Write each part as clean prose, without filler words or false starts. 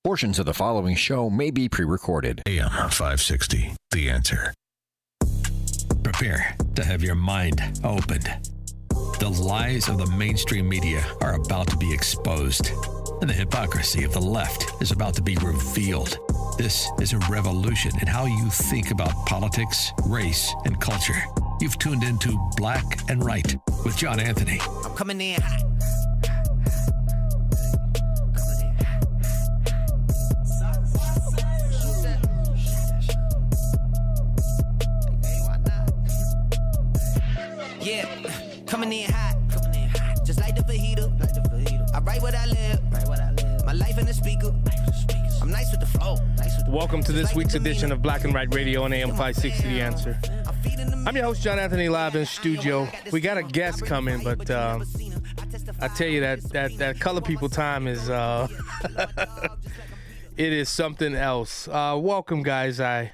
Portions of the following show may be pre-recorded. AM 560, The Answer. Prepare to have your mind opened. The lies of the mainstream media are about to be exposed, and the hypocrisy of the left is about to be revealed. This is a revolution in how you think about politics, race, and culture. You've tuned into Black and Right with John Anthony. I'm coming in hot. Yeah, coming in hot. Just like the fajita. I write what I live. My life in the speaker. I'm nice with the flow. Welcome to this week's edition of Black and Right Radio on AM 560 The Answer. I'm your host, John Anthony, live in studio. We got a guest coming, but I tell you that color people time is it is something else. Welcome, guys. I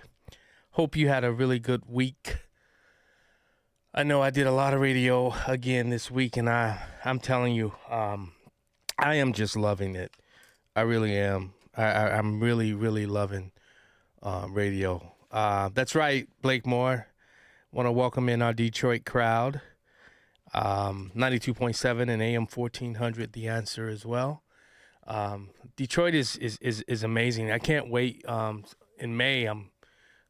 hope you had a really good week. I know I did a lot of radio again this week, and I'm telling you, I am just loving it. I really am. I'm really, really loving radio. That's right, Blake Moore. Want to welcome in our Detroit crowd. 92.7 and AM 1400, The Answer as well. Detroit is amazing. I can't wait. In May, I'm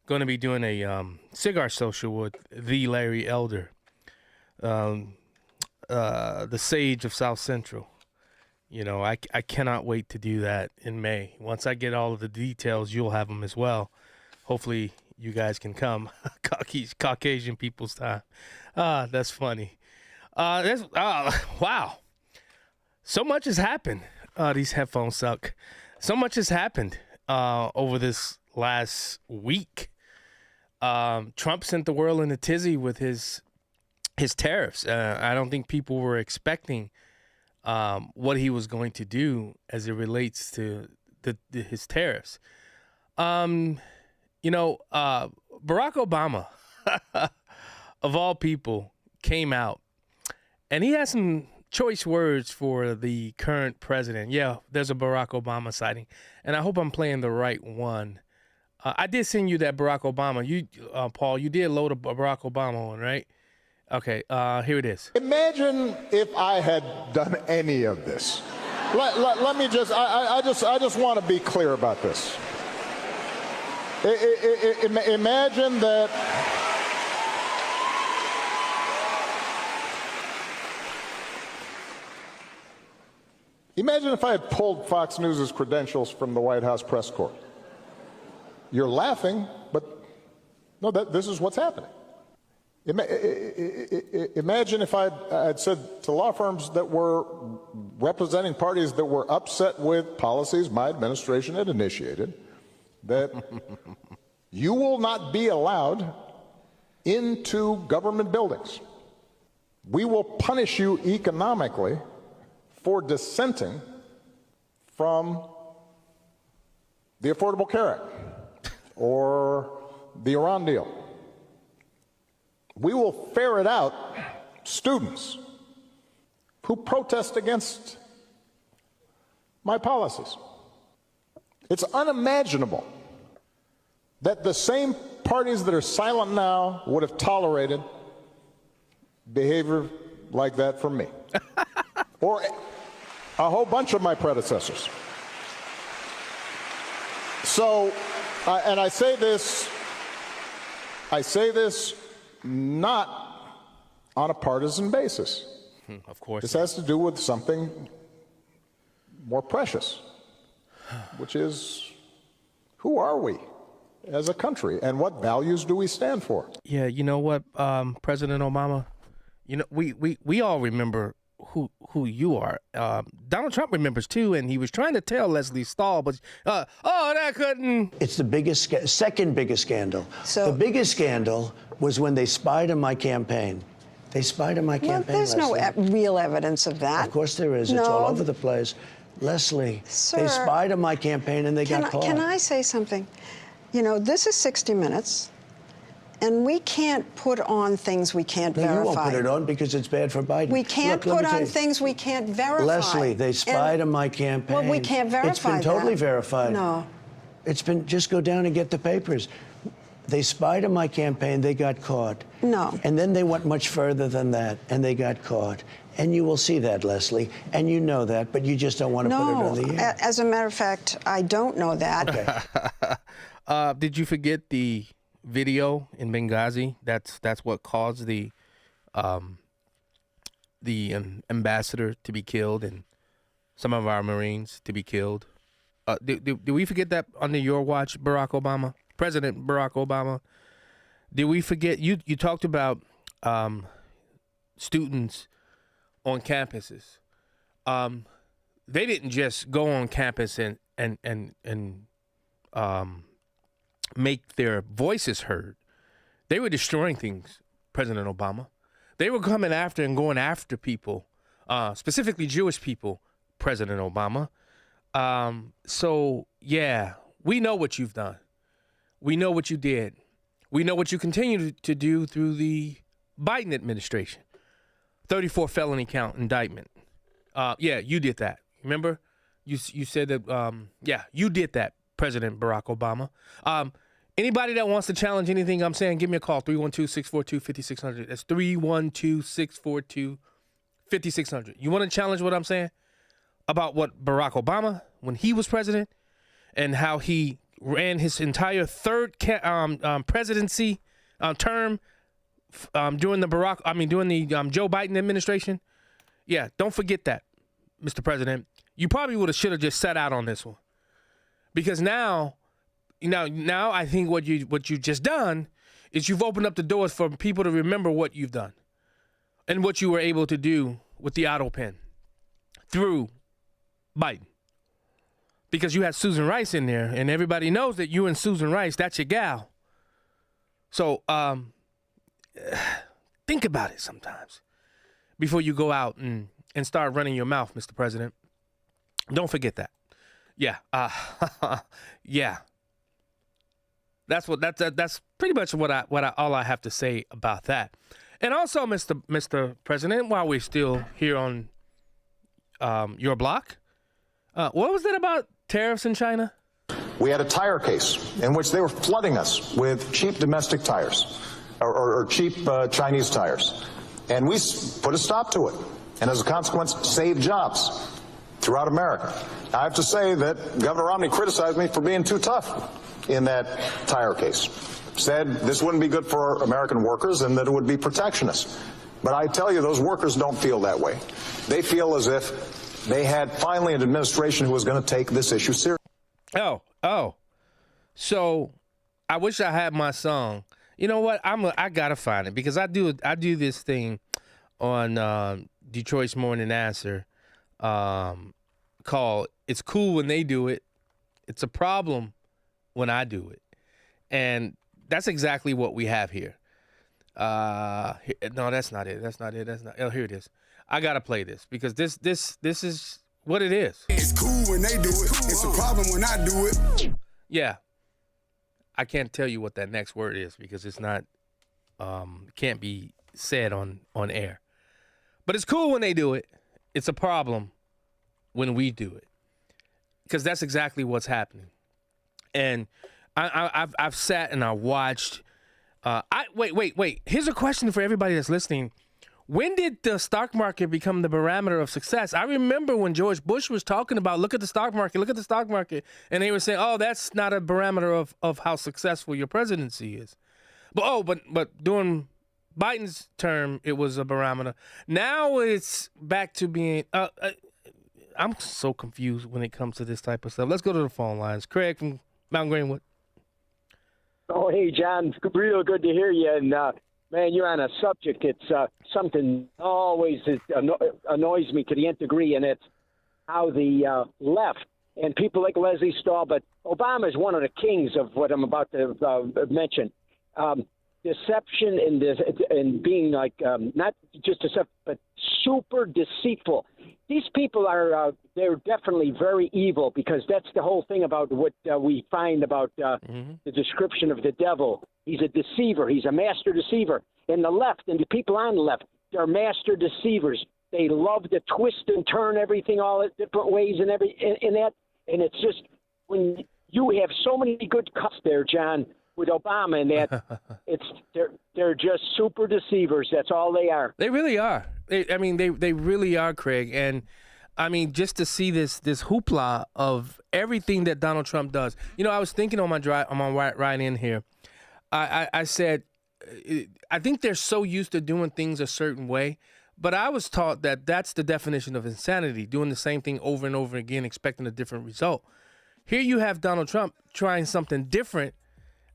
going to be doing a cigar social with the Larry Elder, the sage of South Central. You know, I cannot wait to do that in May. Once I get all of the details, you'll have them as well. Hopefully you guys can come. Caucasian people's time. That's funny. Wow. So much has happened. These headphones suck. So much has happened over this last week. Trump sent the world in a tizzy with his tariffs. I don't think people were expecting what he was going to do as it relates to his tariffs. Barack Obama, of all people, came out, and he had some choice words for the current president. Yeah, there's a Barack Obama sighting, and I hope I'm playing the right one. I did send you that Barack Obama. You, Paul, you did load a Barack Obama one, right? Okay, here it is. Imagine if I had done any of this. Let me just, I just want to be clear about this. Imagine that. Imagine if I had pulled Fox News' credentials from the White House press corps. You're laughing, but no, this is what's happening. Imagine if I'd said to law firms that were representing parties that were upset with policies my administration had initiated, that you will not be allowed into government buildings. We will punish you economically for dissenting from the Affordable Care Act or the Iran deal. We will ferret out students who protest against my policies. It's unimaginable that the same parties that are silent now would have tolerated behavior like that from me or a whole bunch of my predecessors. So, and I say this not on a partisan basis. Of course. This has to do with something more precious, which is, who are we as a country and what values do we stand for? Yeah, you know what, President Obama, you know, we all remember who you are. Donald Trump remembers too, and he was trying to tell Leslie Stahl, but that couldn't. It's the biggest, second biggest scandal. So the biggest scandal was when they spied on my campaign. They spied on my campaign. Well, there's no real evidence of that. Of course there is. No. It's all over the place. Leslie, Sir, they spied on my campaign and they got caught. Can I say something? You know, this is 60 Minutes. And we can't put on things we can't verify. You won't put it on because it's bad for Biden. We can't put on things we can't verify. Leslie, they spied on my campaign. Well, we can't verify It's been totally that. verified. No. It's been, just go down and get the papers. They spied on my campaign, they got caught. No. And then they went much further than that, and they got caught. And you will see that, Leslie, and you know that, but you just don't want to put it on the air. As a matter of fact, I don't know that. Okay. Did you forget the video in Benghazi? That's what caused the ambassador to be killed and some of our Marines to be killed. Did we forget that under your watch, Barack Obama? President Barack Obama? Did we forget? You talked about students on campuses. They didn't just go on campus and make their voices heard. They were destroying things, President Obama. They were coming after and going after people, specifically Jewish people, President Obama. So, yeah, we know what you've done. We know what you did. We know what you continue to do through the Biden administration. 34 felony count indictment. Yeah, you did that. Remember? You said that, yeah, you did that, President Barack Obama. Anybody that wants to challenge anything I'm saying, give me a call, 312-642-5600. That's 312-642-5600. You want to challenge what I'm saying about what Barack Obama, when he was president, and how he ran his entire third presidency term during the Joe Biden administration? Yeah, don't forget that, Mr. President. You probably should have just sat out on this one, because now I think what you just done is you've opened up the doors for people to remember what you've done and what you were able to do with the auto pen through Biden. Because you had Susan Rice in there, and everybody knows that you and Susan Rice, that's your gal. So think about it sometimes before you go out and start running your mouth, Mr. President. Don't forget that. Yeah. Yeah. That's pretty much all I have to say about that. And also, Mr. President, while we're still here on your block, what was that about tariffs in China? We had a tire case in which they were flooding us with cheap domestic tires or cheap Chinese tires. And we put a stop to it. And as a consequence, saved jobs throughout America. I have to say that Governor Romney criticized me for being too tough in that tire case. Said this wouldn't be good for American workers and that it would be protectionist. But I tell you, those workers don't feel that way. They feel as if they had finally an administration who was going to take this issue seriously. Oh. So I wish I had my song. You know what? I gotta find it, because I do this thing on Detroit's Morning Answer called "It's Cool When They Do It, It's a Problem When I Do It," and that's exactly what we have here. No, that's not it. Oh, here it is. I gotta play this because this is what it is. It's cool when they do it. It's a problem when I do it. Yeah. I can't tell you what that next word is because it's not, can't be said on air. But it's cool when they do it. It's a problem when we do it, because that's exactly what's happening. And I've sat and I watched. Wait. Here's a question for everybody that's listening. When did the stock market become the barometer of success? I remember when George Bush was talking about, look at the stock market. And they were saying, oh, that's not a barometer of how successful your presidency is. But during Biden's term, it was a barometer. Now it's back to being, I'm so confused when it comes to this type of stuff. Let's go to the phone lines. Craig from Mount Greenwood. Oh, hey, John. Real good to hear you. And, man, you're on a subject. It's something always annoys me to the nth degree, and it's how the left and people like Leslie Stahl, but Obama is one of the kings of what I'm about to mention. deception and being like not just deceptive, but super deceitful. These people are they're definitely very evil, because that's the whole thing about what we find about the description of the devil. He's a deceiver. He's a master deceiver. And the left and the people on the left, they're master deceivers. They love to twist and turn everything all different ways and that. And it's just when you have so many good cuts there, John, with Obama and that, they're just super deceivers. That's all they are. They really are. They really are, Craig. And I mean, just to see this hoopla of everything that Donald Trump does. You know, I was thinking on my ride in here. I said, I think they're so used to doing things a certain way. But I was taught that that's the definition of insanity, doing the same thing over and over again, expecting a different result. Here you have Donald Trump trying something different.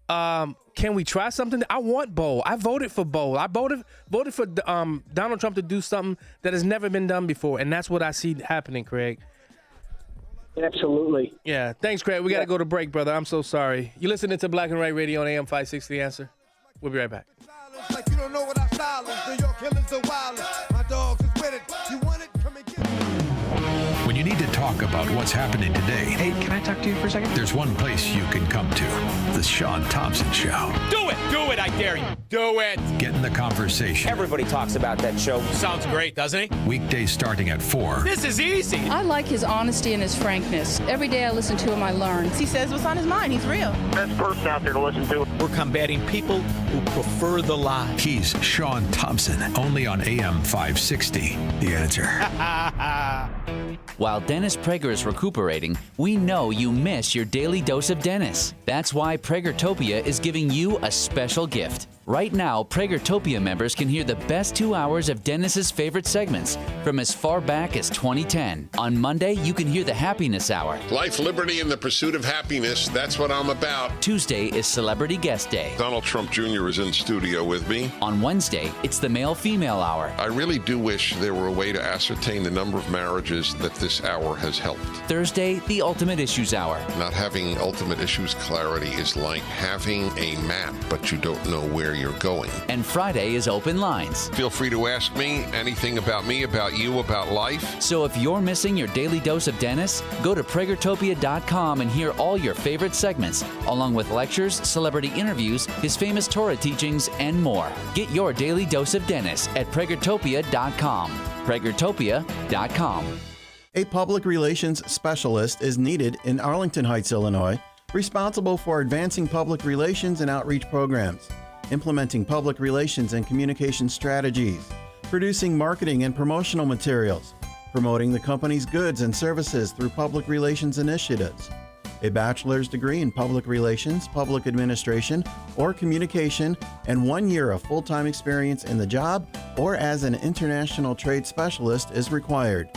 Can we try something? I want Bo. I voted for Bo. I voted for Donald Trump to do something that has never been done before, and that's what I see happening, Craig. Absolutely. Yeah. Thanks, Craig. We got to go to break, brother. I'm so sorry. You're listening to Black and White Radio on AM 560 The Answer. We'll be right back. Like you don't know what our style is. New York killers are wild. My dogs is with it. You want it? Come and get it. When you need to talk about what's happening today, hey, can I talk to you for a second? There's one place you can come to. The Sean Thompson Show. Do it! Do it, I dare you. Do it! Get in the conversation. Everybody talks about that show. Sounds great, doesn't it? Weekdays starting at 4. This is easy. I like his honesty and his frankness. Every day I listen to him, I learn. He says what's on his mind. He's real. Best person out there to listen to. We're combating people who prefer the lie. He's Sean Thompson, only on AM 560. The Answer. While Dennis Prager is recuperating, we know you miss your daily dose of Dennis. That's why Pragertopia is giving you a special gift. Right now, Pragertopia members can hear the best 2 hours of Dennis's favorite segments from as far back as 2010. On Monday, you can hear the Happiness Hour. Life, liberty, and the pursuit of happiness. That's what I'm about. Tuesday is Celebrity Guest Day. Donald Trump Jr. is in studio with me. On Wednesday, it's the Male-Female Hour. I really do wish there were a way to ascertain the number of marriages that this hour has helped. Thursday, the Ultimate Issues Hour. Not having ultimate issues clarity is like having a map, but you don't know where you're going. And Friday is Open Lines. Feel free to ask me anything about me, about you, about life. So if you're missing your daily dose of Dennis, go to Pragertopia.com and hear all your favorite segments, along with lectures, celebrity interviews, his famous Torah teachings, and more. Get your daily dose of Dennis at Pragertopia.com. Pragertopia.com. A public relations specialist is needed in Arlington Heights, Illinois, responsible for advancing public relations and outreach programs, implementing public relations and communication strategies, producing marketing and promotional materials, promoting the company's goods and services through public relations initiatives, a bachelor's degree in public relations, public administration, or communication, and 1 year of full-time experience in the job or as an international trade specialist is required.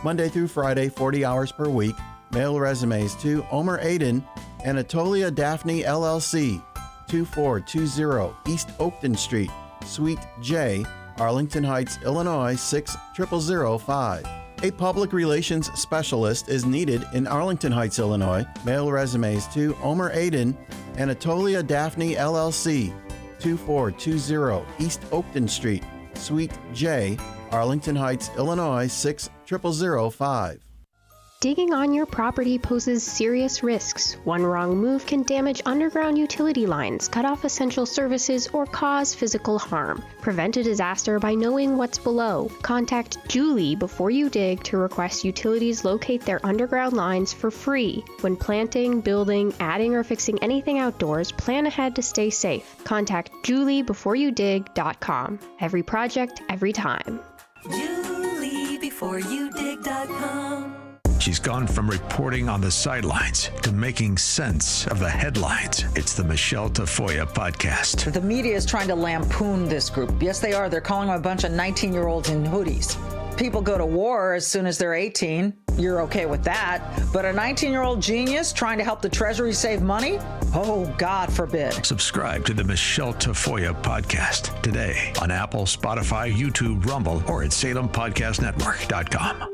Monday through Friday, 40 hours per week. Mail resumes to Omer Aiden, Anatolia Daphne LLC, 2420 East Oakton Street, Suite J, Arlington Heights, Illinois, 60005. A public relations specialist is needed in Arlington Heights, Illinois. Mail resumes to Omer Aiden, Anatolia Daphne LLC, 2420 East Oakton Street, Suite J, Arlington Heights, Illinois, 60005. Digging on your property poses serious risks. One wrong move can damage underground utility lines, cut off essential services, or cause physical harm. Prevent a disaster by knowing what's below. Contact Julie before you dig to request utilities locate their underground lines for free. When planting, building, adding, or fixing anything outdoors, plan ahead to stay safe. Contact JulieBeforeYouDig.com. Every project, every time. JulieBeforeYouDig.com. She's gone from reporting on the sidelines to making sense of the headlines. It's the Michelle Tafoya podcast. The media is trying to lampoon this group. Yes, they are. They're calling them a bunch of 19-year-olds in hoodies. People go to war as soon as they're 18. You're okay with that. But a 19-year-old genius trying to help the Treasury save money? Oh, God forbid. Subscribe to the Michelle Tafoya podcast today on Apple, Spotify, YouTube, Rumble, or at SalemPodcastNetwork.com.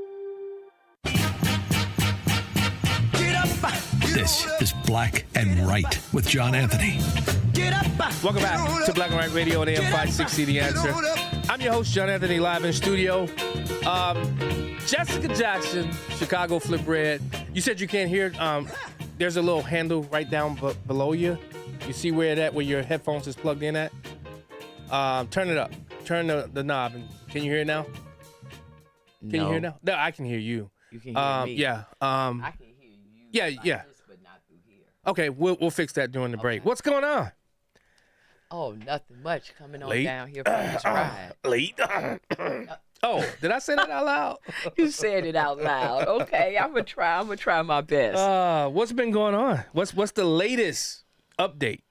This is Black and Right with John Anthony. Welcome back to Black and White Radio on AM 560 The Answer. I'm your host, John Anthony, live in studio. Jessica Jackson, Chicago Flip Red. You said you can't hear. There's a little handle right down below you. You see where your headphones is plugged in at? Turn it up. Turn the knob. And can you hear it now? Can you hear it now? No, I can hear you. You can hear me. Yeah. I can hear you. Yeah. This, but not through here. Okay, we'll fix that during the break. What's going on? Oh, nothing much. Coming on Late. down here from this ride. Late. Oh, did I say that out loud? You said it out loud. Okay, I'm gonna try my best. What's been going on? What's the latest update?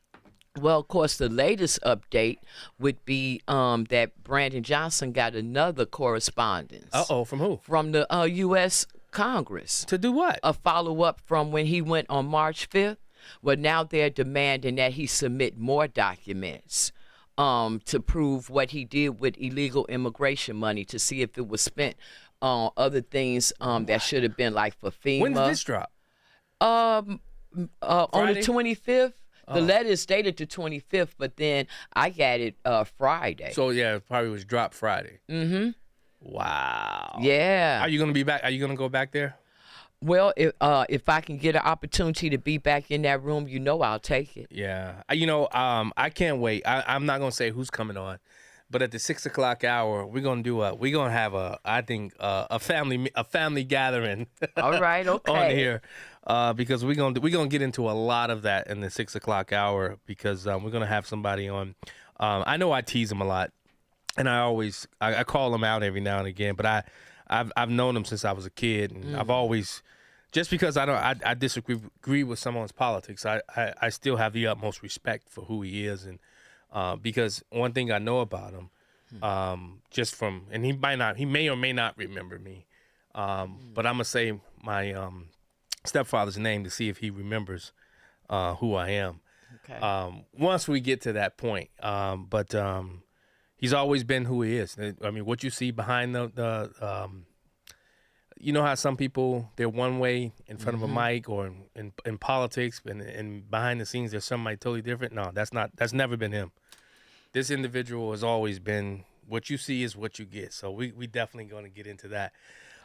Well, of course, the latest update would be that Brandon Johnson got another correspondence. From who? From the U.S. Congress. To do what? A follow-up from when he went on March 5th. Well, now they're demanding that he submit more documents to prove what he did with illegal immigration money, to see if it was spent on other things that should have been like for FEMA. When did this drop? On the 25th. The letter is dated the 25th, but then I got it Friday. So, yeah, it probably was dropped Friday. Mm-hmm. Wow. Yeah. Are you going to be back? Are you going to go back there? Well, if I can get an opportunity to be back in that room, I'll take it. Yeah. I can't wait. I'm not going to say who's coming on, but at the 6 o'clock hour, we're going to have a family gathering. All right. Okay. On here. Because we're gonna get into a lot of that in the 6 o'clock hour, because we're gonna have somebody on. I know I tease him a lot, and I call him out every now and again. But I've known him since I was a kid, and I've always, just because I disagree with someone's politics, I still have the utmost respect for who he is, and because one thing I know about him, and he may or may not remember me, but I'm gonna say my stepfather's name to see if he remembers who I am. Okay. Once we get to that point, but he's always been who he is. I mean, what you see behind the you know how some people, they're one way in front of a mic or in politics, and behind the scenes there's somebody totally different. No, that's never been him. This individual has always been, what you see is what you get. So we definitely going to get into that.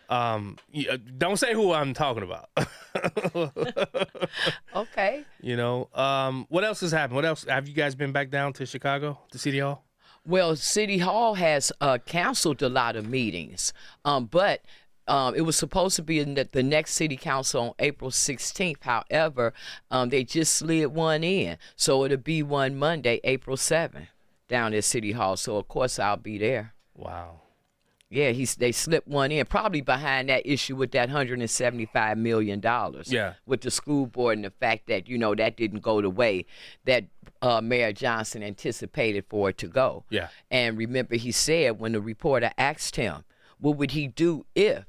Don't say who I'm talking about. Okay. What else has happened? What else? Have you guys been back down to Chicago, to City Hall? Well, City Hall has canceled a lot of meetings, but it was supposed to be in the next city council on April 16th. However, they just slid one in. So it'll be one Monday, April 7th, down at City Hall. So, of course, I'll be there. Wow. Yeah, they slipped one in, probably behind that issue with that $175 million. Yeah. With the school board and the fact that, that didn't go the way that Mayor Johnson anticipated for it to go. Yeah. And remember, he said when the reporter asked him, what would he do if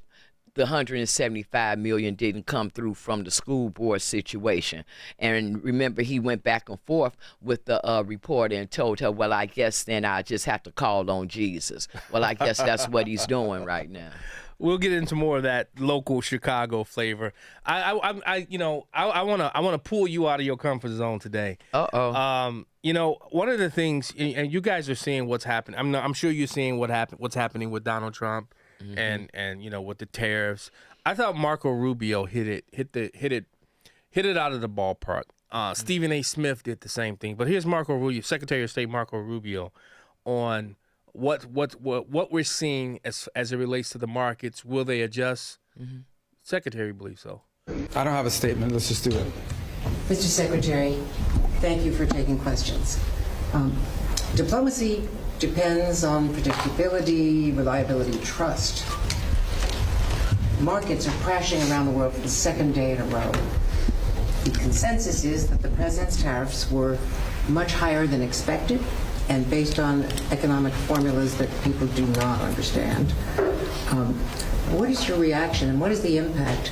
the $175 million didn't come through from the school board situation? And remember, he went back and forth with the reporter and told her, well, I guess then I just have to call on Jesus. Well, I guess that's what he's doing right now. We'll get into more of that local Chicago flavor. I want to pull you out of your comfort zone today. One of the things, and you guys are seeing what's happening. I'm sure you're seeing what's happening with Donald Trump. Mm-hmm. And with the tariffs, I thought Marco Rubio hit it out of the ballpark. Stephen A. Smith did the same thing. But here's Marco Rubio, Secretary of State Marco Rubio, on what we're seeing as it relates to the markets. Will they adjust? Mm-hmm. Secretary believes so. I don't have a statement. Let's just do it. Mr. Secretary, thank you for taking questions. Diplomacy depends on predictability, reliability, trust. Markets are crashing around the world for the second day in a row. The consensus is that the president's tariffs were much higher than expected and based on economic formulas that people do not understand. What is your reaction and what is the impact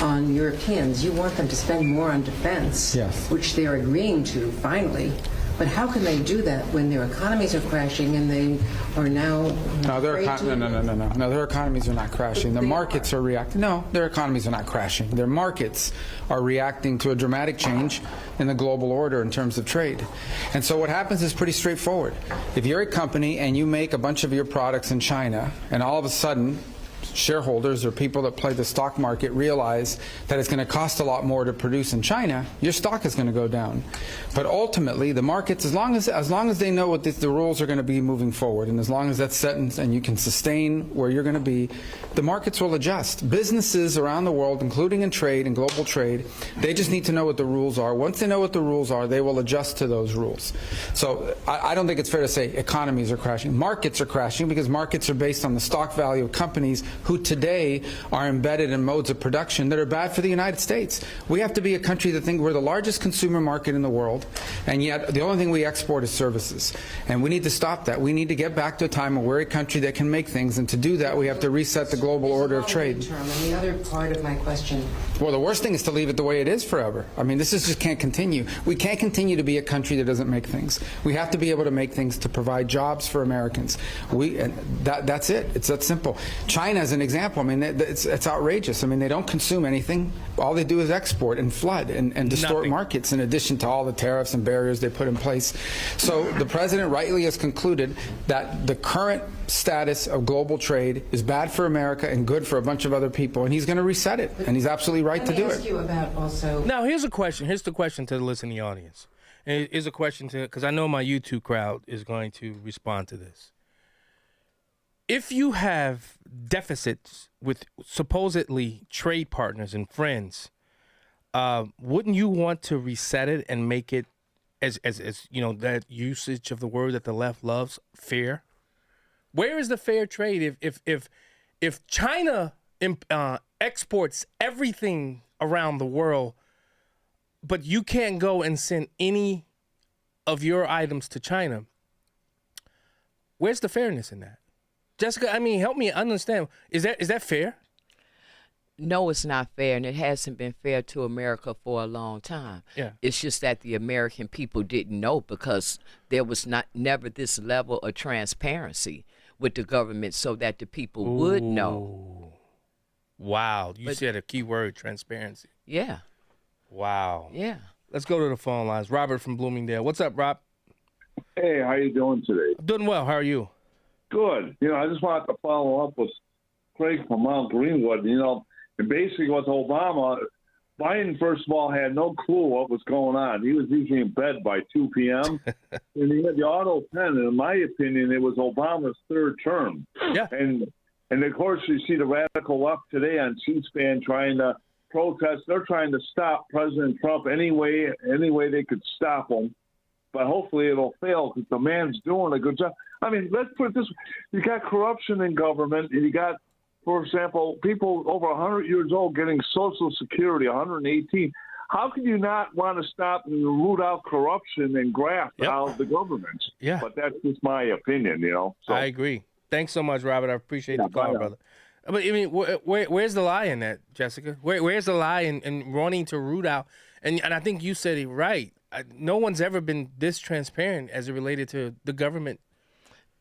on Europeans? You want them to spend more on defense, yes, which they're agreeing to finally. But how can they do that when their economies are crashing and they are now No, their afraid to- No, their economies are not crashing. The markets are reacting. No, their economies are not crashing. Their markets are reacting to a dramatic change in the global order in terms of trade. And so what happens is pretty straightforward. If you're a company and you make a bunch of your products in China, and all of a sudden shareholders or people that play the stock market realize that it's going to cost a lot more to produce in China, your stock is going to go down. But ultimately, the markets, as long as they know what the rules are going to be moving forward, and as long as that's set and you can sustain where you're going to be, the markets will adjust. Businesses around the world, including in trade and global trade, they just need to know what the rules are. Once they know what the rules are, they will adjust to those rules. So I don't think it's fair to say economies are crashing. Markets are crashing because markets are based on the stock value of companies who today are embedded in modes of production that are bad for the United States. We have to be a country that thinks we're the largest consumer market in the world, and yet the only thing we export is services. And we need to stop that. We need to get back to a time where we're a country that can make things, and to do that we have to reset the global order of trade. And the other part of my question. Well, the worst thing is to leave it the way it is forever. I mean, this just can't continue. We can't continue to be a country that doesn't make things. We have to be able to make things to provide jobs for Americans. That's it. It's that simple. China is an example. I mean, it's outrageous. I mean, they don't consume anything. All they do is export and flood and distort markets, in addition to all the tariffs and barriers they put in place. So the president rightly has concluded that the current status of global trade is bad for America and good for a bunch of other people, and he's going to reset it, and he's absolutely right to do it. Let me ask you about also. Now, here's a question. Here's the question to the listening audience. And here's a question to, because I know my YouTube crowd is going to respond to this. If you have deficits with supposedly trade partners and friends, wouldn't you want to reset it and make it, as you know, that usage of the word that the left loves, fair? Where is the fair trade if China exports everything around the world, but you can't go and send any of your items to China? Where's the fairness in that? Jessica, I mean, help me understand. Is that fair? No, it's not fair, and it hasn't been fair to America for a long time. Yeah. It's just that the American people didn't know, because there was never this level of transparency with the government so that the people would know. Wow. You said a key word, transparency. Yeah. Wow. Yeah. Let's go to the phone lines. Robert from Bloomingdale. What's up, Rob? Hey, how you doing today? I'm doing well. How are you? Good. You know, I just wanted to follow up with Craig from Mount Greenwood. You know, and basically with Obama, Biden, first of all, had no clue what was going on. He was usually in bed by 2 p.m. and he had the auto pen. And in my opinion, it was Obama's third term. Yeah. And of course, you see the radical left today on C-SPAN trying to protest. They're trying to stop President Trump any way they could stop him. But hopefully it'll fail, because the man's doing a good job. I mean, let's put it this way. You got corruption in government, and you got, for example, people over 100 years old getting Social Security, 118. How can you not want to stop and root out corruption and graft out of the government? Yeah. But that's just my opinion, you know. So, I agree. Thanks so much, Robert. I appreciate the call, brother. But I mean, where's the lie in that, Jessica? Where's the lie in wanting to root out? And I think you said it right. No one's ever been this transparent as it related to the government.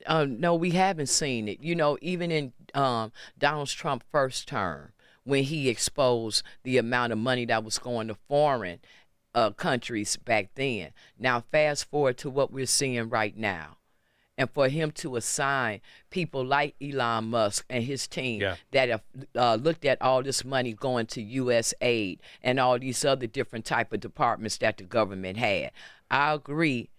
No, we haven't seen it. You know, even in Donald Trump's first term, when he exposed the amount of money that was going to foreign countries back then. Now, fast forward to what we're seeing right now. And for him to assign people like Elon Musk and his team that have looked at all this money going to U.S. aid and all these other different type of departments that the government had. I agree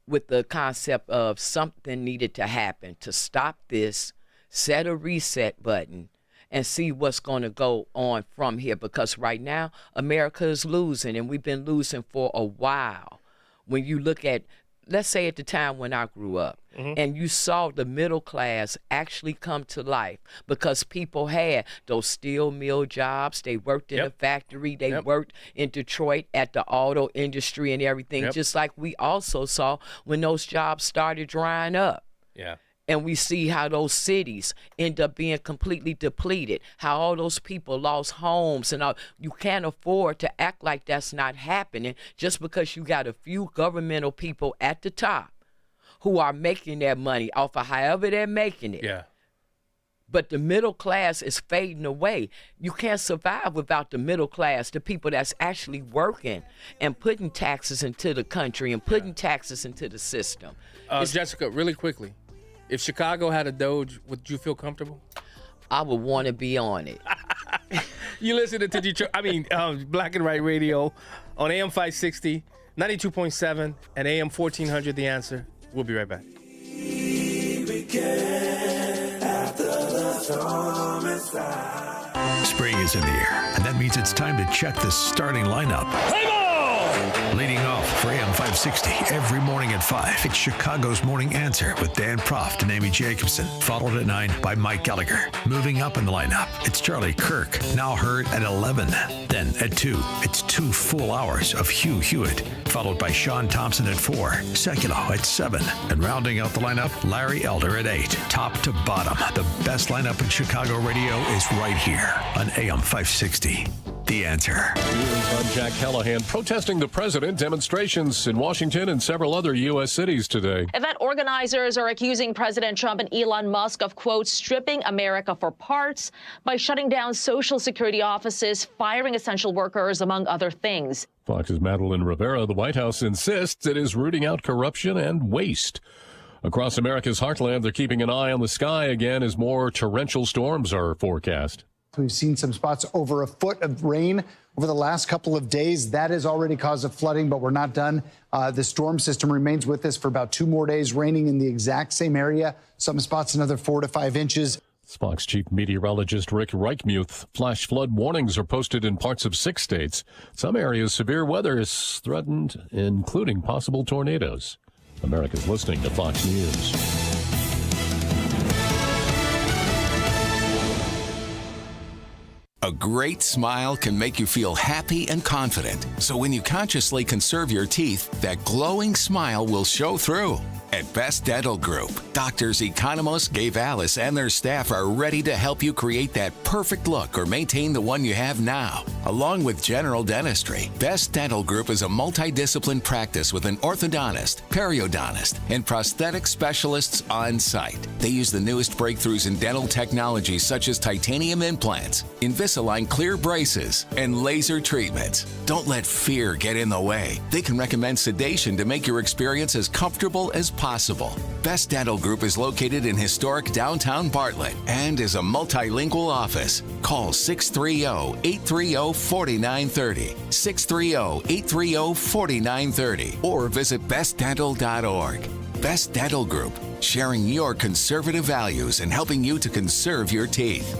with the concept of something needed to happen to stop this, set a reset button, and see what's going to go on from here. Because right now, America is losing, and we've been losing for a while. When you look at, let's say at the time when I grew up, and you saw the middle class actually come to life, because people had those steel mill jobs. They worked in a factory. They worked in Detroit at the auto industry and everything, just like we also saw when those jobs started drying up. Yeah. And we see how those cities end up being completely depleted, how all those people lost homes and all. You can't afford to act like that's not happening just because you got a few governmental people at the top who are making their money off of however they're making it. Yeah. But the middle class is fading away. You can't survive without the middle class, the people that's actually working and putting taxes into the country and putting taxes into the system. Jessica, really quickly, if Chicago had a Doge, would you feel comfortable? I would want to be on it. You listening to Detroit, Black and White Radio on AM 560, 92.7, and AM 1400, The Answer. We'll be right back. Spring is in the air, and that means it's time to check the starting lineup. Leading off for AM 560 every morning at 5, it's Chicago's Morning Answer with Dan Proft and Amy Jacobson, followed at 9 by Mike Gallagher. Moving up in the lineup, it's Charlie Kirk, now heard at 11. Then at 2, it's 2 full hours of Hugh Hewitt, followed by Sean Thompson at 4, Seculo at 7, and rounding out the lineup, Larry Elder at 8. Top to bottom, the best lineup in Chicago radio is right here on AM 560. The Answer. I'm Jack Callahan. Protesting the president, demonstrations in Washington and several other U.S. cities today. Event organizers are accusing President Trump and Elon Musk of, quote, stripping America for parts by shutting down Social Security offices, firing essential workers, among other things. Fox's Madeline Rivera. The White House insists it is rooting out corruption and waste. Across America's heartland, they're keeping an eye on the sky again as more torrential storms are forecast. We've seen some spots over a foot of rain over the last couple of days. That has already caused a flooding, but we're not done. The storm system remains with us for about 2 more days, raining in the exact same area. Some spots another 4 to 5 inches. Fox Chief Meteorologist Rick Reichmuth. Flash flood warnings are posted in parts of 6 states. Some areas severe weather is threatened, including possible tornadoes. America's listening to Fox News. A great smile can make you feel happy and confident. So when you consciously conserve your teeth, that glowing smile will show through. At Best Dental Group, Doctors Economos, Gavalis, and their staff are ready to help you create that perfect look or maintain the one you have now. Along with general dentistry, Best Dental Group is a multidiscipline practice with an orthodontist, periodontist, and prosthetic specialists on site. They use the newest breakthroughs in dental technology such as titanium implants, Invisalign clear braces, and laser treatments. Don't let fear get in the way. They can recommend sedation to make your experience as comfortable as possible. Best Dental Group is located in historic downtown Bartlett and is a multilingual office. Call 630-830-4930, 630-830-4930, or visit bestdental.org. Best Dental Group, sharing your conservative values and helping you to conserve your teeth.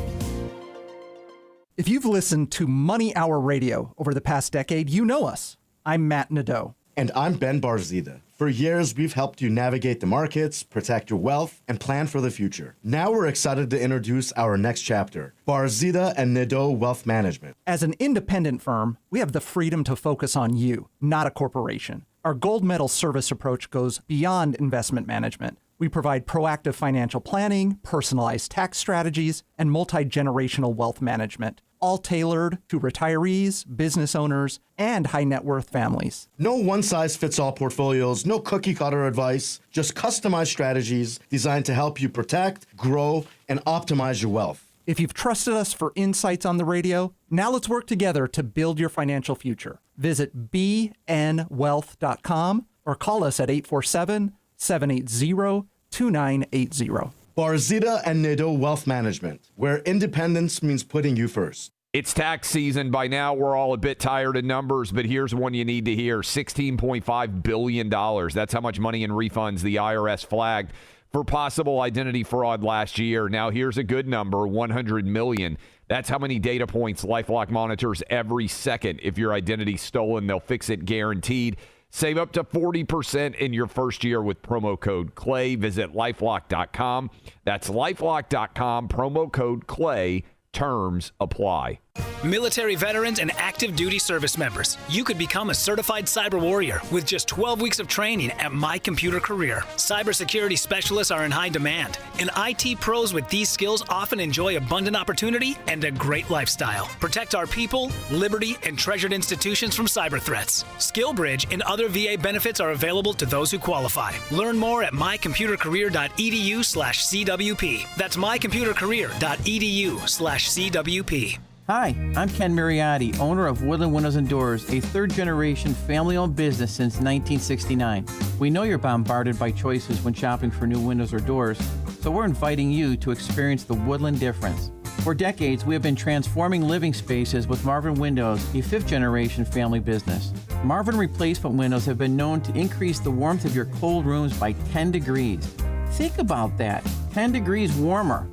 If you've listened to Money Hour Radio over the past decade, you know us. I'm Matt Nadeau. And I'm Ben Barzida. For years, we've helped you navigate the markets, protect your wealth, and plan for the future. Now we're excited to introduce our next chapter, Barzida and Nadeau Wealth Management. As an independent firm, we have the freedom to focus on you, not a corporation. Our gold medal service approach goes beyond investment management. We provide proactive financial planning, personalized tax strategies, and multi-generational wealth management, all tailored to retirees, business owners, and high net worth families. No one-size-fits-all portfolios, no cookie-cutter advice, just customized strategies designed to help you protect, grow, and optimize your wealth. If you've trusted us for insights on the radio, now let's work together to build your financial future. Visit bnwealth.com or call us at 847-780-2980. Barzida and Nadeau Wealth Management, where independence means putting you first. It's tax season. By now, we're all a bit tired of numbers, but here's one you need to hear. $16.5 billion. That's how much money in refunds the IRS flagged for possible identity fraud last year. Now, here's a good number, $100 million. That's how many data points LifeLock monitors every second. If your identity's stolen, they'll fix it guaranteed. Save up to 40% in your first year with promo code CLAY. Visit LifeLock.com. That's LifeLock.com, promo code CLAY. Terms apply. Military veterans and active duty service members, you could become a certified cyber warrior with just 12 weeks of training at My Computer Career. Cybersecurity specialists are in high demand, and IT pros with these skills often enjoy abundant opportunity and a great lifestyle. Protect our people, liberty, and treasured institutions from cyber threats. SkillBridge and other VA benefits are available to those who qualify. Learn more at mycomputercareer.edu/CWP. That's mycomputercareer.edu/CWP. Hi, I'm Ken Mariotti, owner of Woodland Windows and Doors, a third-generation family-owned business since 1969. We know you're bombarded by choices when shopping for new windows or doors, so we're inviting you to experience the Woodland difference. For decades, we have been transforming living spaces with Marvin Windows, a fifth-generation family business. Marvin replacement windows have been known to increase the warmth of your cold rooms by 10 degrees. Think about that, 10 degrees warmer.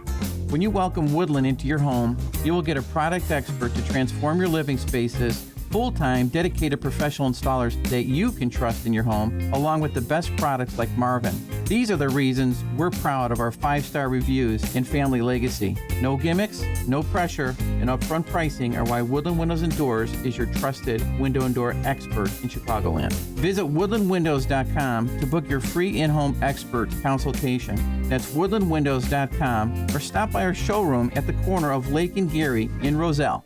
When you welcome Woodland into your home, you will get a product expert to transform your living spaces, full-time, dedicated professional installers that you can trust in your home, along with the best products like Marvin. These are the reasons we're proud of our 5-star reviews and family legacy. No gimmicks, no pressure, and upfront pricing are why Woodland Windows and Doors is your trusted window and door expert in Chicagoland. Visit woodlandwindows.com to book your free in-home expert consultation. That's woodlandwindows.com, or stop by our showroom at the corner of Lake and Geary in Roselle.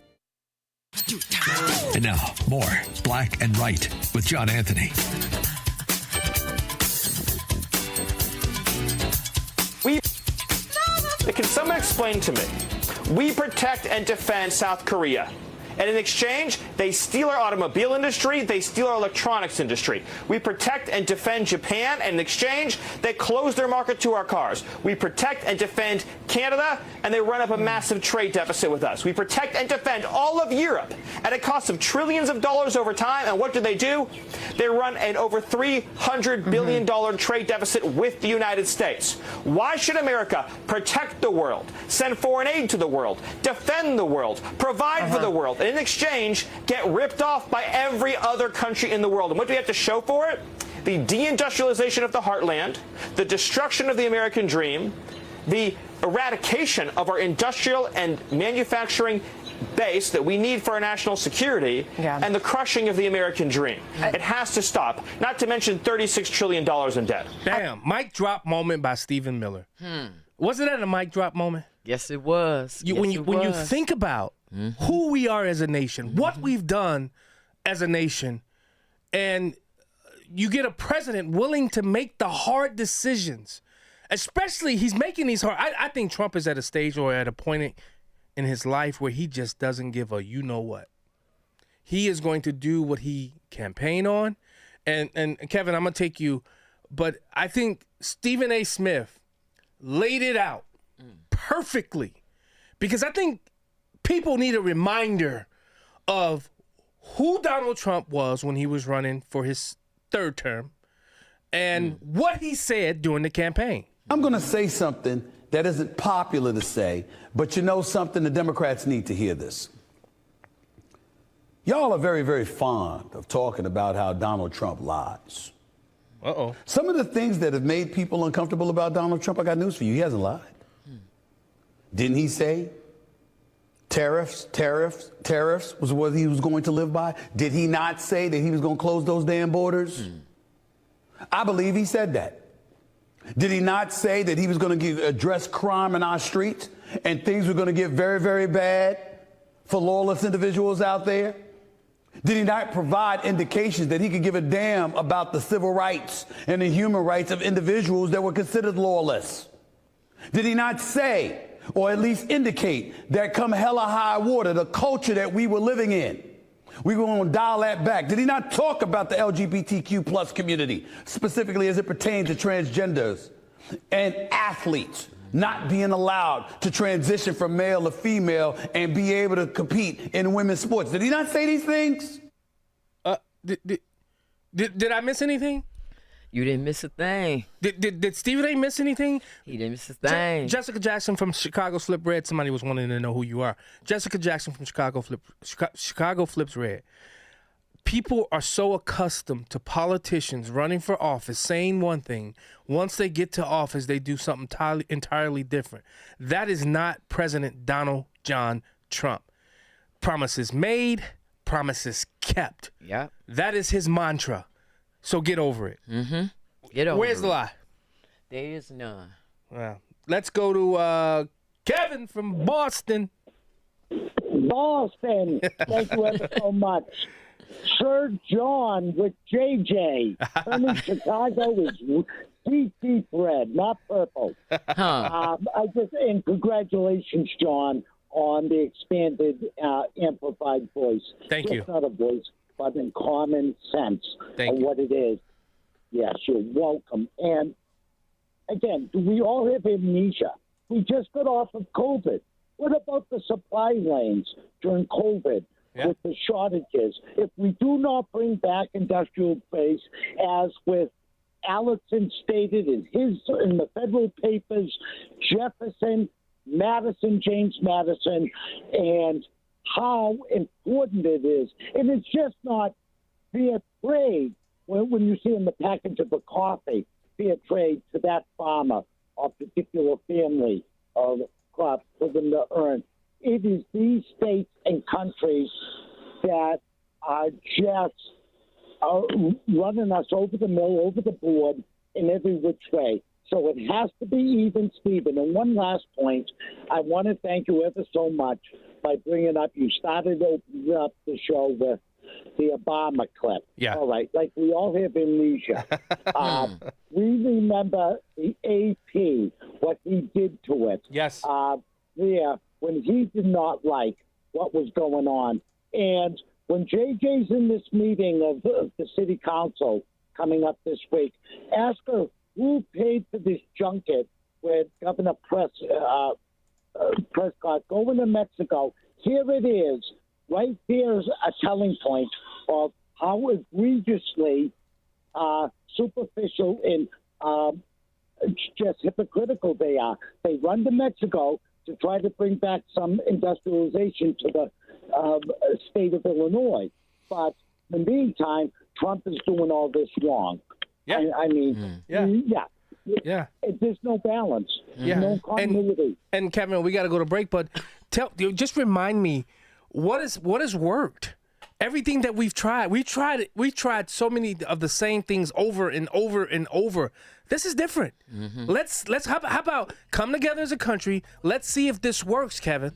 And now, more Black and Right with John Anthony. Can someone explain to me? We protect and defend South Korea. And in exchange, they steal our automobile industry, they steal our electronics industry. We protect and defend Japan, and in exchange, they close their market to our cars. We protect and defend Canada, and they run up a massive trade deficit with us. We protect and defend all of Europe at a cost of trillions of dollars over time, and what do? They run an over $300 billion trade deficit with the United States. Why should America protect the world, send foreign aid to the world, defend the world, provide for the world, and in exchange, get ripped off by every other country in the world? And what do we have to show for it? The deindustrialization of the heartland, the destruction of the American dream, the eradication of our industrial and manufacturing base that we need for our national security, and the crushing of the American dream. It has to stop, not to mention $36 trillion in debt. Damn, mic drop moment by Stephen Miller. Wasn't that a mic drop moment? Yes, it was. When you think about who we are as a nation, what we've done as a nation, and you get a president willing to make the hard decisions, especially he's making these hard. I think Trump is at a stage or at a point in his life where he just doesn't give a you-know-what. He is going to do what he campaigned on. And Kevin, I'm going to take you, but I think Stephen A. Smith laid it out perfectly, because I think people need a reminder of who Donald Trump was when he was running for his third term and what he said during the campaign. I'm going to say something that isn't popular to say, but you know something, the Democrats need to hear this. Y'all are very, very fond of talking about how Donald Trump lies. Uh-oh. Some of the things that have made people uncomfortable about Donald Trump, I got news for you. He hasn't lied. Didn't he say tariffs was what he was going to live by? Did he not say that he was going to close those damn borders? I believe he said that. Did he not say that he was going to address crime in our streets and things were going to get very, very bad for lawless individuals out there? Did he not provide indications that he could give a damn about the civil rights and the human rights of individuals that were considered lawless? Did he not say, or at least indicate, that come hell or high water, the culture that we were living in, we were going to dial that back? Did he not talk about the LGBTQ plus community, specifically as it pertains to transgenders and athletes not being allowed to transition from male to female and be able to compete in women's sports? Did he not say these things? Did I miss anything? You didn't miss a thing. Did Stephen A. miss anything? He didn't miss a thing. Jessica Jackson from Chicago Flip Red. Somebody was wanting to know who you are. Jessica Jackson from Chicago Flips Red. People are so accustomed to politicians running for office saying one thing. Once they get to office, they do something entirely different. That is not President Donald John Trump. promises made, promises kept. Yeah. That is his mantra. So get over it. Mm-hmm. Get over Where's the lie? There is none. Well, let's go to Kevin from Boston. Boston. Thank you ever so much. Sir John with JJ. Turning Chicago is deep red, not purple. And congratulations, John, on the expanded amplified voice. Thank you. It's not a voice, but in common sense Thank of what it is. Yes, you're welcome. And again, do we all have amnesia? We just got off of COVID. What about the supply lanes during COVID with the shortages? If we do not bring back industrial base, as with Allison stated in the federal papers, Jefferson, Madison, James Madison, and how important it is. And it's just not fair trade when you see in the package of a coffee, fair trade to that farmer or particular family of crops for them to earn. It is these states and countries that are just running us over the mill, over the board in every which way. So it has to be even, Stephen. And one last point, I want to thank you ever so much by bringing up, you started opening up the show with the Obama clip. Yeah. All right. Like we all have amnesia. We remember the AP, what he did to it. Yes. When he did not like what was going on. And when JJ's in this meeting of the city council coming up this week, ask her who paid for this junket with Governor Prescott going to Mexico. Here it is. Right there's a telling point of how egregiously superficial and just hypocritical they are. They run to Mexico to try to bring back some industrialization to the state of Illinois. But in the meantime, Trump is doing all this wrong. Yeah. Yeah. There's no balance. Yeah. No continuity. And Kevin, we got to go to break, but just remind me, what has worked? Everything that we've tried so many of the same things over and over and over. This is different. Mm-hmm. How about come together as a country? Let's see if this works, Kevin.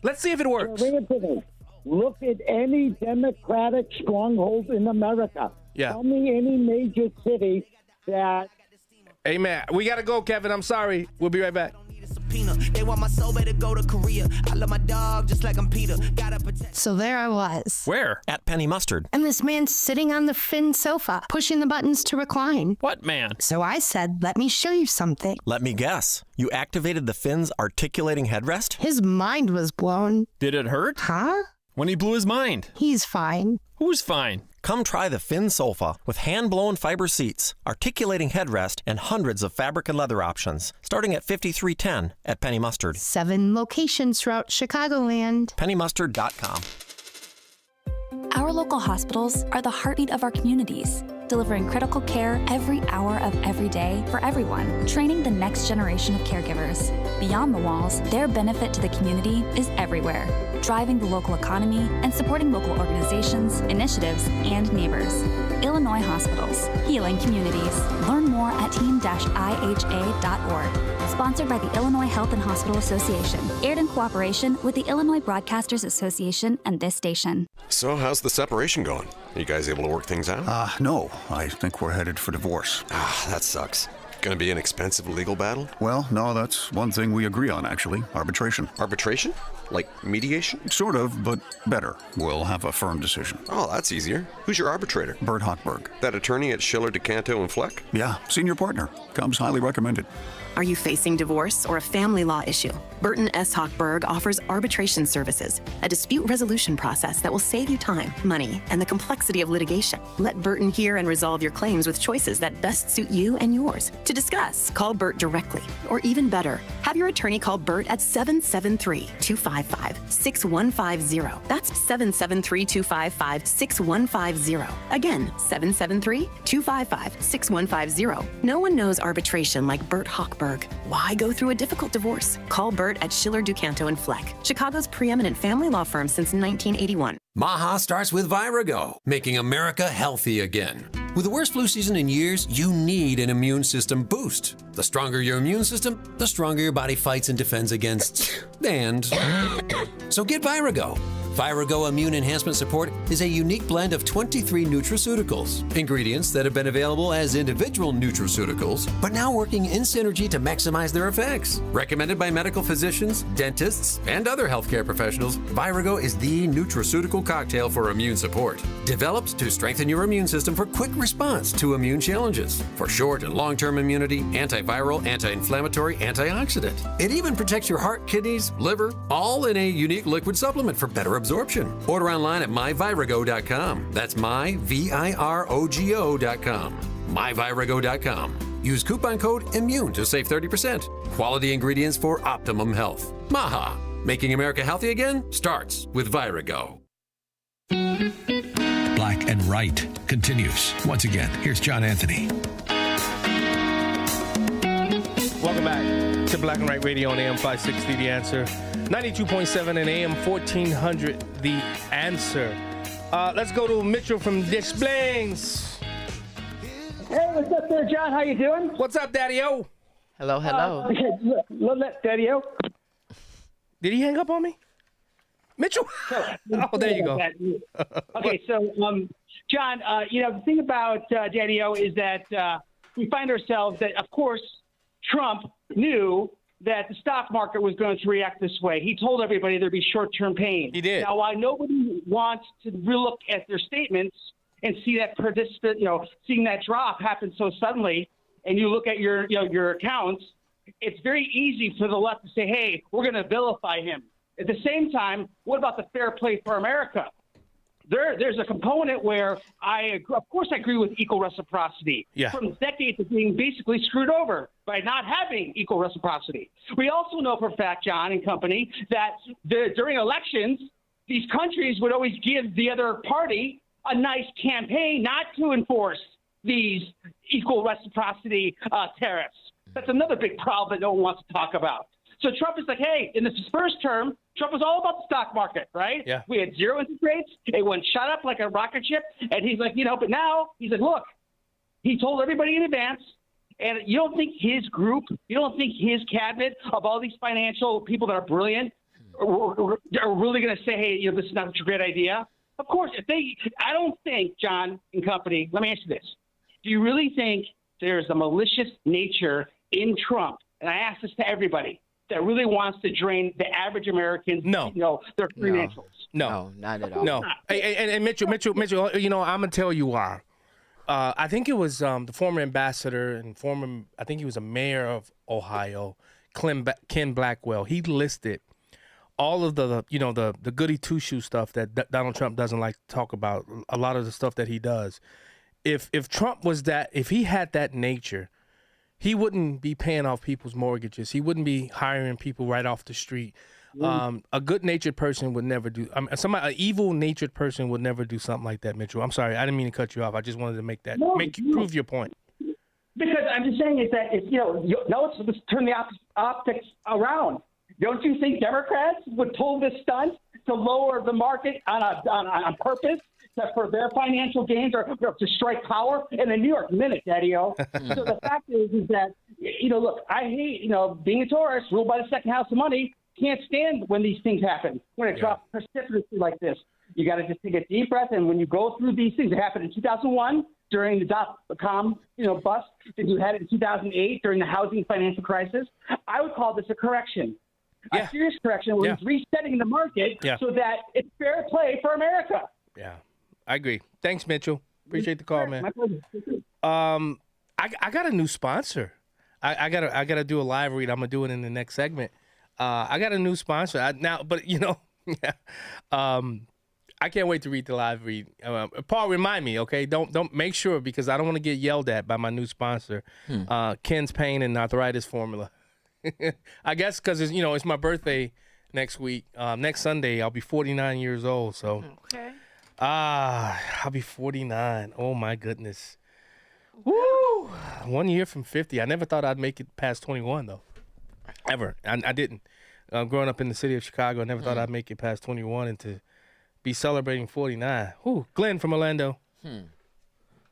Let's see if it works. Anthony, look at any Democratic stronghold in America. Yeah. Tell me any major city that. Amen. We got to go, Kevin. I'm sorry. We'll be right back. They want my soul, better go to Korea. I love my dog just like I'm Peter. Gotta protect. So there I was. Where? At Penny Mustard. And this man sitting on the Finn sofa, pushing the buttons to recline. What man? So I said, let me show you something. Let me guess. You activated the Finn's articulating headrest? His mind was blown. Did it hurt? Huh? When he blew his mind. He's fine. Who's fine? Come try the Finn sofa with hand-blown fiber seats, articulating headrest, and hundreds of fabric and leather options, starting at $53.10 at Penny Mustard. 7 locations throughout Chicagoland. PennyMustard.com. Our local hospitals are the heartbeat of our communities, delivering critical care every hour of every day for everyone, training the next generation of caregivers. Beyond the walls, their benefit to the community is everywhere, driving the local economy and supporting local organizations, initiatives, and neighbors. Illinois Hospitals, healing communities. Learn more at team-iha.org. Sponsored by the Illinois Health and Hospital Association. Aired in cooperation with the Illinois Broadcasters Association and this station. So how's the separation going? Are you guys able to work things out? No. I think we're headed for divorce. That sucks. Gonna be an expensive legal battle? Well, no, that's one thing we agree on, actually. Arbitration. Arbitration? Like mediation? Sort of, but better. We'll have a firm decision. Oh, that's easier. Who's your arbitrator? Bert Hochberg. That attorney at Schiller, DeCanto, and Fleck? Yeah, senior partner. Comes highly recommended. Are you facing divorce or a family law issue? Burton S. Hochberg offers arbitration services, a dispute resolution process that will save you time, money, and the complexity of litigation. Let Burton hear and resolve your claims with choices that best suit you and yours. To discuss, call Bert directly. Or even better, have your attorney call Bert at 773-255-6150. That's 773-255-6150. Again, 773-255-6150. No one knows arbitration like Bert Hochberg. Why go through a difficult divorce? Call Bert at Schiller, Ducanto, and Fleck, Chicago's preeminent family law firm since 1981. Maha starts with Virago, making America healthy again. With the worst flu season in years, you need an immune system boost. The stronger your immune system, the stronger your body fights and defends against and. So get Virago. Virago Immune Enhancement Support is a unique blend of 23 nutraceuticals, ingredients that have been available as individual nutraceuticals, but now working in synergy to maximize their effects. Recommended by medical physicians, dentists, and other healthcare professionals, Virago is the nutraceutical cocktail for immune support. Developed to strengthen your immune system for quick response to immune challenges, for short and long-term immunity, antiviral, anti-inflammatory, antioxidant. It even protects your heart, kidneys, liver, all in a unique liquid supplement for better absorption. Order online at myvirago.com. That's myvirago.com. myvirago.com. Use coupon code IMMUNE to save 30%. Quality ingredients for optimum health. Maha. Making America healthy again starts with Virago. Black and Right continues. Once again, here's John Anthony. Welcome back to Black and Right Radio on AM 560, The Answer. 92.7 and AM 1400, The Answer. Let's go to Mitchell from Des Plaines. Hey, what's up there, John? How you doing? What's up, Daddy-O? Hello, hello. Love that, Daddy-O. Did he hang up on me? Mitchell? Oh, there you go. Okay, so, John, the thing about Daddy-O is that we find ourselves that, of course, Trump knew that the stock market was going to react this way. He told everybody there'd be short-term pain. He did. Now, while nobody wants to relook at their statements and see that seeing that drop happen so suddenly, and you look at your accounts, it's very easy for the left to say, hey, we're going to vilify him. At the same time, what about the fair play for America? There's a component where of course I agree with equal reciprocity. Yeah. From decades of being basically screwed over by not having equal reciprocity. We also know for a fact, John and company, that during elections, these countries would always give the other party a nice campaign not to enforce these equal reciprocity tariffs. That's another big problem that no one wants to talk about. So Trump is like, hey, in this first term, Trump was all about the stock market, right? Yeah. We had zero interest rates. It went shot up like a rocket ship. And he's like, but now he's like, look, he told everybody in advance. And you don't think his group, you don't think his cabinet of all these financial people that are brilliant are really going to say, hey, this is not such a great idea? Of course, I don't think, John and company, let me ask you this. Do you really think there's a malicious nature in Trump? And I ask this to everybody. That really wants to drain the average American, their financials. No, not at all. No. And Mitchell, I'm gonna tell you why. I think it was the former ambassador and I think he was a mayor of Ohio, Ken Blackwell. He listed all of the goody two shoe stuff that Donald Trump doesn't like to talk about. A lot of the stuff that he does. If Trump was if he had that nature, he wouldn't be paying off people's mortgages. He wouldn't be hiring people right off the street. A good-natured person would never do. An evil-natured person would never do something like that, Mitchell. I'm sorry, I didn't mean to cut you off. I just wanted to prove your point. Because I'm just saying is that let's turn the optics around. Don't you think Democrats would pull this stunt to lower the market on purpose? For their financial gains or to strike power in the New York Minute, Daddy-O. So the fact is that, look, I hate, being a tourist, ruled by the second house of money, can't stand when these things happen, when it drops precipitously like this. You got to just take a deep breath. And when you go through these things, it happened in 2001 during the dot-com, bust. Then you had it in 2008 during the housing financial crisis. I would call this a correction. A serious correction where it's resetting the market so that it's fair play for America. Yeah. I agree. Thanks, Mitchell. Appreciate the call, man. I got a new sponsor. I gotta do a live read. I'm gonna do it in the next segment. I got a new sponsor I can't wait to read the live read. Paul, remind me, okay? Don't make sure, because I don't want to get yelled at by my new sponsor, Ken's Pain and Arthritis Formula. I guess because it's my birthday next week. Next Sunday, I'll be 49 years old. So, okay. I'll be 49. Oh my goodness. Woo! 1 year from 50. I never thought I'd make it past 21 though. Ever. I didn't. Growing up in the city of Chicago, I never thought I'd make it past 21 and to be celebrating 49. Whew. Glenn from Orlando. Yeah,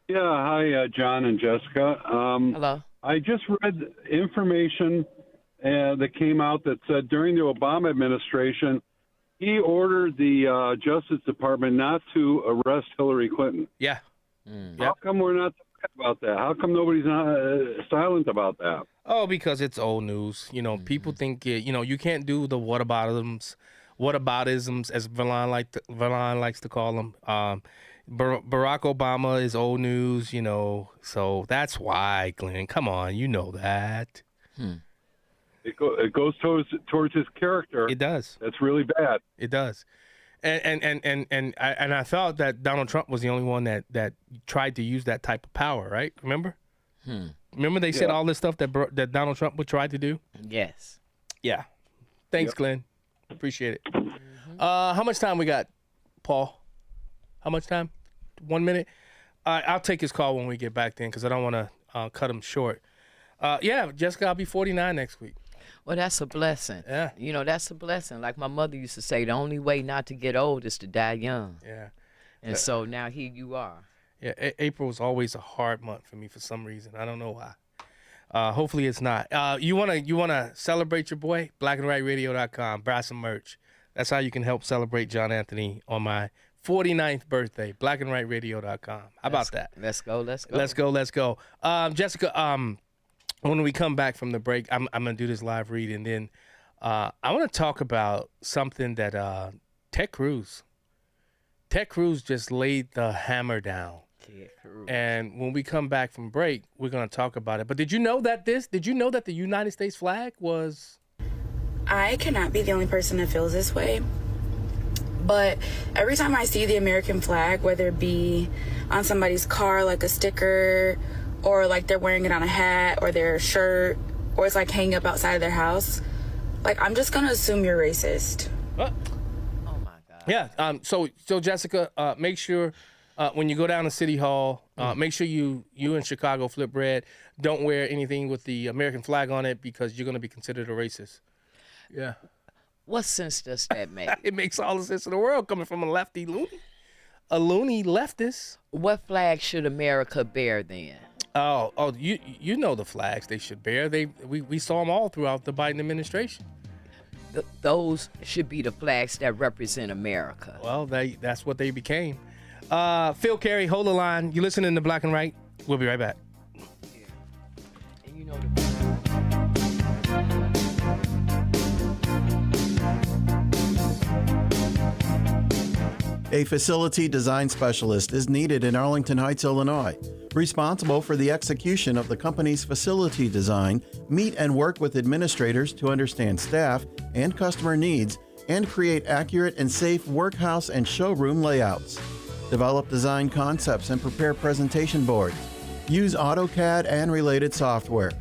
hi, John and Jessica. Hello. I just read information that came out that said during the Obama administration, he ordered the Justice Department not to arrest Hillary Clinton. Yeah. How come we're not talking about that? How come nobody's not silent about that? Oh, because it's old news. People think you can't do the whataboutisms, as Valon likes to call them. Barack Obama is old news, so that's why, Glenn. Come on, you know that. It goes towards his character. It does. That's really bad. It does. And I thought that Donald Trump was the only one that tried to use that type of power, right? Remember? Remember they said all this stuff that Donald Trump would try to do? Yes. Yeah. Thanks, Glenn. Appreciate it. How much time we got, Paul? How much time? 1 minute? I'll take his call when we get back then, because I don't want to cut him short. Jessica, I'll be 49 next week. Well, that's a blessing. Yeah. That's a blessing. Like my mother used to say, the only way not to get old is to die young. Yeah. And so now here you are. Yeah, April is always a hard month for me for some reason. I don't know why. Hopefully it's not. You wanna celebrate your boy? blackandwhiteradio.com. Buy some merch. That's how you can help celebrate John Anthony on my 49th birthday. blackandwhiteradio.com. How about that? Let's go. Let's go. Jessica, when we come back from the break, I'm gonna do this live read, and then I want to talk about something that Ted Cruz just laid the hammer down. And when we come back from break, we're gonna talk about it. But did you know that the United States flag was? I cannot be the only person that feels this way. But every time I see the American flag, whether it be on somebody's car, like a sticker, or like they're wearing it on a hat or their shirt, or it's like hanging up outside of their house, like I'm just gonna assume you're racist. What? Oh my God. Yeah. So Jessica, make sure when you go down to City Hall, make sure you in Chicago flip red. Don't wear anything with the American flag on it, because you're gonna be considered a racist. Yeah. What sense does that make? It makes all the sense in the world coming from a lefty loony. A loony leftist. What flag should America bear then? Oh, you know the flags they should bear. We saw them all throughout the Biden administration. Those should be the flags that represent America. Well, that's what they became. Phil Carey, hold the line. You listening to Black and Right? We'll be right back. And you know A facility design specialist is needed in Arlington Heights, Illinois. Responsible for the execution of the company's facility design, meet and work with administrators to understand staff and customer needs, and create accurate and safe workhouse and showroom layouts. Develop design concepts and prepare presentation boards. Use AutoCAD and related software.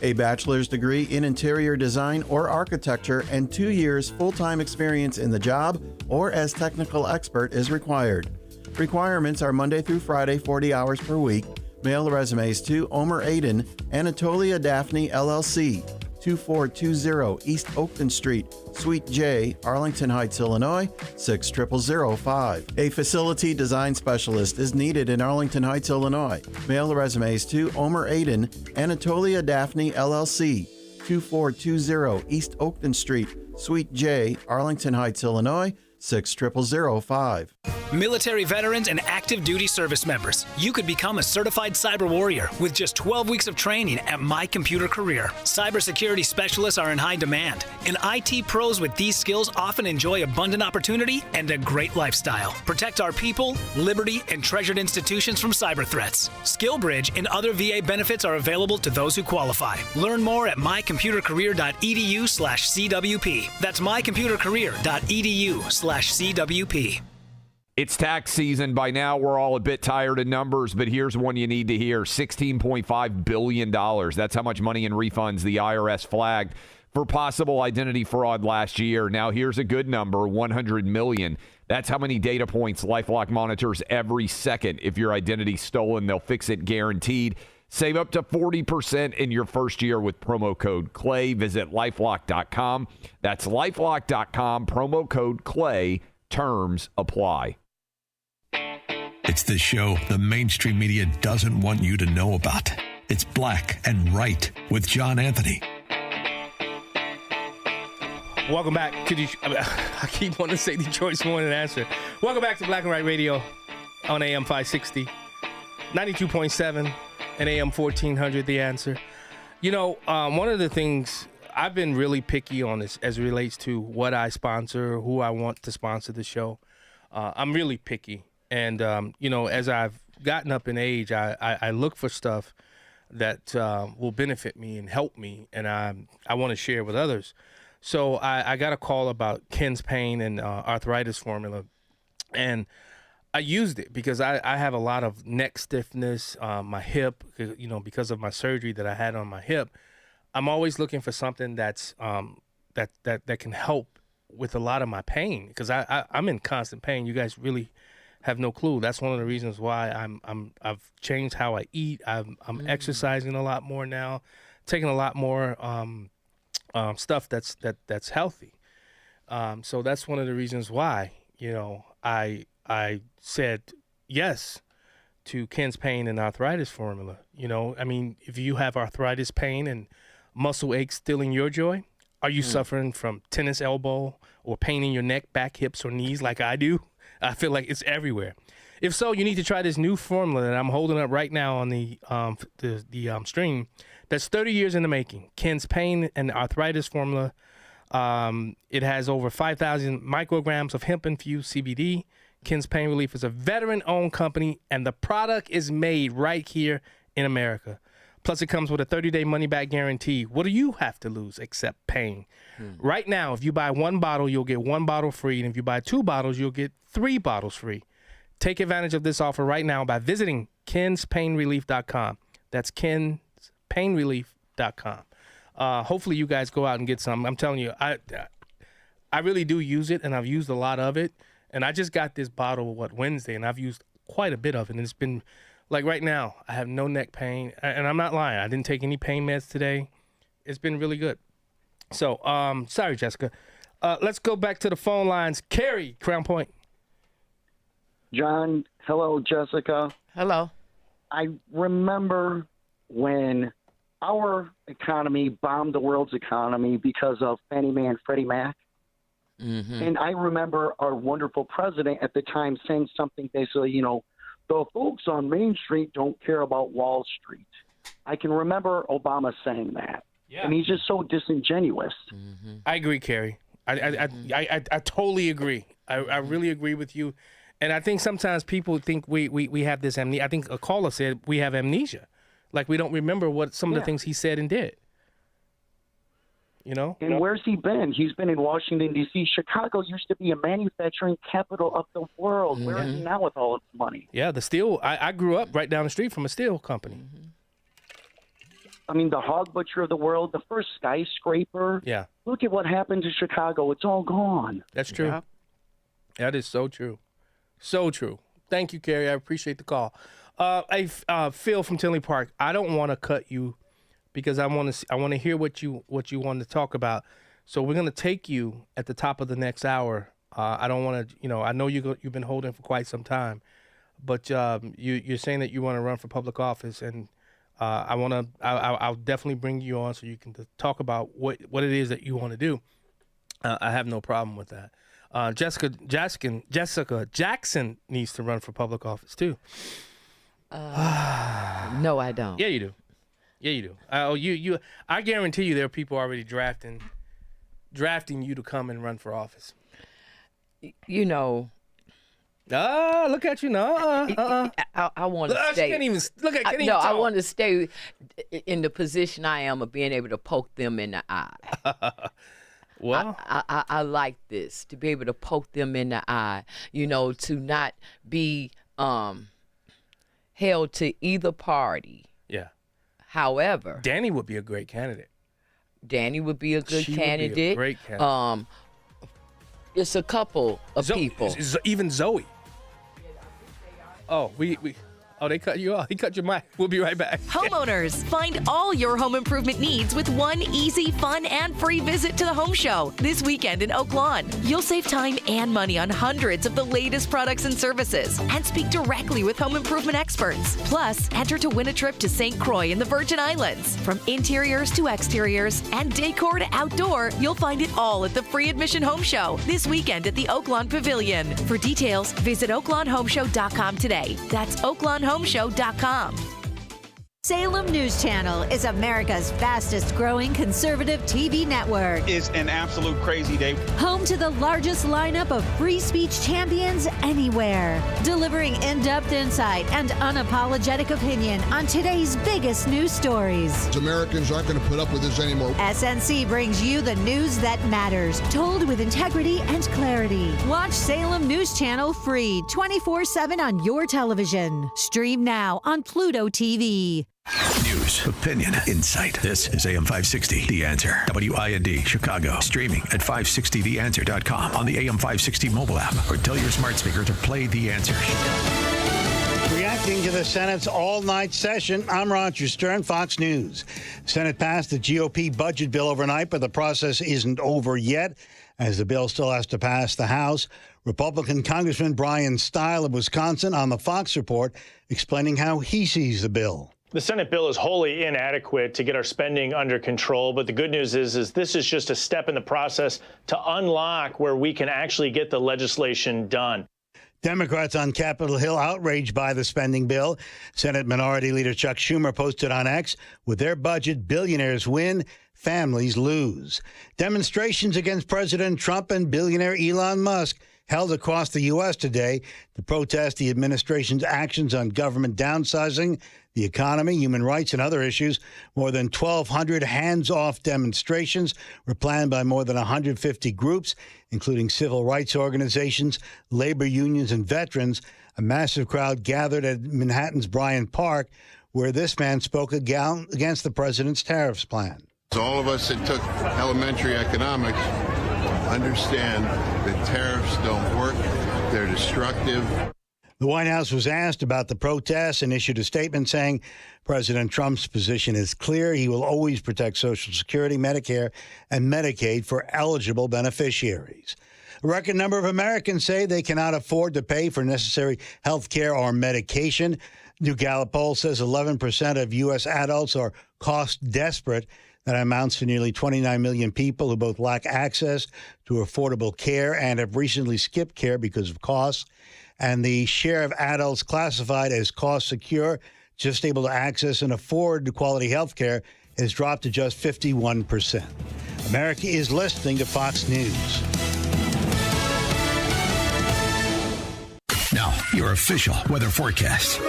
A bachelor's degree in interior design or architecture and 2 years full-time experience in the job or as technical expert is required. Requirements are Monday through Friday, 40 hours per week. Mail resumes to Omer Aiden, Anatolia Daphne LLC, 2420 East Oakton Street, Suite J, Arlington Heights, Illinois, 60005. A facility design specialist is needed in Arlington Heights, Illinois. Mail resumes to Omer Aiden, Anatolia Daphne LLC, 2420 East Oakton Street, Suite J, Arlington Heights, Illinois, 60005. Military veterans and active duty service members, you could become a certified cyber warrior with just 12 weeks of training at My Computer Career. Cybersecurity specialists are in high demand, and IT pros with these skills often enjoy abundant opportunity and a great lifestyle. Protect our people, liberty, and treasured institutions from cyber threats. SkillBridge and other VA benefits are available to those who qualify. Learn more at mycomputercareer.edu/CWP. That's mycomputercareer.edu/CWP. It's tax season. By now, we're all a bit tired of numbers, but here's one you need to hear. $16.5 billion. That's how much money in refunds the IRS flagged for possible identity fraud last year. Now, here's a good number, $100 million. That's how many data points LifeLock monitors every second. If your identity's stolen, they'll fix it guaranteed. Save up to 40% in your first year with promo code CLAY. Visit LifeLock.com. That's LifeLock.com, promo code CLAY. Terms apply. It's the show the mainstream media doesn't want you to know about. It's Black and Right with John Anthony. Welcome back to I keep wanting to say Detroit's Morning Answer. Welcome back to Black and Right Radio on AM 560, 92.7, and AM 1400, The Answer. You know, one of the things, I've been really picky on this as it relates to what I sponsor, who I want to sponsor the show. I'm really picky. And, you know, as I've gotten up in age, I look for stuff that will benefit me and help me, and I want to share with others. So I got a call about Ken's Pain and Arthritis Formula, and I used it because I have a lot of neck stiffness, my hip, you know, because of my surgery that I had on my hip. I'm always looking for something that's that can help with a lot of my pain, because I'm in constant pain. You guys really have no clue. That's one of the reasons why I've changed how I eat. I'm exercising a lot more now, taking a lot more stuff that's healthy. So that's one of the reasons why, you know, I said yes to Ken's Pain and Arthritis Formula. You know, I mean, if you have arthritis pain and muscle aches stealing your joy, are you suffering from tennis elbow or pain in your neck, back, hips, or knees like I do? I feel like it's everywhere. If so, you need to try this new formula that I'm holding up right now on the stream. That's 30 years in the making. Ken's Pain and Arthritis Formula. It has over 5,000 micrograms of hemp-infused CBD. Ken's Pain Relief is a veteran-owned company, and the product is made right here in America. Plus, it comes with a 30-day money-back guarantee. What do you have to lose except pain? Right now, if you buy one bottle, you'll get one bottle free. And if you buy 2 bottles, you'll get 3 bottles free. Take advantage of this offer right now by visiting KensPainRelief.com. That's KensPainRelief.com. Hopefully, you guys go out and get some. I'm telling you, I really do use it, and I've used a lot of it. And I just got this bottle, Wednesday, and I've used quite a bit of it. And it's been, like right now, I have no neck pain. And I'm not lying. I didn't take any pain meds today. It's been really good. So, sorry, Jessica. Let's go back to the phone lines. Carrie, Crown Point. John, hello, Jessica. Hello. I remember when our economy bombed the world's economy because of Fannie Mae and Freddie Mac. Mm-hmm. And I remember our wonderful president at the time saying something basically, you know, the folks on Main Street don't care about Wall Street. I can remember Obama saying that. Yeah. And he's just so disingenuous. Mm-hmm. I agree, Carrie. I totally agree. I really agree with you. And I think sometimes people think we have this amnesia. I think a caller said we have amnesia. Like we don't remember what some of the things he said and did. You know? And where's he been? He's been in Washington, D.C. Chicago used to be a manufacturing capital of the world. Mm-hmm. Where is he now with all its money? Yeah, the steel. I grew up right down the street from a steel company. Mm-hmm. I mean, the hog butcher of the world, the first skyscraper. Yeah. Look at what happened to Chicago. It's all gone. That's true. Yeah. That is so true. So true. Thank you, Carrie. I appreciate the call. Phil from Tinley Park. I don't want to cut you because I want to hear what you want to talk about. So we're going to take you at the top of the next hour. I don't want to, I know you've been holding for quite some time, but you're saying that you want to run for public office, and I'll definitely bring you on so you can talk about what it is that you want to do. I have no problem with that. Jessica Jackson needs to run for public office too. No, I don't. Yeah, you do. Yeah, you do. I guarantee you there are people already drafting you to come and run for office. You know. Look at you. No, I want to stay. She can't even look at. Can't no, even talk. I want to stay in the position I am of being able to poke them in the eye. Well, I like this, to be able to poke them in the eye, to not be held to either party. Yeah. However, Danny would be a great candidate. Danny would be a good candidate. Would be a great candidate. It's a couple of people. Even Zoe. Oh, they cut you off. He cut your mic. We'll be right back. Homeowners, find all your home improvement needs with one easy, fun, and free visit to the Home Show this weekend in Oak Lawn. You'll save time and money on hundreds of the latest products and services and speak directly with home improvement experts. Plus, enter to win a trip to St. Croix in the Virgin Islands. From interiors to exteriors and decor to outdoor, you'll find it all at the free admission Home Show this weekend at the Oak Lawn Pavilion. For details, visit oaklawnhomeshow.com today. That's oaklawnhomeshow.com. Salem News Channel is America's fastest growing conservative TV network. It's an absolute crazy day. Home to the largest lineup of free speech champions anywhere. Delivering in-depth insight and unapologetic opinion on today's biggest news stories. Americans aren't going to put up with this anymore. SNC brings you the news that matters, told with integrity and clarity. Watch Salem News Channel free 24/7 on your television. Stream now on Pluto TV. News, opinion, insight. This is AM 560, The Answer. WIND, Chicago. Streaming at 560theanswer.com on the AM 560 mobile app, or tell your smart speaker to play The Answer. Reacting to the Senate's all-night session, I'm Roger Stern, Fox News. Senate passed the GOP budget bill overnight, but the process isn't over yet, as the bill still has to pass the House. Republican Congressman Brian Stile of Wisconsin on the Fox Report explaining how he sees the bill. The Senate bill is wholly inadequate to get our spending under control. But the good news is this is just a step in the process to unlock where we can actually get the legislation done. Democrats on Capitol Hill outraged by the spending bill. Senate Minority Leader Chuck Schumer posted on X, with their budget, billionaires win, families lose. Demonstrations against President Trump and billionaire Elon Musk held across the U.S. today to protest the administration's actions on government downsizing, the economy, human rights, and other issues. More than 1,200 hands-off demonstrations were planned by more than 150 groups, including civil rights organizations, labor unions, and veterans. A massive crowd gathered at Manhattan's Bryant Park, where this man spoke against the president's tariffs plan. All of us that took elementary economics understand that tariffs don't work. They're destructive. The White House was asked about the protests and issued a statement saying President Trump's position is clear. He will always protect Social Security, Medicare, and Medicaid for eligible beneficiaries. A record number of Americans say they cannot afford to pay for necessary health care or medication. New Gallup poll says 11% of U.S. adults are cost desperate. That amounts to nearly 29 million people who both lack access to affordable care and have recently skipped care because of costs. And the share of adults classified as cost secure, just able to access and afford quality health care, has dropped to just 51%. America is listening to Fox News. Now, your official weather forecast.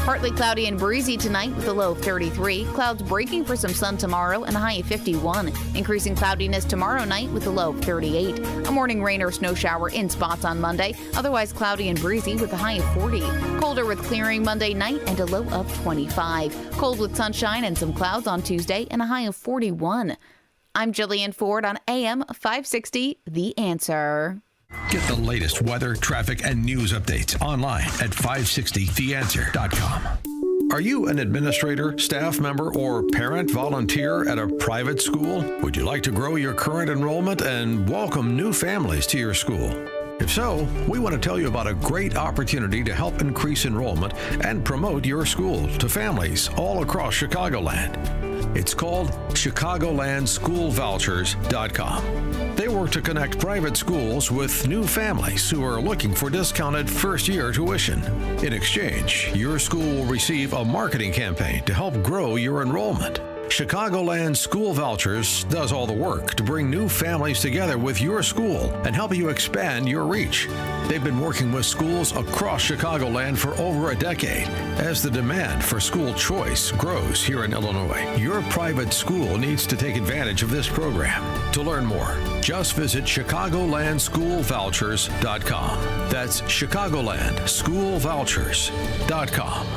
Partly cloudy and breezy tonight with a low of 33. Clouds breaking for some sun tomorrow and a high of 51. Increasing cloudiness tomorrow night with a low of 38. A morning rain or snow shower in spots on Monday. Otherwise cloudy and breezy with a high of 40. Colder with clearing Monday night and a low of 25. Cold with sunshine and some clouds on Tuesday and a high of 41. I'm Jillian Ford on AM 560, The Answer. Get the latest weather, traffic, and news updates online at 560theanswer.com. Are you an administrator, staff member, or parent volunteer at a private school? Would you like to grow your current enrollment and welcome new families to your school? If so, we want to tell you about a great opportunity to help increase enrollment and promote your school to families all across Chicagoland. It's called ChicagolandSchoolVouchers.com. They work to connect private schools with new families who are looking for discounted first-year tuition. In exchange, your school will receive a marketing campaign to help grow your enrollment. Chicagoland School Vouchers does all the work to bring new families together with your school and help you expand your reach. They've been working with schools across Chicagoland for over a decade as the demand for school choice grows here in Illinois. Your private school needs to take advantage of this program. To learn more, just visit ChicagolandSchoolVouchers.com. That's ChicagolandSchoolVouchers.com.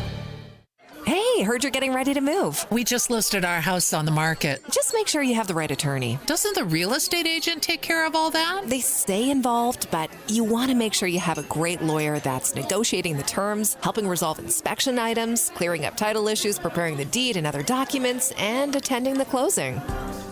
Hey, heard you're getting ready to move. We just listed our house on the market. Just make sure you have the right attorney. Doesn't the real estate agent take care of all that? They stay involved, but you want to make sure you have a great lawyer that's negotiating the terms, helping resolve inspection items, clearing up title issues, preparing the deed and other documents, and attending the closing.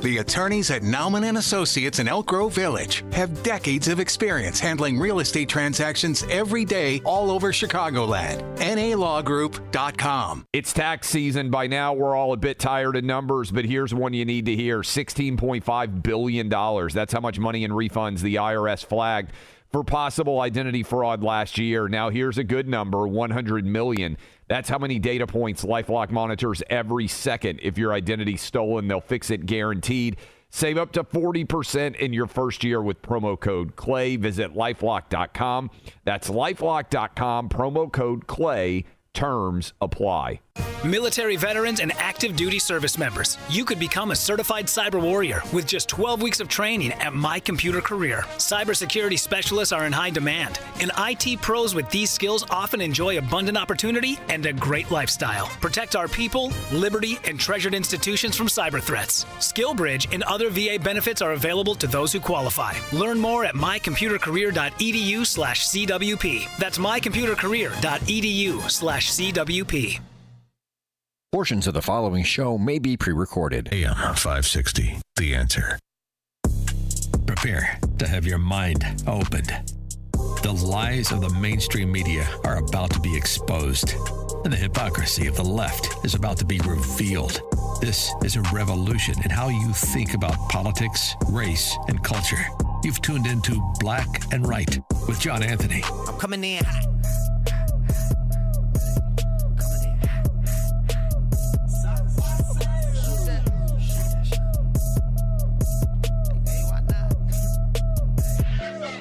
The attorneys at Nauman & Associates in Elk Grove Village have decades of experience handling real estate transactions every day all over Chicagoland. NALawGroup.com. It's tax season. By now, we're all a bit tired of numbers, but here's one you need to hear. $16.5 billion. That's how much money in refunds the IRS flagged for possible identity fraud last year. Now, here's a good number, $100 million. That's how many data points LifeLock monitors every second. If your identity's stolen, they'll fix it guaranteed. Save up to 40% in your first year with promo code CLAY. Visit LifeLock.com. That's LifeLock.com, promo code CLAY. Terms apply. Military veterans and active duty service members, you could become a certified cyber warrior with just 12 weeks of training at My Computer Career. Cybersecurity specialists are in high demand, and IT pros with these skills often enjoy abundant opportunity and a great lifestyle. Protect our people, liberty, and treasured institutions from cyber threats. SkillBridge and other VA benefits are available to those who qualify. Learn more at mycomputercareer.edu/CWP. That's mycomputercareer.edu/CWP. Portions of the following show may be pre-recorded. AM 560, The Answer. Prepare to have your mind opened. The lies of the mainstream media are about to be exposed, and the hypocrisy of the left is about to be revealed. This is a revolution in how you think about politics, race, and culture. You've tuned into Black and Right with John Anthony. I'm coming in hot.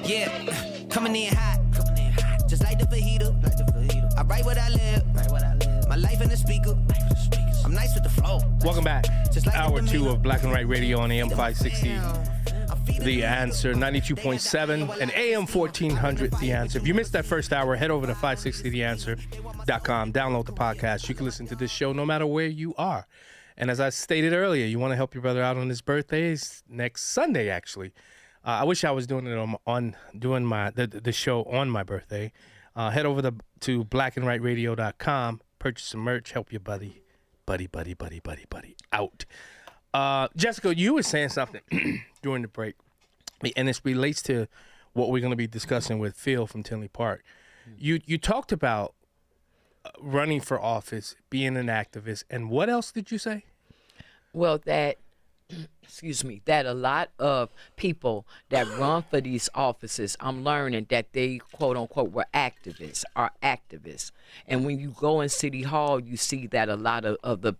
Yeah, coming in hot, just like the fajita. I write what I live, my life in the speaker. I'm nice with the flow. Welcome back. Like Hour 2 of Black and White Radio on AM 560. The Answer, 92.7 and AM 1400, The Answer. If you missed that first hour, head over to 560theanswer.com. Download the podcast. You can listen to this show no matter where you are. And as I stated earlier, you want to help your brother out on his birthday? It's next Sunday, actually. I wish I was doing it on doing the show on my birthday. Head over to blackandrightradio.com, purchase some merch, help your buddy out. Jessica, you were saying something during the break, and this relates to what we're going to be discussing with Phil from Tinley Park. You talked about running for office, being an activist, and what else did you say? Well, that a lot of people that run for these offices, I'm learning that they, quote unquote, are activists. And when you go in City Hall, you see that a lot of the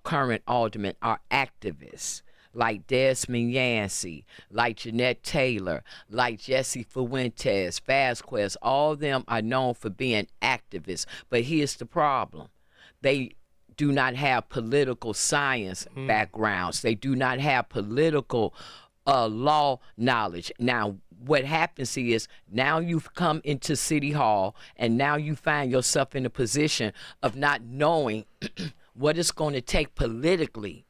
current aldermen are activists, like Desmond Yancey, like Jeanette Taylor, like Jesse Fuentes, Vasquez. All of them are known for being activists. But here's the problem. They do not have political science backgrounds. They do not have political law knowledge. Now, what happens is now you've come into City Hall and now you find yourself in a position of not knowing what it's going to take politically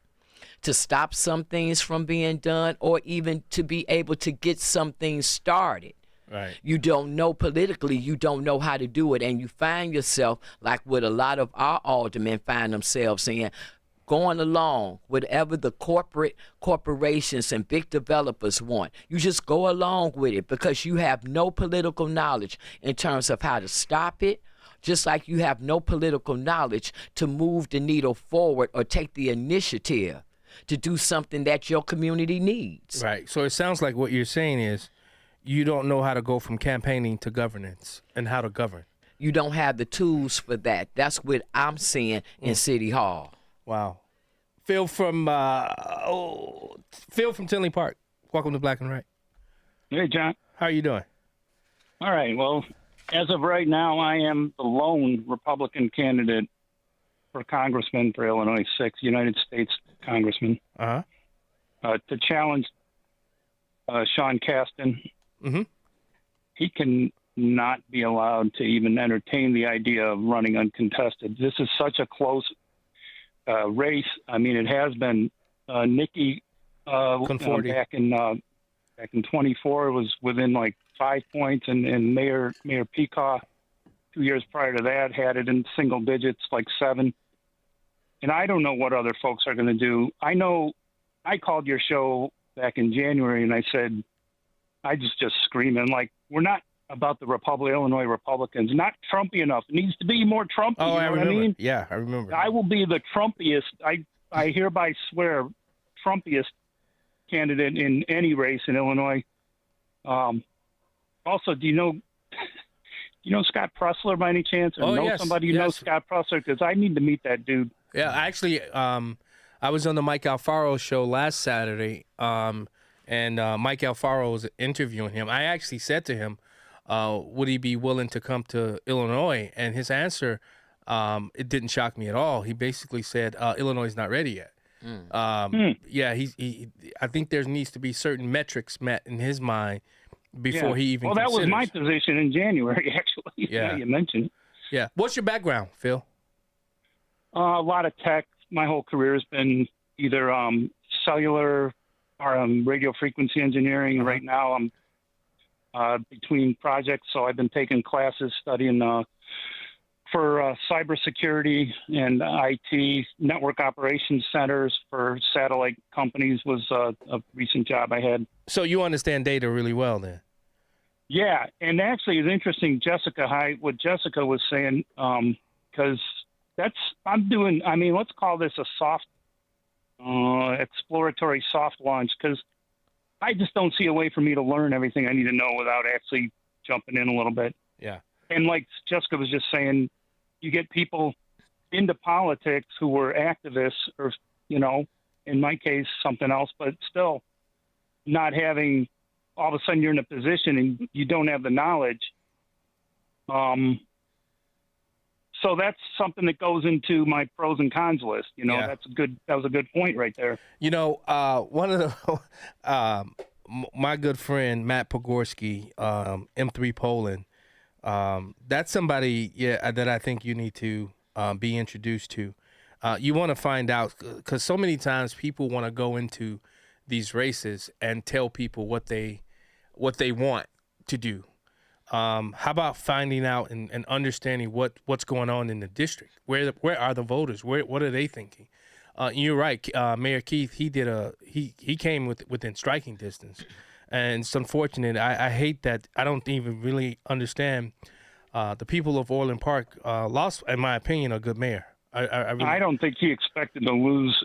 to stop some things from being done or even to be able to get some things started. Right. You don't know politically, you don't know how to do it, and you find yourself, like what a lot of our aldermen find themselves in, going along whatever the corporations and big developers want. You just go along with it because you have no political knowledge in terms of how to stop it, just like you have no political knowledge to move the needle forward or take the initiative to do something that your community needs. Right. So it sounds like what you're saying is you don't know how to go from campaigning to governance and how to govern. You don't have the tools for that. That's what I'm seeing in City Hall. Wow. Phil from Tinley Park. Welcome to Black and Right. Hey, John. How are you doing? All right. Well, as of right now, I am the lone Republican candidate for congressman for Illinois 6, United States congressman, to challenge Sean Casten. Mm-hmm. He can not be allowed to even entertain the idea of running uncontested. This is such a close race. I mean, it has been. Nikki back in 24 was within like 5 points, and Mayor Peacock 2 years prior to that had it in single digits, like 7. And I don't know what other folks are going to do. I know I called your show back in January, and I said, I just screaming, like, we're not about the Illinois Republicans, not Trumpy enough. It needs to be more Trumpy. Oh, you know I remember. What I mean? Yeah, I remember. I will be the Trumpiest. I hereby swear, Trumpiest candidate in any race in Illinois. Also, do you know Scott Pressler by any chance, or know somebody who knows Scott Pressler? Because I need to meet that dude. Yeah, actually, I was on the Mike Alfaro show last Saturday, and Mike Alfaro was interviewing him. I actually said to him, would he be willing to come to Illinois? And his answer, it didn't shock me at all. He basically said, Illinois is not ready yet. Yeah, I think there needs to be certain metrics met in his mind before he even that considers. was my position in January, actually. Yeah. You mentioned it. Yeah. What's your background, Phil? A lot of tech. My whole career has been either cellular or radio frequency engineering. Right now I'm between projects, so I've been taking classes studying for cybersecurity and IT network operations centers for satellite companies was a recent job I had. So you understand data really well then? Yeah, and actually it's interesting, what Jessica was saying, because let's call this a soft, exploratory soft launch, because I just don't see a way for me to learn everything I need to know without actually jumping in a little bit. Yeah. And like Jessica was just saying, you get people into politics who were activists or, in my case, something else, but still not having, all of a sudden you're in a position and you don't have the knowledge. So that's something that goes into my pros and cons list. That was a good point right there. One of the, my good friend, Matt Pogorski, M3 Poland, that's somebody, that I think you need to be introduced to. You want to find out, because so many times people want to go into these races and tell people what they want to do. How about finding out and understanding what's going on in the district? Where are the voters? What are they thinking? You're right, Mayor Keith. He came within striking distance. And it's unfortunate. I hate that. I don't even really understand. The people of Orland Park lost, in my opinion, a good mayor. I don't think he expected to lose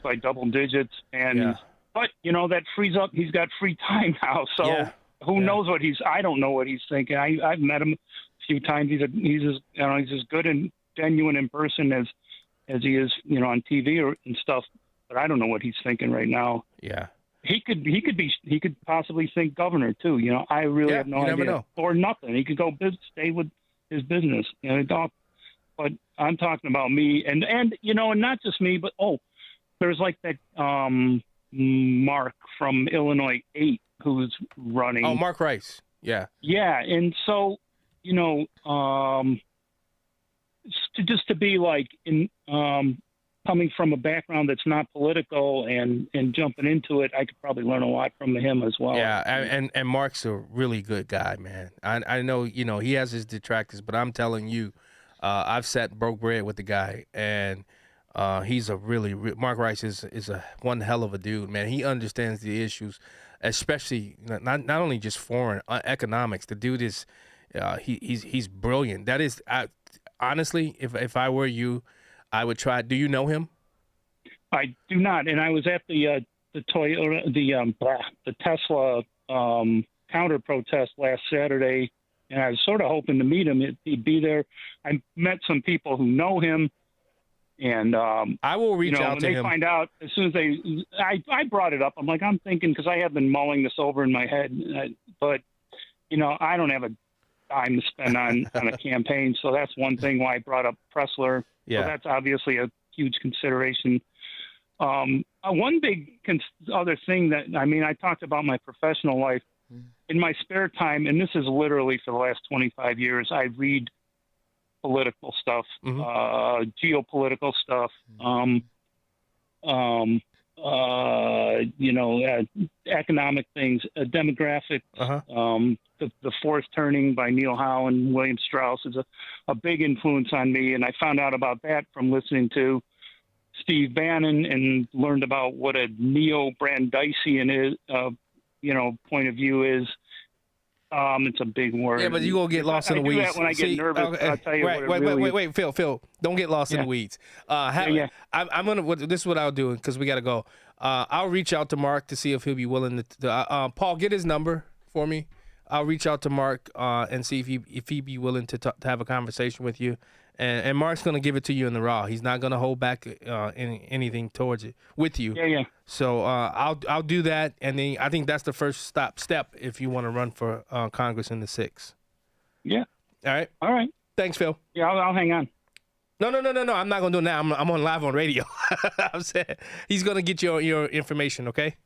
by double digits. But that frees up. He's got free time now. So who knows what I don't know what he's thinking. I've met him a few times. He's as good and genuine in person as he is, on TV and stuff. But I don't know what he's thinking right now. Yeah. He could possibly think governor too. I really have no idea. Never know. Or nothing. He could go stay with his business. But I'm talking about me and not just me, but there's like that Mark from Illinois 8 who's running. Oh, Mark Rice. Yeah. Yeah, and so to be like in coming from a background that's not political and jumping into it, I could probably learn a lot from him as well. Yeah, and Mark's a really good guy, man. I know, he has his detractors, but I'm telling you, I've sat broke bread with the guy, and he's Mark Rice is a one hell of a dude, man. He understands the issues, especially not only just foreign economics. The dude is he's brilliant. That is, honestly, if I were you, I would try. Do you know him? I do not, and I was at the Toyota, the Tesla counter protest last Saturday, and I was sort of hoping to meet him. He'd be there. I met some people who know him, And I will reach out when to they him. find out, as soon as I brought it up. I'm like, I'm thinking, because I have been mulling this over in my head, but I don't have a dime to spend on a campaign, so that's one thing why I brought up Pressler. Yeah. So that's obviously a huge consideration. One big other thing that I talked about my professional life. In my spare time, and this is literally for the last 25 years, I read political stuff, geopolitical stuff, economic things, demographics. The Fourth Turning by Neil Howe and William Strauss is a big influence on me, and I found out about that from listening to Steve Bannon and learned about what a neo-Brandeisian point of view is. It's a big word. Yeah, but you're going to get lost in the weeds. When I get nervous, I'll tell you Wait, Phil. Don't get lost in the weeds. I'm gonna. This is what I'll do, because we got to go. I'll reach out to Mark to see if he'll be willing to. Paul, get his number for me. I'll reach out to Mark and see if he'd be willing to have a conversation with you. And Mark's going to give it to you in the raw. He's not going to hold back anything towards it with you. Yeah. So I'll do that, and then I think that's the first step if you want to run for Congress in the 6th. Yeah. All right. Thanks, Phil. Yeah, I'll hang on. No. I'm not going to do it now. I'm on live on radio. I'm saying he's going to get your information, okay?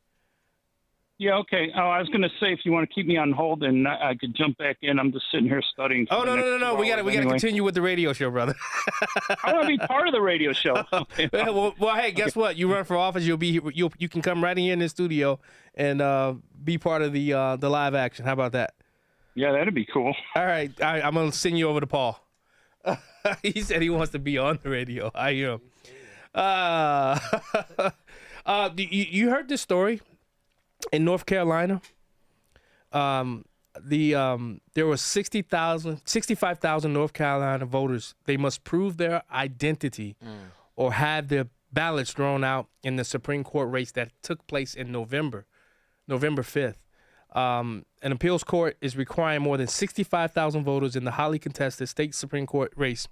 Yeah, okay. Oh, I was going to say, if you want to keep me on hold, and I could jump back in. I'm just sitting here studying. Oh, no. We got to continue with the radio show, brother. I want to be part of the radio show. Okay. well, hey, guess what? You run for office, you can come right in the studio and be part of the live action. How about that? Yeah, that'd be cool. All right. I'm going to send you over to Paul. He said he wants to be on the radio. I hear him. You heard this story? In North Carolina, there were 65,000 North Carolina voters. They must prove their identity or have their ballots thrown out in the Supreme Court race that took place in November 5th. An appeals court is requiring more than 65,000 voters in the highly contested state Supreme Court race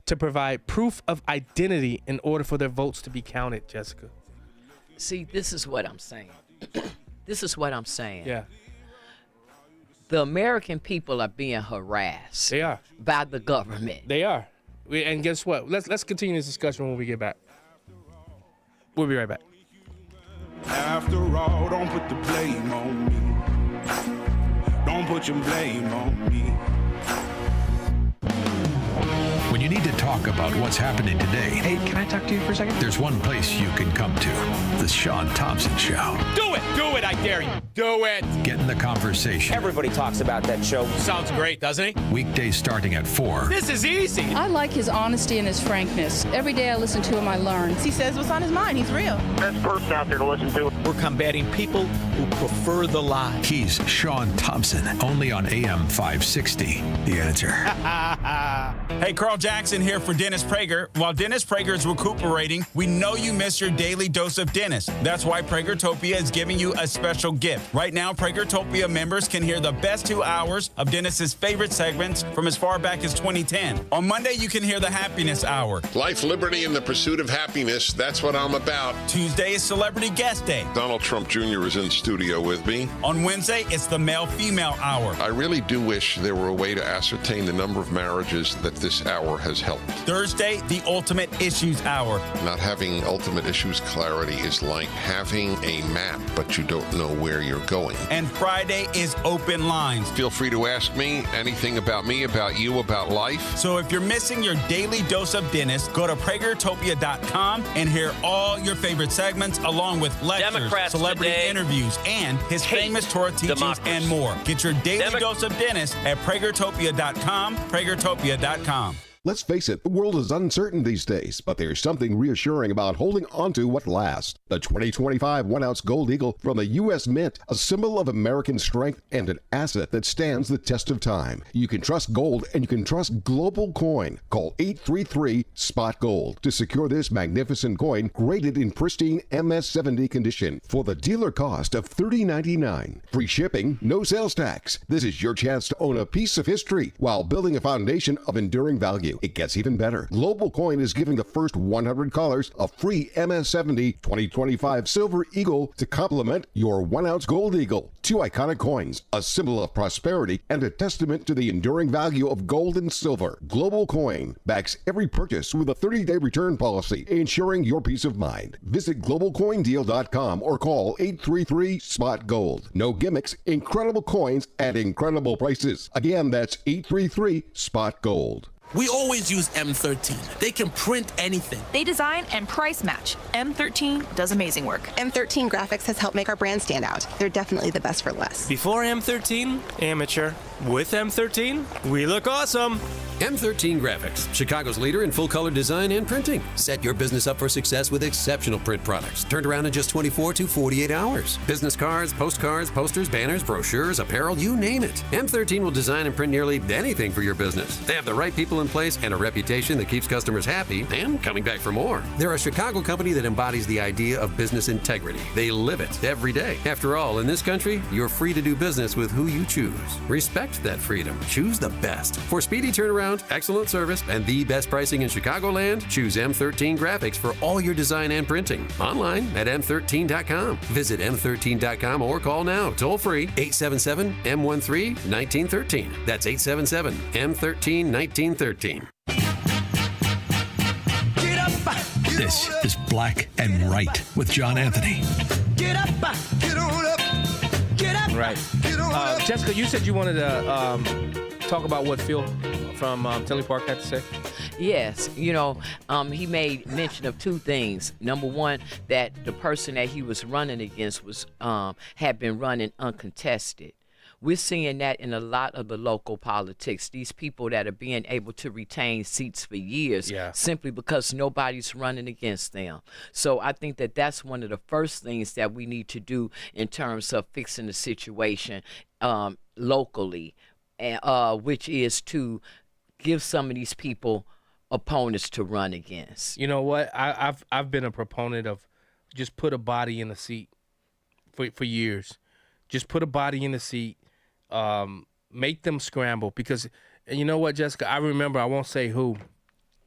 to provide proof of identity in order for their votes to be counted, Jessica. See, this is what I'm saying. Yeah. The American people are being harassed. They are. By the government. They are. And guess what? Let's continue this discussion when we get back. We'll be right back. After all, don't put the blame on me. Don't put your blame on me. When you need to talk about what's happening today. Hey, can I talk to you for a second? There's one place you can come to. The Sean Thompson Show. Do it, I dare you. Do it. Get in the conversation. Everybody talks about that show. Sounds great, doesn't it? Weekdays starting at 4. This is easy. I like his honesty and his frankness. Every day I listen to him, I learn. He says what's on his mind. He's real. Best person out there to listen to. We're combating people who prefer the lie. He's Sean Thompson, only on AM 560. The Answer. Hey, Carl Jackson here for Dennis Prager. While Dennis Prager is recuperating, we know you miss your daily dose of Dennis. That's why Pragertopia is giving you a special gift. Right now, Pragertopia members can hear the best 2 hours of Dennis's favorite segments from as far back as 2010. On Monday, you can hear the Happiness Hour. Life, liberty, and the pursuit of happiness. That's what I'm about. Tuesday is Celebrity Guest Day. Donald Trump Jr. is in studio with me. On Wednesday, it's the Male-Female Hour. I really do wish there were a way to ascertain the number of marriages that this hour has helped. Thursday, the Ultimate Issues Hour. Not having ultimate issues clarity is like having a map, but you don't know where you're going. And Friday is Open Lines. Feel free to ask me anything about me, about you, about life. So if you're missing your daily dose of Dennis, go to Pragertopia.com and hear all your favorite segments along with lectures, Democrats celebrity interviews, and his famous Torah teachings democracy. and more. Get your daily dose of Dennis at Pragertopia.com, Pragertopia.com. Let's face it, the world is uncertain these days, but there's something reassuring about holding onto what lasts. The 2025 1-ounce Gold Eagle from the U.S. Mint, a symbol of American strength and an asset that stands the test of time. You can trust gold and you can trust Global Coin. Call 833-SPOT-GOLD to secure this magnificent coin graded in pristine MS-70 condition for the dealer cost of $30.99. Free shipping, no sales tax. This is your chance to own a piece of history while building a foundation of enduring value. value. It gets even better. Global Coin is giving the first 100 callers a free MS-70 2025 Silver Eagle to complement your 1-ounce Gold Eagle. 2 iconic coins, a symbol of prosperity and a testament to the enduring value of gold and silver. Global Coin backs every purchase with a 30-day return policy, ensuring your peace of mind. Visit globalcoindeal.com or call 833-SPOT-GOLD. No gimmicks, incredible coins at incredible prices. Again, that's 833-SPOT-GOLD. We always use M13. They can print anything. They design and price match. M13 does amazing work. M13 Graphics has helped make our brand stand out. They're definitely the best for less. Before M13, amateur. With M13, we look awesome. M13 Graphics, Chicago's leader in full-color design and printing. Set your business up for success with exceptional print products. Turned around in just 24 to 48 hours. Business cards, postcards, posters, banners, brochures, apparel, you name it. M13 will design and print nearly anything for your business. They have the right people in place and a reputation that keeps customers happy and coming back for more. They're a Chicago company that embodies the idea of business integrity. They live it every day. After all, in this country, you're free to do business with who you choose. Respect that freedom. Choose the best. For speedy turnaround, excellent service, and the best pricing in Chicagoland, choose M13 Graphics for all your design and printing. Online at M13.com. Visit M13.com or call now, toll free, 877-M13-1913. That's 877-M13-1913. This is Black and Right with John Anthony. Get up, get on up, get up. Right. Jessica, you said you wanted to talk about what Phil from Tinley Park had to say. Yes, he made mention of two things. Number one, that the person that he was running against was had been running uncontested. We're seeing that in a lot of the local politics. These people that are being able to retain seats for years simply because nobody's running against them. So I think that that's one of the first things that we need to do in terms of fixing the situation locally, which is to give some of these people opponents to run against. You know what? I've been a proponent of just put a body in the seat for years. Just put a body in the seat. Make them scramble because, and you know what, Jessica? I remember, I won't say who.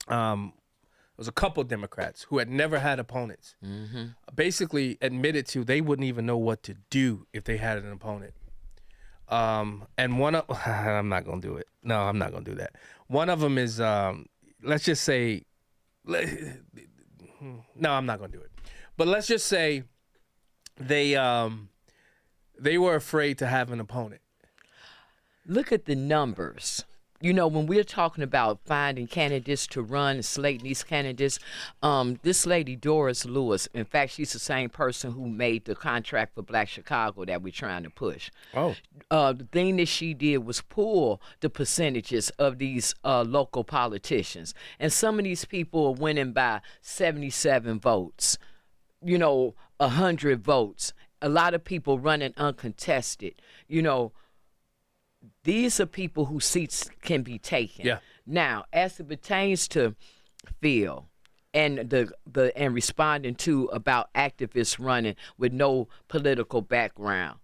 There was a couple Democrats who had never had opponents. Mm-hmm. Basically admitted to they wouldn't even know what to do if they had an opponent. And one of I'm not gonna do it. No, I'm not gonna do that. One of them is let's just say, no, I'm not gonna do it. But let's just say they were afraid to have an opponent. Look at the numbers. When we're talking about finding candidates to run, slating these candidates, this lady, Doris Lewis, in fact, she's the same person who made the contract for Black Chicago that we're trying to push. Oh. The thing that she did was pull the percentages of these local politicians. And some of these people are winning by 77 votes, 100 votes. A lot of people running uncontested, These are people whose seats can be taken. Yeah. Now, as it pertains to Phil and and responding to about activists running with no political background,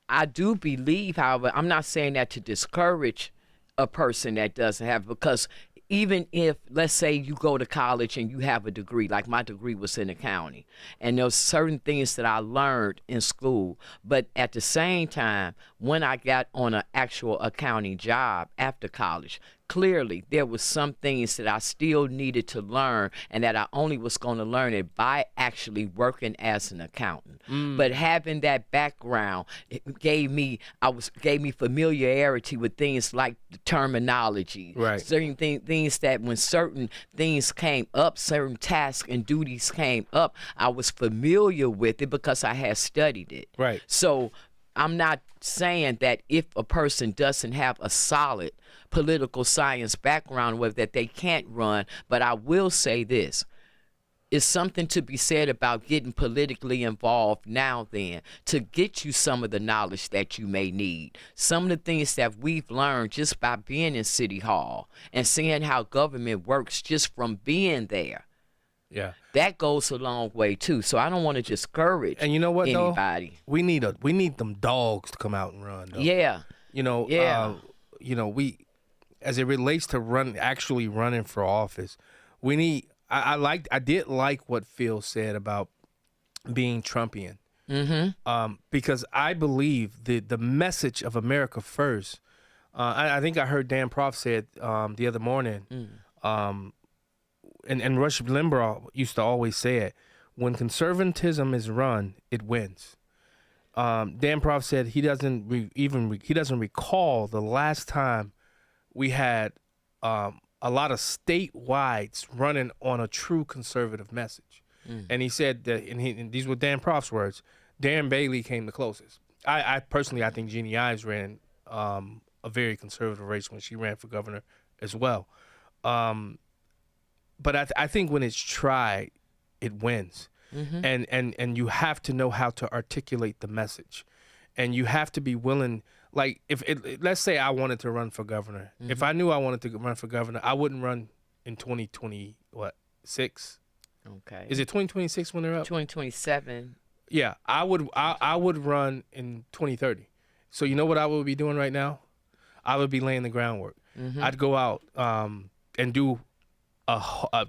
I do believe, however, I'm not saying that to discourage a person that doesn't have, because even if, let's say, you go to college and you have a degree, like my degree was in accounting, and there's certain things that I learned in school, but at the same time, when I got on an actual accounting job after college, clearly there was some things that I still needed to learn, and that I only was going to learn it by actually working as an accountant. But having that background, it gave me familiarity with things like the terminology, right? Certain things that when certain things came up, certain tasks and duties came up, I was familiar with it because I had studied it. Right. So I'm not saying that if a person doesn't have a solid political science background with that they can't run, but I will say this. It's something to be said about getting politically involved now then to get you some of the knowledge that you may need. Some of the things that we've learned just by being in City Hall and seeing how government works just from being there. Yeah. That goes a long way too. So I don't want to discourage and you know what, anybody. Though? We need them dogs to come out and run, though. Yeah. Yeah. as it relates to actually running for office, we need. I did like what Phil said about being Trumpian, because I believe the message of America first. I think I heard Dan Proft said the other morning, and Rush Limbaugh used to always say it: when conservatism is run, it wins. Dan Proft said he doesn't recall the last time we had a lot of statewide running on a true conservative message. And he said that, and these were Dan Proft's words, Darren Bailey came the closest. I personally think Jeannie Ives ran a very conservative race when she ran for governor as well. But I think when it's tried, it wins. And you have to know how to articulate the message, and you have to be willing. Like let's say I wanted to run for governor. If I knew I wanted to run for governor, I wouldn't run in 2026. Okay. Is it 2026 when they're up? 2027. Yeah, I would run in 2030. So you know what I would be doing right now? I would be laying the groundwork. I'd go out and do a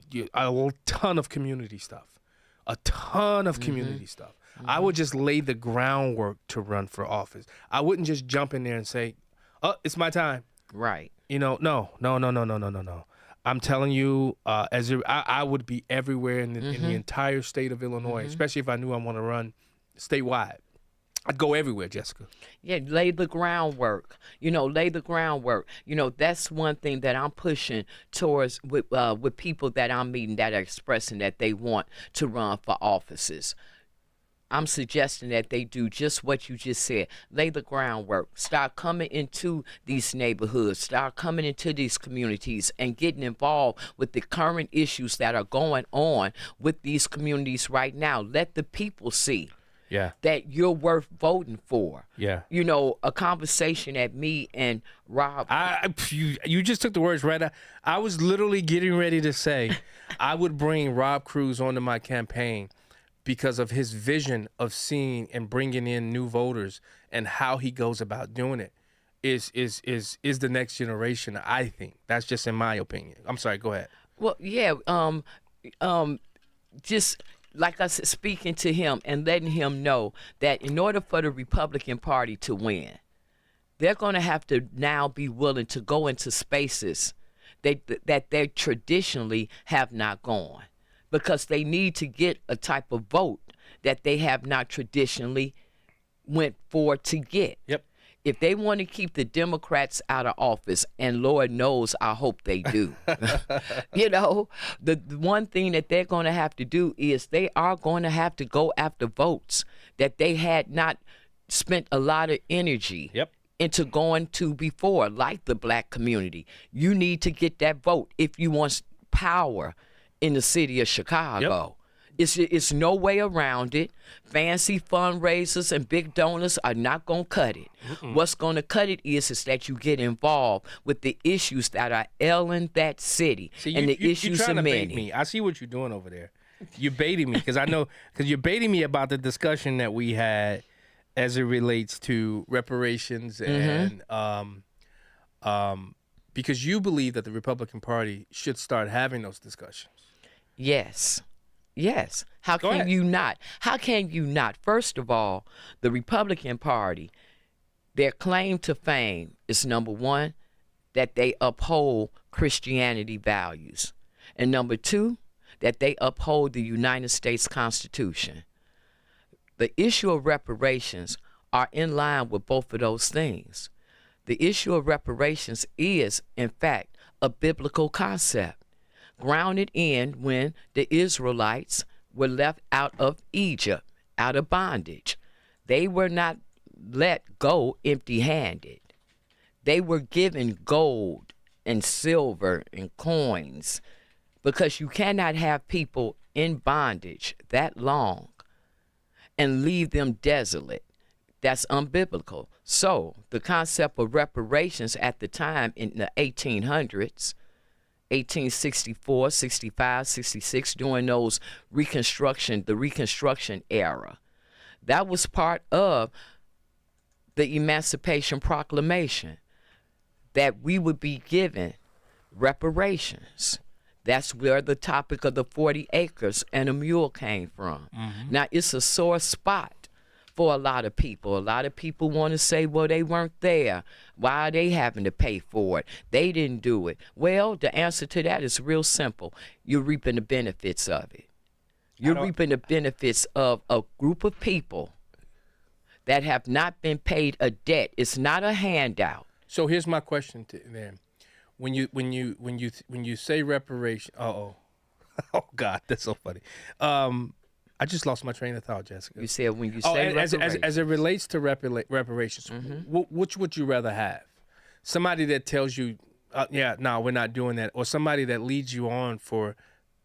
ton of community stuff. A ton of community stuff. I would just lay the groundwork to run for office. I wouldn't just jump in there and say, "Oh, it's my time." Right. No. I'm telling you, I would be everywhere in the entire state of Illinois, especially if I knew I want to run statewide. I'd go everywhere, Jessica. Yeah, lay the groundwork. Lay the groundwork. That's one thing that I'm pushing towards with people that I'm meeting that are expressing that they want to run for offices. I'm suggesting that they do just what you just said. Lay the groundwork. Start coming into these neighborhoods. Start coming into these communities and getting involved with the current issues that are going on with these communities right now. Let the people see. Yeah. That you're worth voting for. Yeah. A conversation that me and Rob. You just took the words right out. I was literally getting ready to say I would bring Rob Cruz onto my campaign because of his vision of seeing and bringing in new voters and how he goes about doing it is the next generation, I think. That's just in my opinion. I'm sorry, go ahead. Well, yeah, just like I said, speaking to him and letting him know that in order for the Republican Party to win, they're going to have to now be willing to go into spaces that they traditionally have not gone, because they need to get a type of vote that they have not traditionally went for to get. Yep. If they want to keep the Democrats out of office, and Lord knows I hope they do, the one thing that they're going to have to do is they are going to have to go after votes that they had not spent a lot of energy into going to before, like the black community. You need to get that vote if you want power in the city of Chicago. It's no way around it. Fancy fundraisers and big donors are not going to cut it. What's going to cut it is that you get involved with the issues that are ailing that city. And the issues you're trying of to many. bait me. I see what you're doing over there. You're baiting me because you're baiting me about the discussion that we had as it relates to reparations and because you believe that the Republican Party should start having those discussions. Yes. How can you not? How can you not? First of all, the Republican Party, their claim to fame is, number one, that they uphold Christianity values. And number two, that they uphold the United States Constitution. The issue of reparations are in line with both of those things. The issue of reparations is, in fact, a biblical concept, grounded in when the Israelites were left out of Egypt, out of bondage. They were not let go empty-handed. They were given gold and silver and coins, because you cannot have people in bondage that long and leave them desolate. That's unbiblical. So the concept of reparations at the time in the 1800s, 1864, 65, 66, during those the Reconstruction era, that was part of the Emancipation Proclamation. that we would be given reparations. That's where the topic of the 40 acres and a mule came from. Now, it's a sore spot for a lot of people. A lot of people want to say, well, they weren't there. Why are they having to pay for it? They didn't do it. Well, the answer to that is real simple. You're reaping the benefits of it. You're reaping the benefits of a group of people that have not been paid a debt. It's not a handout. So here's my question to them: when you say reparation, oh God, that's so funny. I just lost my train of thought, Jessica. You said when you say reparations. As it relates to reparations, which would you rather have? Somebody that tells you, we're not doing that, or somebody that leads you on for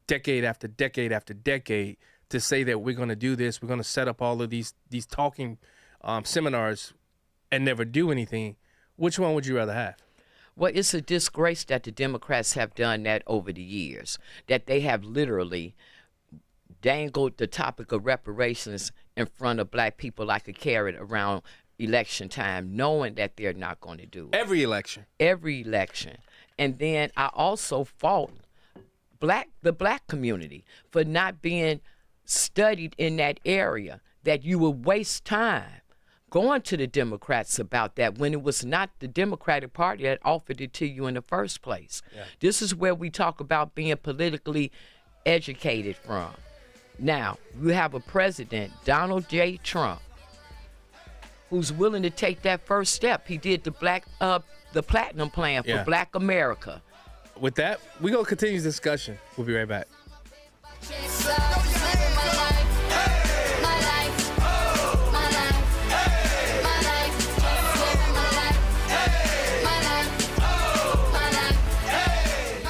decade after decade after decade to say that we're going to do this, we're going to set up all of these talking seminars and never do anything. Which one would you rather have? Well, it's a disgrace that the Democrats have done that over the years, that they have literally dangled the topic of reparations in front of black people like a carrot around election time, knowing that they're not going to do it. Every election. And then I also fault the black community for not being studied in that area, that you would waste time going to the Democrats about that when it was not the Democratic Party that offered it to you in the first place. Yeah. This is where we talk about being politically educated from. Now, you have a president, Donald J. Trump, who's willing to take that first step. He did the Platinum Plan for Black America. With that, we're going to continue this discussion. We'll be right back.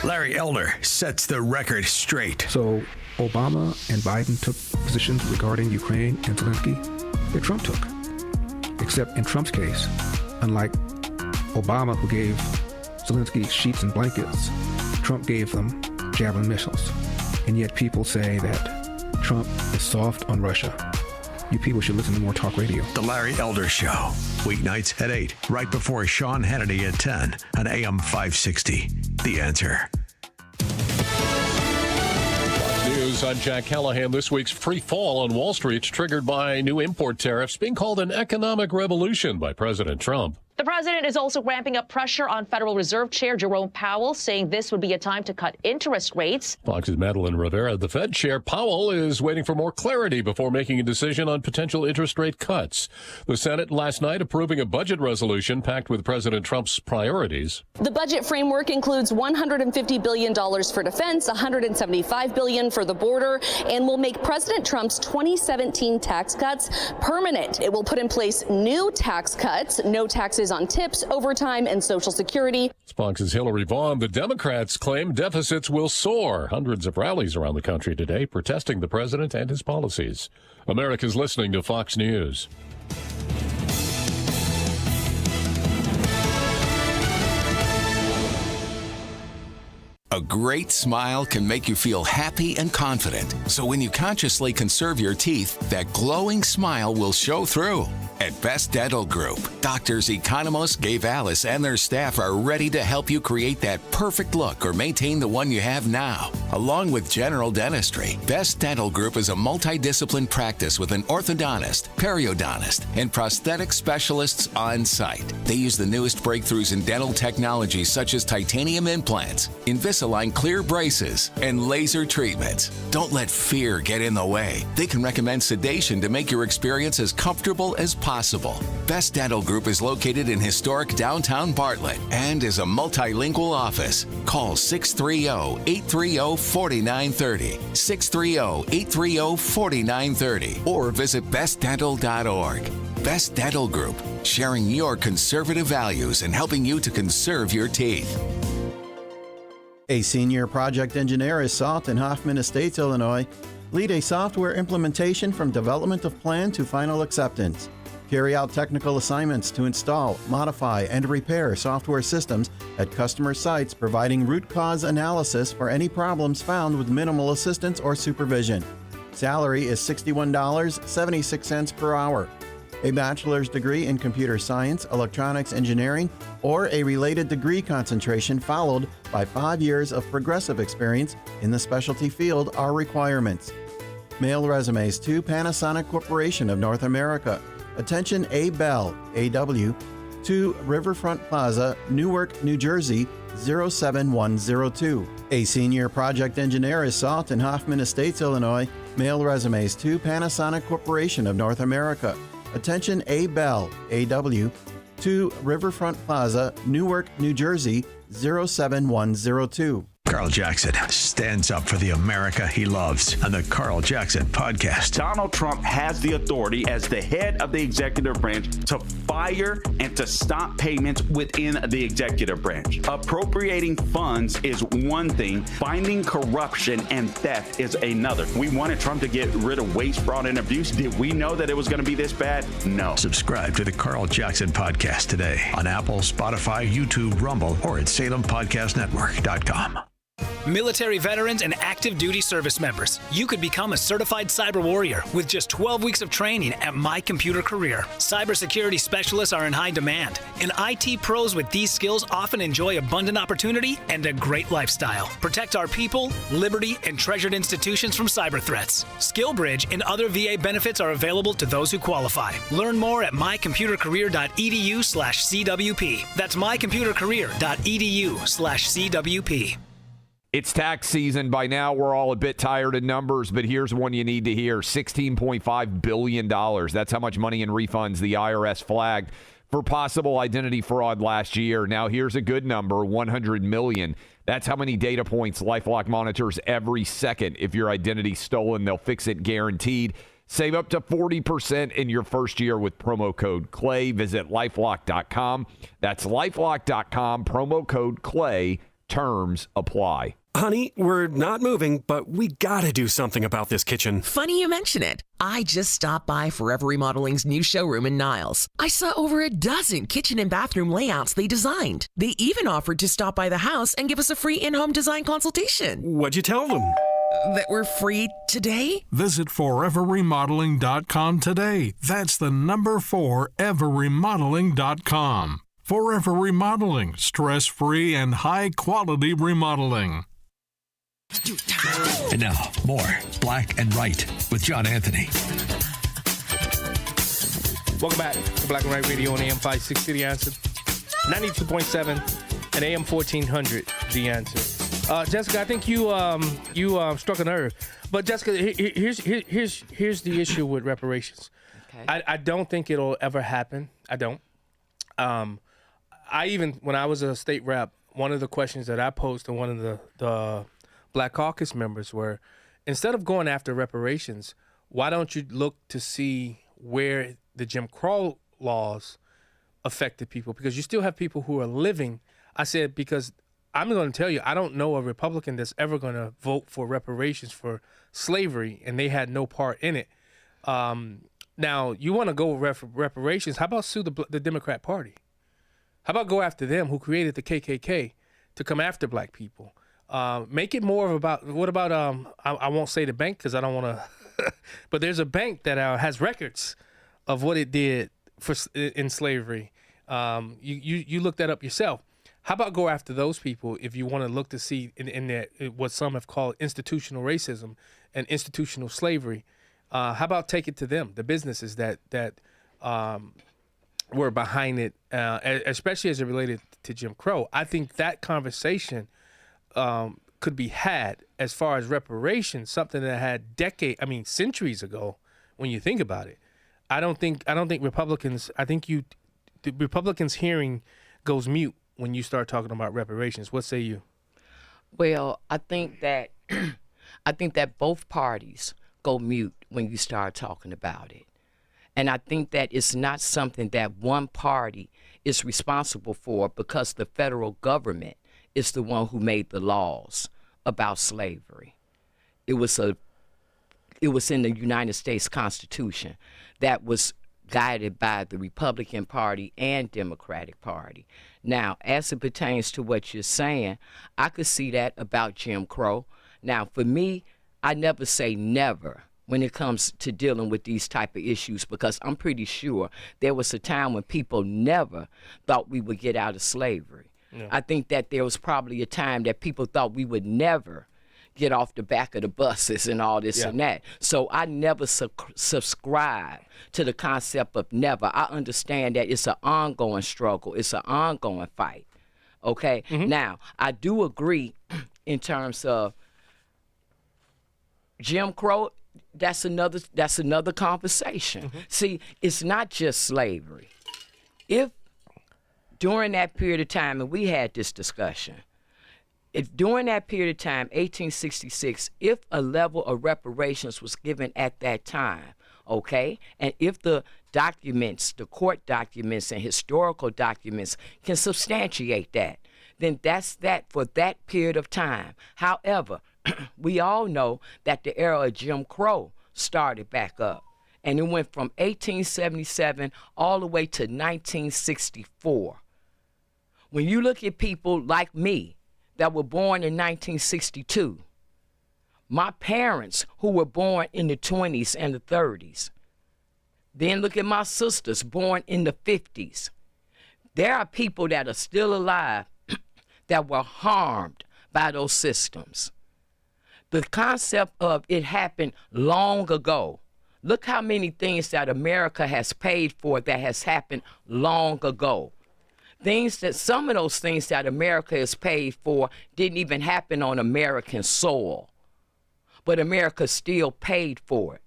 Larry Elder sets the record straight. So Obama and Biden took positions regarding Ukraine and Zelensky that Trump took. Except in Trump's case, unlike Obama, who gave Zelensky sheets and blankets, Trump gave them Javelin missiles. And yet people say that Trump is soft on Russia. You people should listen to more talk radio. The Larry Elder Show. Weeknights at 8, right before Sean Hannity at 10 on AM 560. The Answer. News, I'm Jack Callahan. This week's free fall on Wall Street triggered by new import tariffs being called an economic revolution by President Trump. The president is also ramping up pressure on Federal Reserve Chair Jerome Powell, saying this would be a time to cut interest rates. Fox's Madeline Rivera. The Fed Chair Powell is waiting for more clarity before making a decision on potential interest rate cuts. The Senate last night approving a budget resolution packed with President Trump's priorities. The budget framework includes $150 billion for defense, $175 billion for the border, and will make President Trump's 2017 tax cuts permanent. It will put in place new tax cuts, no taxes on tips, overtime, and Social Security. Fox's Hillary Vaughn. The Democrats claim deficits will soar. Hundreds of rallies around the country today protesting the president and his policies. America's listening to Fox News. A great smile can make you feel happy and confident. So when you consciously conserve your teeth, that glowing smile will show through. At Best Dental Group, doctors Economos, Gavalis, and their staff are ready to help you create that perfect look or maintain the one you have now. Along with general dentistry, Best Dental Group is a multidiscipline practice with an orthodontist, periodontist, and prosthetic specialists on site. They use the newest breakthroughs in dental technology such as titanium implants, Invisalign clear braces, and laser treatments. Don't let fear get in the way. They can recommend sedation to make your experience as comfortable as possible. Best Dental Group is located in historic downtown Bartlett and is a multilingual office. Call 630-830-4930, 630-830-4930, or visit bestdental.org. Best Dental Group, sharing your conservative values and helping you to conserve your teeth. A senior project engineer is sought in Hoffman Estates, Illinois. Lead a software implementation from development of plan to final acceptance. Carry out technical assignments to install, modify, and repair software systems at customer sites, providing root cause analysis for any problems found with minimal assistance or supervision. Salary is $61.76 per hour. a bachelor's degree in computer science, electronics engineering, or a related degree concentration followed by 5 years of progressive experience in the specialty field are requirements. Mail resumes to Panasonic Corporation of North America. Attention A. Bell, AW, to Riverfront Plaza, Newark, New Jersey, 07102. A senior project engineer is sought in Hoffman Estates, Illinois. Mail resumes to Panasonic Corporation of North America. Attention A. Bell, AW, to Riverfront Plaza, Newark, New Jersey, 07102. Carl Jackson stands up for the America he loves on the Carl Jackson Podcast. Donald Trump has the authority as the head of the executive branch to fire and to stop payments within the executive branch. Appropriating funds is one thing. Finding corruption and theft is another. We wanted Trump to get rid of waste, fraud, and abuse. Did we know that it was going to be this bad? No. Subscribe to the Carl Jackson Podcast today on Apple, Spotify, YouTube, Rumble, or at SalemPodcastNetwork.com. Military veterans and active duty service members, you could become a certified cyber warrior with just 12 weeks of training at My Computer Career. Cybersecurity specialists are in high demand, and IT pros with these skills often enjoy abundant opportunity and a great lifestyle. Protect our people, liberty, and treasured institutions from cyber threats. SkillBridge and other VA benefits are available to those who qualify. Learn more at mycomputercareer.edu/CWP. That's mycomputercareer.edu/CWP. It's tax season. By now, we're all a bit tired of numbers, but here's one you need to hear. $16.5 billion. That's how much money in refunds the IRS flagged for possible identity fraud last year. Now, here's a good number, $100 million. That's how many data points LifeLock monitors every second. If your identity's stolen, they'll fix it guaranteed. Save up to 40% in your first year with promo code CLAY. Visit LifeLock.com. That's LifeLock.com, promo code CLAY. Terms apply. Honey, we're not moving, but we gotta do something about this kitchen. Funny you mention it. I just stopped by Forever Remodeling's new showroom in Niles. I saw over a dozen kitchen and bathroom layouts they designed. They even offered to stop by the house and give us a free in-home design consultation. What'd you tell them? That we're free today? Visit foreverremodeling.com today. That's the number 4, everremodeling.com. Forever Remodeling, stress-free and high-quality remodeling. And now, more Black and Right with John Anthony. Welcome back to Black and Right Radio on AM 560, The Answer. 92.7 and AM 1400, The Answer. Jessica, I think you struck a nerve. But Jessica, here's the issue with reparations. Okay. I don't think it'll ever happen. I don't. When I was a state rep, one of the questions that I posed to one of the Black Caucus members were, instead of going after reparations, why don't you look to see where the Jim Crow laws affected people? Because you still have people who are living. I said, because I'm going to tell you, I don't know a Republican that's ever going to vote for reparations for slavery, and they had no part in it. Now, you want to go with reparations, how about sue the Democrat Party? How about go after them who created the KKK to come after black people? Make it more of about, what about, I won't say the bank because I don't want to, but there's a bank that has records of what it did in slavery. You look that up yourself. How about go after those people if you want to look to see in what some have called institutional racism and institutional slavery? How about take it to them, the businesses that were behind it, especially as it related to Jim Crow? I think that conversation could be had as far as reparations, something that had centuries ago. When you think about it, I don't think Republicans. I think the Republicans' hearing goes mute when you start talking about reparations. What say you? Well, I think that both parties go mute when you start talking about it. And I think that it's not something that one party is responsible for, because the federal government is the one who made the laws about slavery. It was in the United States Constitution that was guided by the Republican Party and Democratic Party. Now, as it pertains to what you're saying, I could see that about Jim Crow. Now, for me, I never say never when it comes to dealing with these type of issues, because I'm pretty sure there was a time when people never thought we would get out of slavery. Yeah. I think that there was probably a time that people thought we would never get off the back of the buses and all this and that. So I never subscribe to the concept of never. I understand that it's an ongoing struggle. It's an ongoing fight. Okay? Now, I do agree in terms of Jim Crow. That's another conversation. See, it's not just slavery. If during that period of time, and we had this discussion, if during that period of time, 1866, if a level of reparations was given at that time, okay, and if the documents, the court documents and historical documents can substantiate that, then that's that for that period of time. However, we all know that the era of Jim Crow started back up, and it went from 1877 all the way to 1964. When you look at people like me that were born in 1962, my parents who were born in the 20s and the 30s, then look at my sisters born in the 50s. There are people that are still alive that were harmed by those systems. The concept of it happened long ago. Look how many things that America has paid for that has happened long ago. Some of those things that America has paid for didn't even happen on American soil, but America still paid for it.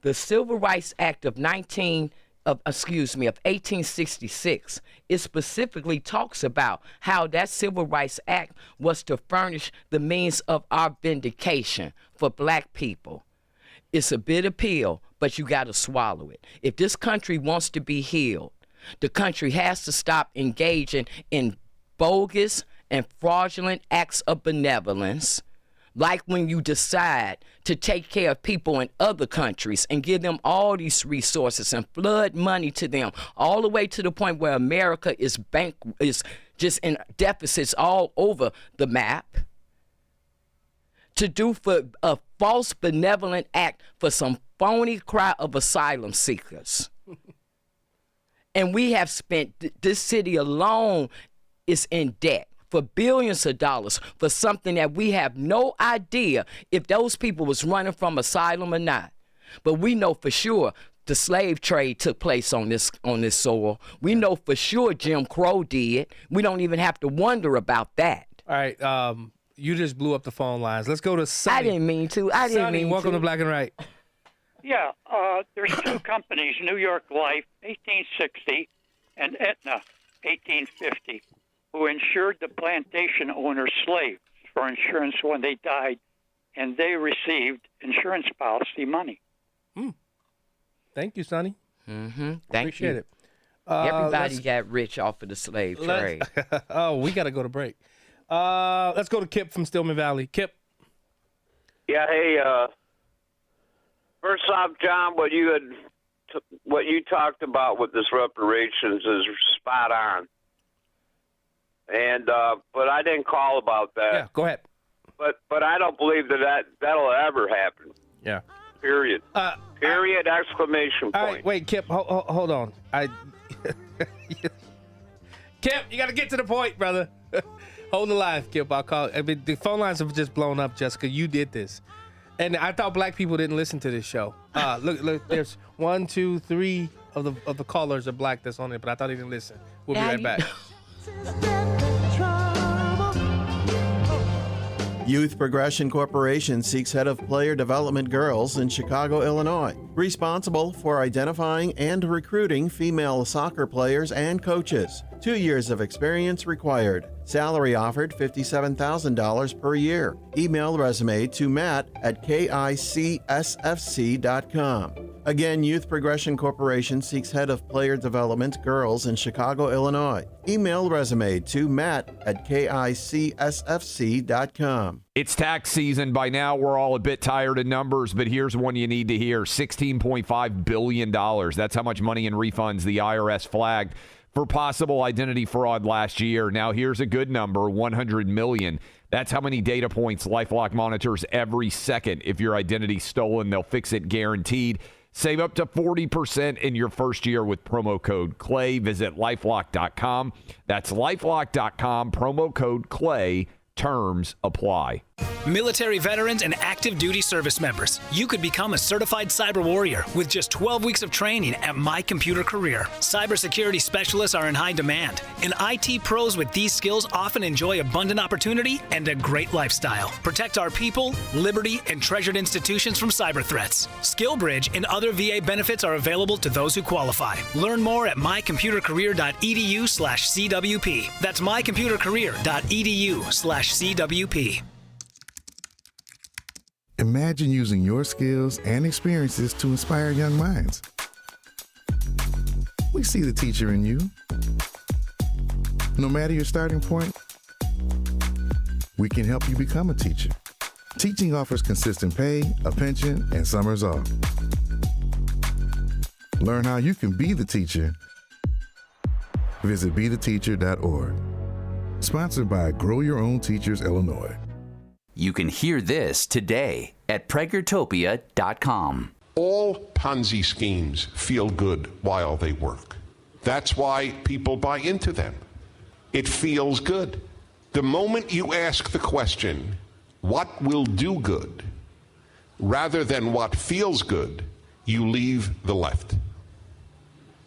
The Civil Rights Act of 1866, it specifically talks about how that Civil Rights Act was to furnish the means of our vindication for black people. It's a bitter pill, but you got to swallow it. If this country wants to be healed, the country has to stop engaging in bogus and fraudulent acts of benevolence, like when you decide to take care of people in other countries and give them all these resources and flood money to them, all the way to the point where America is just in deficits all over the map, to do for a false benevolent act for some phony cry of asylum seekers. And we have spent, this city alone is in debt for billions of dollars for something that we have no idea if those people was running from asylum or not. But we know for sure the slave trade took place on this soil. We know for sure Jim Crow did. We don't even have to wonder about that. All right, you just blew up the phone lines. Let's go to Sonny. I didn't mean to. Sonny, welcome to Black and Right. Yeah, there's two companies, New York Life, 1860, and Aetna, 1850, who insured the plantation owners' slaves for insurance when they died, and they received insurance policy money. Thank you, Sonny. Appreciate it. Everybody got rich off of the slave trade. Oh, we got to go to break. Let's go to Kip from Stillman Valley. Kip. Yeah, hey, first off, John, what you talked about with this reparations is spot on. And but I didn't call about that. Yeah, go ahead. But I don't believe that'll ever happen. Yeah. Period. Period! Exclamation point. All right, wait, Kip, hold on. Kip, you got to get to the point, brother. Hold the line, Kip. I'll call. I mean, the phone lines have just blown up, Jessica. You did this. And I thought black people didn't listen to this show. Look, there's 1, 2, 3 of the callers are black that's on it, but I thought they didn't listen. We'll be right back. Youth Progression Corporation seeks head of player development girls in Chicago, Illinois, responsible for identifying and recruiting female soccer players and coaches. 2 years of experience required. Salary offered $57,000 per year. Email resume to matt@kicsfc.com. Again, Youth Progression Corporation seeks head of player development girls in Chicago, Illinois. Email resume to matt@kicsfc.com. It's tax season. By now, we're all a bit tired of numbers, but here's one you need to hear. $16.5 billion. That's how much money in refunds the IRS flagged for possible identity fraud last year. Now, here's a good number, $100 million. That's how many data points LifeLock monitors every second. If your identity's stolen, they'll fix it guaranteed. Save up to 40% in your first year with promo code CLAY. Visit LifeLock.com. That's LifeLock.com, promo code CLAY. Terms apply. Military veterans and active duty service members, you could become a certified cyber warrior with just 12 weeks of training at My Computer Career. Cybersecurity specialists are in high demand, and IT pros with these skills often enjoy abundant opportunity and a great lifestyle. Protect our people, liberty, and treasured institutions from cyber threats. SkillBridge and other VA benefits are available to those who qualify. Learn more at mycomputercareer.edu/CWP. That's mycomputercareer.edu/CWP. Imagine using your skills and experiences to inspire young minds. We see the teacher in you. No matter your starting point, we can help you become a teacher. Teaching offers consistent pay, a pension, and summers off. Learn how you can be the teacher. Visit BeTheTeacher.org. Sponsored by Grow Your Own Teachers, Illinois. You can hear this today at PreggerTopia.com. All Ponzi schemes feel good while they work. That's why people buy into them. It feels good. The moment you ask the question, what will do good, rather than what feels good, you leave the left.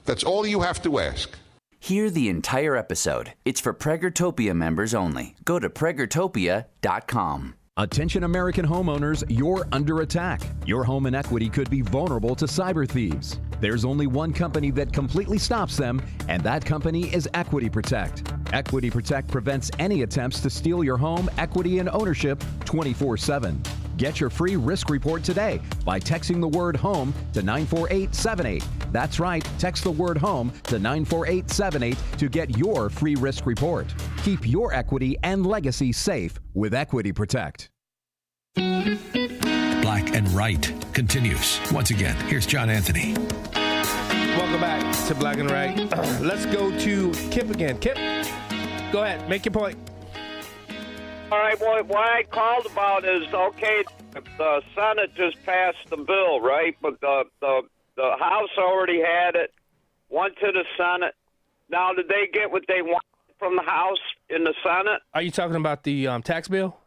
That's all you have to ask. Hear the entire episode. It's for Preggertopia members only. Go to PreggerTopia.com. Attention American homeowners, you're under attack. Your home and equity could be vulnerable to cyber thieves. There's only one company that completely stops them, and that company is Equity Protect. Equity Protect prevents any attempts to steal your home, equity, and ownership 24/7. Get your free risk report today by texting the word HOME to 94878. That's right, text the word HOME to 94878 to get your free risk report. Keep your equity and legacy safe with Equity Protect. Black and Right continues. Once again, here's John Anthony. Welcome back to Black and Right. Let's go to Kip again. Kip, go ahead. Make your point. All right, what I called about is, okay, the Senate just passed the bill, right? But the House already had it, went to the Senate. Now, did they get what they want from the House in the Senate? Are you talking about the tax bill?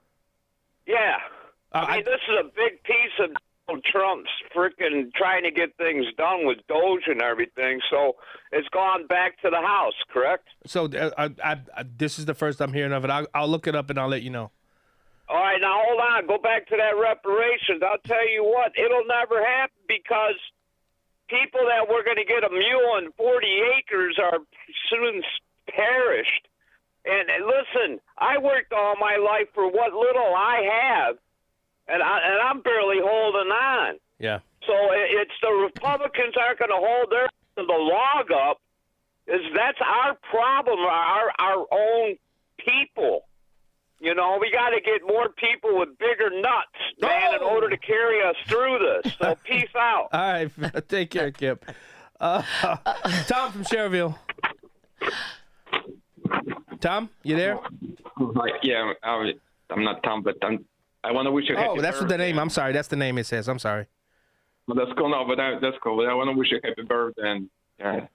Yeah. I mean, this is a big piece of Donald Trump's freaking trying to get things done with Doge and everything. So it's gone back to the House, correct? So this is the first I'm hearing of it. I'll look it up and I'll let you know. All right, now hold on. Go back to that reparations. I'll tell you what, it'll never happen because people that were going to get a mule and 40 acres are soon perished. And listen, I worked all my life for what little I have, and I'm barely holding on. Yeah. So it's the Republicans aren't going to hold the log up. That's our problem, our own people. You know, we got to get more people with bigger nuts, man, in order to carry us through this. So peace out. All right. Take care, Kip. Tom from Schererville. Tom, you there? Yeah, I'm not Tom, but I want to wish you a happy birthday. Oh, that's the name. I'm sorry. That's the name it says. I'm sorry. Well, that's cool. No, but that's cool. But I want to wish you a happy birthday. And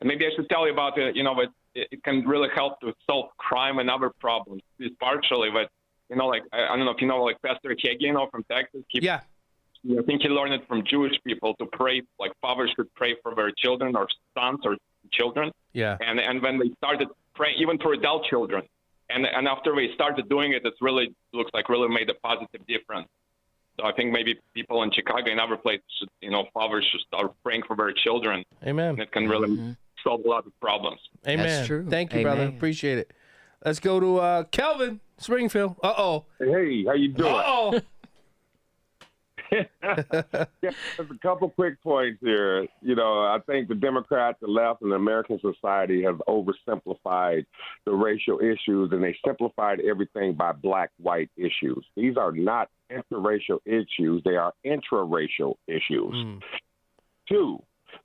maybe I should tell you about it, it can really help to solve crime and other problems. It's partially, but, like, I don't know if you know, like Pastor Hagee, from Texas. Yeah. I think he learned it from Jewish people to pray, like fathers should pray for their children or sons or children. Yeah. And when they started praying, even for adult children, and after they started doing it, really made a positive difference. So I think maybe people in Chicago and other places should, fathers should start praying for their children. Amen. And it can really solve a lot of problems. Amen. That's true. Thank you, Amen. brother. Appreciate it. Let's go to Kelvin, Springfield. Uh-oh. Hey, how you doing? Uh-oh. There's a couple quick points here. I think the Democrats, the left, and the American society have oversimplified the racial issues, and they simplified everything by black-white issues. These are not interracial issues. They are intraracial issues. Two,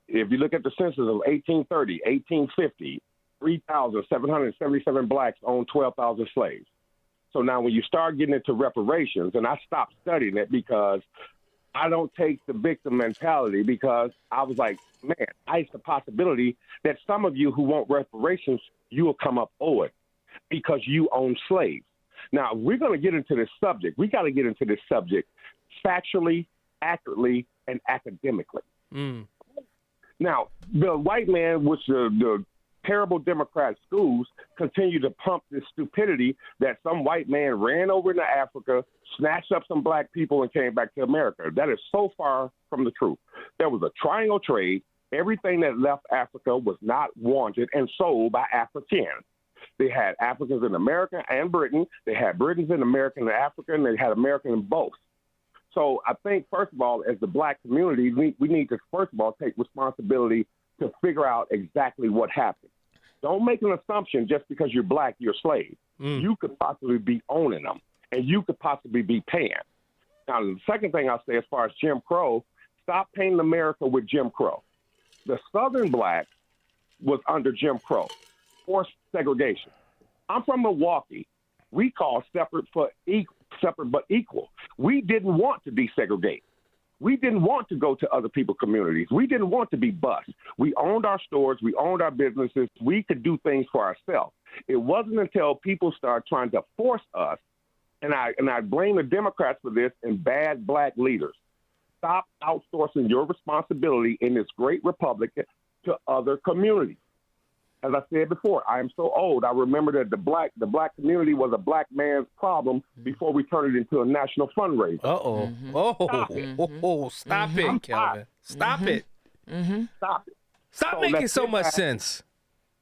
if you look at the census of 1830, 1850, 3,777 blacks owned 12,000 slaves. So now when you start getting into reparations, and I stopped studying it because I don't take the victim mentality, because I was like, man, I see the possibility that some of you who want reparations, you will come up owing because you own slaves. Now, we're going to get into this subject. We got to get into this subject factually, accurately, and academically. Now, the white man, which the terrible Democrat schools continue to pump this stupidity that some white man ran over into Africa, snatched up some black people, and came back to America. That is so far from the truth. There was a triangle trade. Everything that left Africa was not wanted and sold by Africans. They had Africans in America and Britain. They had Britons in America and Africa, and they had American in both. So I think, first of all, as the black community, we need to, first of all, take responsibility to figure out exactly what happened. Don't make an assumption just because you're black, you're a slave. You could possibly be owning them, and you could possibly be paying. Now, the second thing I'll say as far as Jim Crow, stop painting America with Jim Crow. The Southern blacks was under Jim Crow, forced segregation. I'm from Milwaukee. We call separate but equal. We didn't want to desegregate. We didn't want to go to other people's communities. We didn't want to be bused. We owned our stores. We owned our businesses. We could do things for ourselves. It wasn't until people started trying to force us, and I blame the Democrats for this, and bad black leaders. Stop outsourcing your responsibility in this great republic to other communities. As I said before, I am so old. I remember that the black community was a black man's problem before we turned it into a national fundraiser. Stop it, Kelvin. Stop it. Stop it. Stop making so much sense.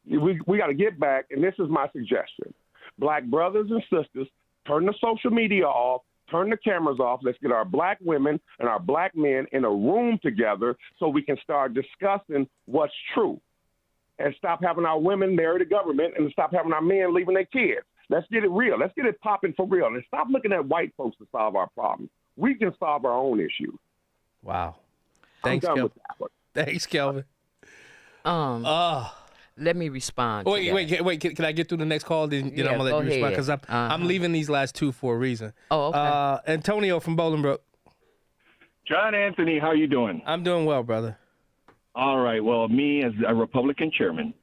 We got to get back, and this is my suggestion. Black brothers and sisters, turn the social media off, turn the cameras off. Let's get our black women and our black men in a room together so we can start discussing what's true. And stop having our women marry the government, and stop having our men leaving their kids. Let's get it real. Let's get it popping for real. And stop looking at white folks to solve our problems. We can solve our own issues. Wow. Thanks, Kelvin. Thanks, Kelvin. Let me respond. Wait. Can I get through the next call? Then I'm gonna let you respond, because I'm leaving these last two for a reason. Oh, okay. Antonio from Bolingbrook. John Anthony, how you doing? I'm doing well, brother. All right. Well, me as a Republican chairman,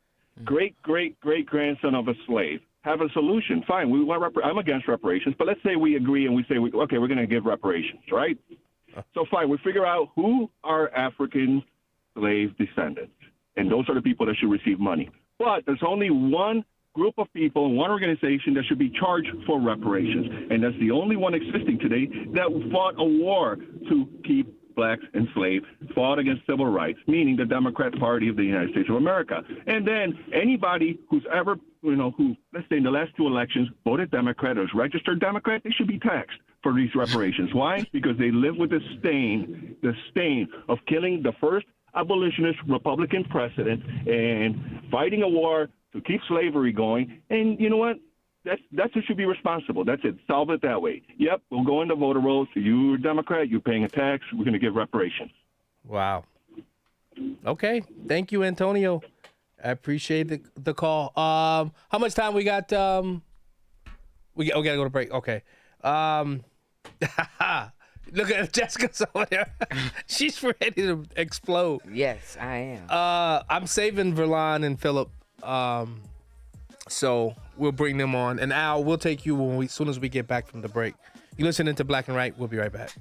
great-great-great-grandson of a slave, have a solution. Fine. We want I'm against reparations, but let's say we agree and we say, okay, we're going to give reparations, right? So fine. We figure out who are African slave descendants, and those are the people that should receive money. But there's only one group of people and one organization that should be charged for reparations, and that's the only one existing today that fought a war to keep blacks enslaved, fought against civil rights, meaning the Democrat Party of the United States of America. And then anybody who's ever, who, let's say in the last two elections, voted Democrat or is registered Democrat, they should be taxed for these reparations. Why? Because they live with the stain of killing the first abolitionist Republican president and fighting a war to keep slavery going. And you know what? That's who should be responsible. That's it. Solve it that way. Yep, we'll go in the voter rolls. You're a Democrat. You're paying a tax. We're going to give reparations. Wow. Okay. Thank you, Antonio. I appreciate the call. How much time we got? We got to go to break. Okay. Look at Jessica's over there. She's ready to explode. Yes, I am. I'm saving Verlon and Philip. So we'll bring them on. And Al, we'll take you as soon as we get back from the break. You're listening to Black and Right. We'll be right back.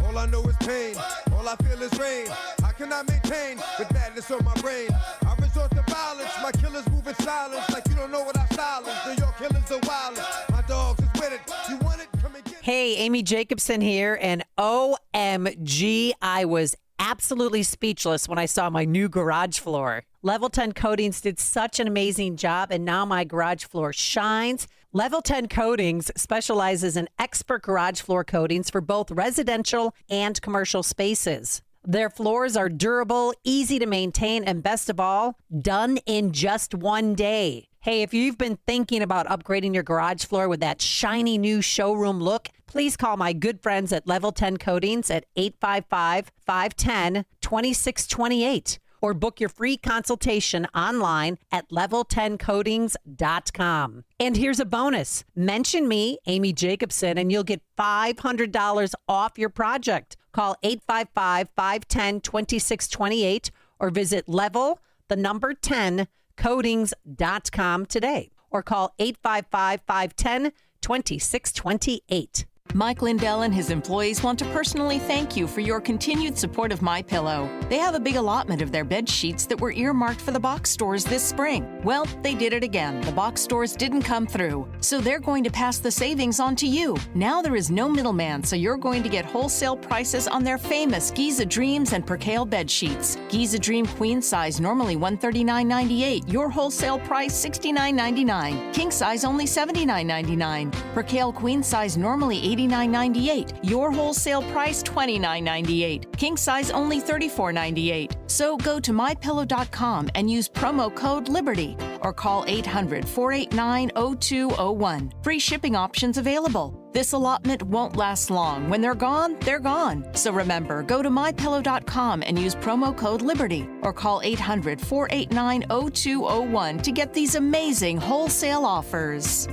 All I know is pain. All I feel is rain. How can I maintain with badness on my brain? I resort to violence. My killers move in silence like you don't know what I silence. New York killers are wild. My dogs is with it. You want it? Come and get it. Hey, Amy Jacobson here. And OMG, I was absolutely speechless when I saw my new garage floor. Level 10 Coatings did such an amazing job, and now my garage floor shines. Level 10 Coatings specializes in expert garage floor coatings for both residential and commercial spaces. Their floors are durable, easy to maintain, and best of all, done in just one day. Hey, if you've been thinking about upgrading your garage floor with that shiny new showroom look, please call my good friends at Level 10 Coatings at 855-510-2628. or book your free consultation online at level10coatings.com. And here's a bonus. Mention me, Amy Jacobson, and you'll get $500 off your project. Call 855-510-2628 or visit level10coatings.com today, or call 855-510-2628. Mike Lindell and his employees want to personally thank you for your continued support of MyPillow. They have a big allotment of their bed sheets that were earmarked for the box stores this spring. Well, they did it again. The box stores didn't come through, so they're going to pass the savings on to you. Now there is no middleman, so you're going to get wholesale prices on their famous Giza Dreams and Percale bed sheets. Giza Dream queen size normally $139.98. Your wholesale price $69.99. King size only $79.99. Percale queen size normally $89.98. Your wholesale price $29.98. King size only $34.98. So go to mypillow.com and use promo code LIBERTY or call 800-489-0201. Free shipping options available. This allotment won't last long. When they're gone, they're gone. So remember, go to mypillow.com and use promo code LIBERTY or call 800-489-0201 to get these amazing wholesale offers.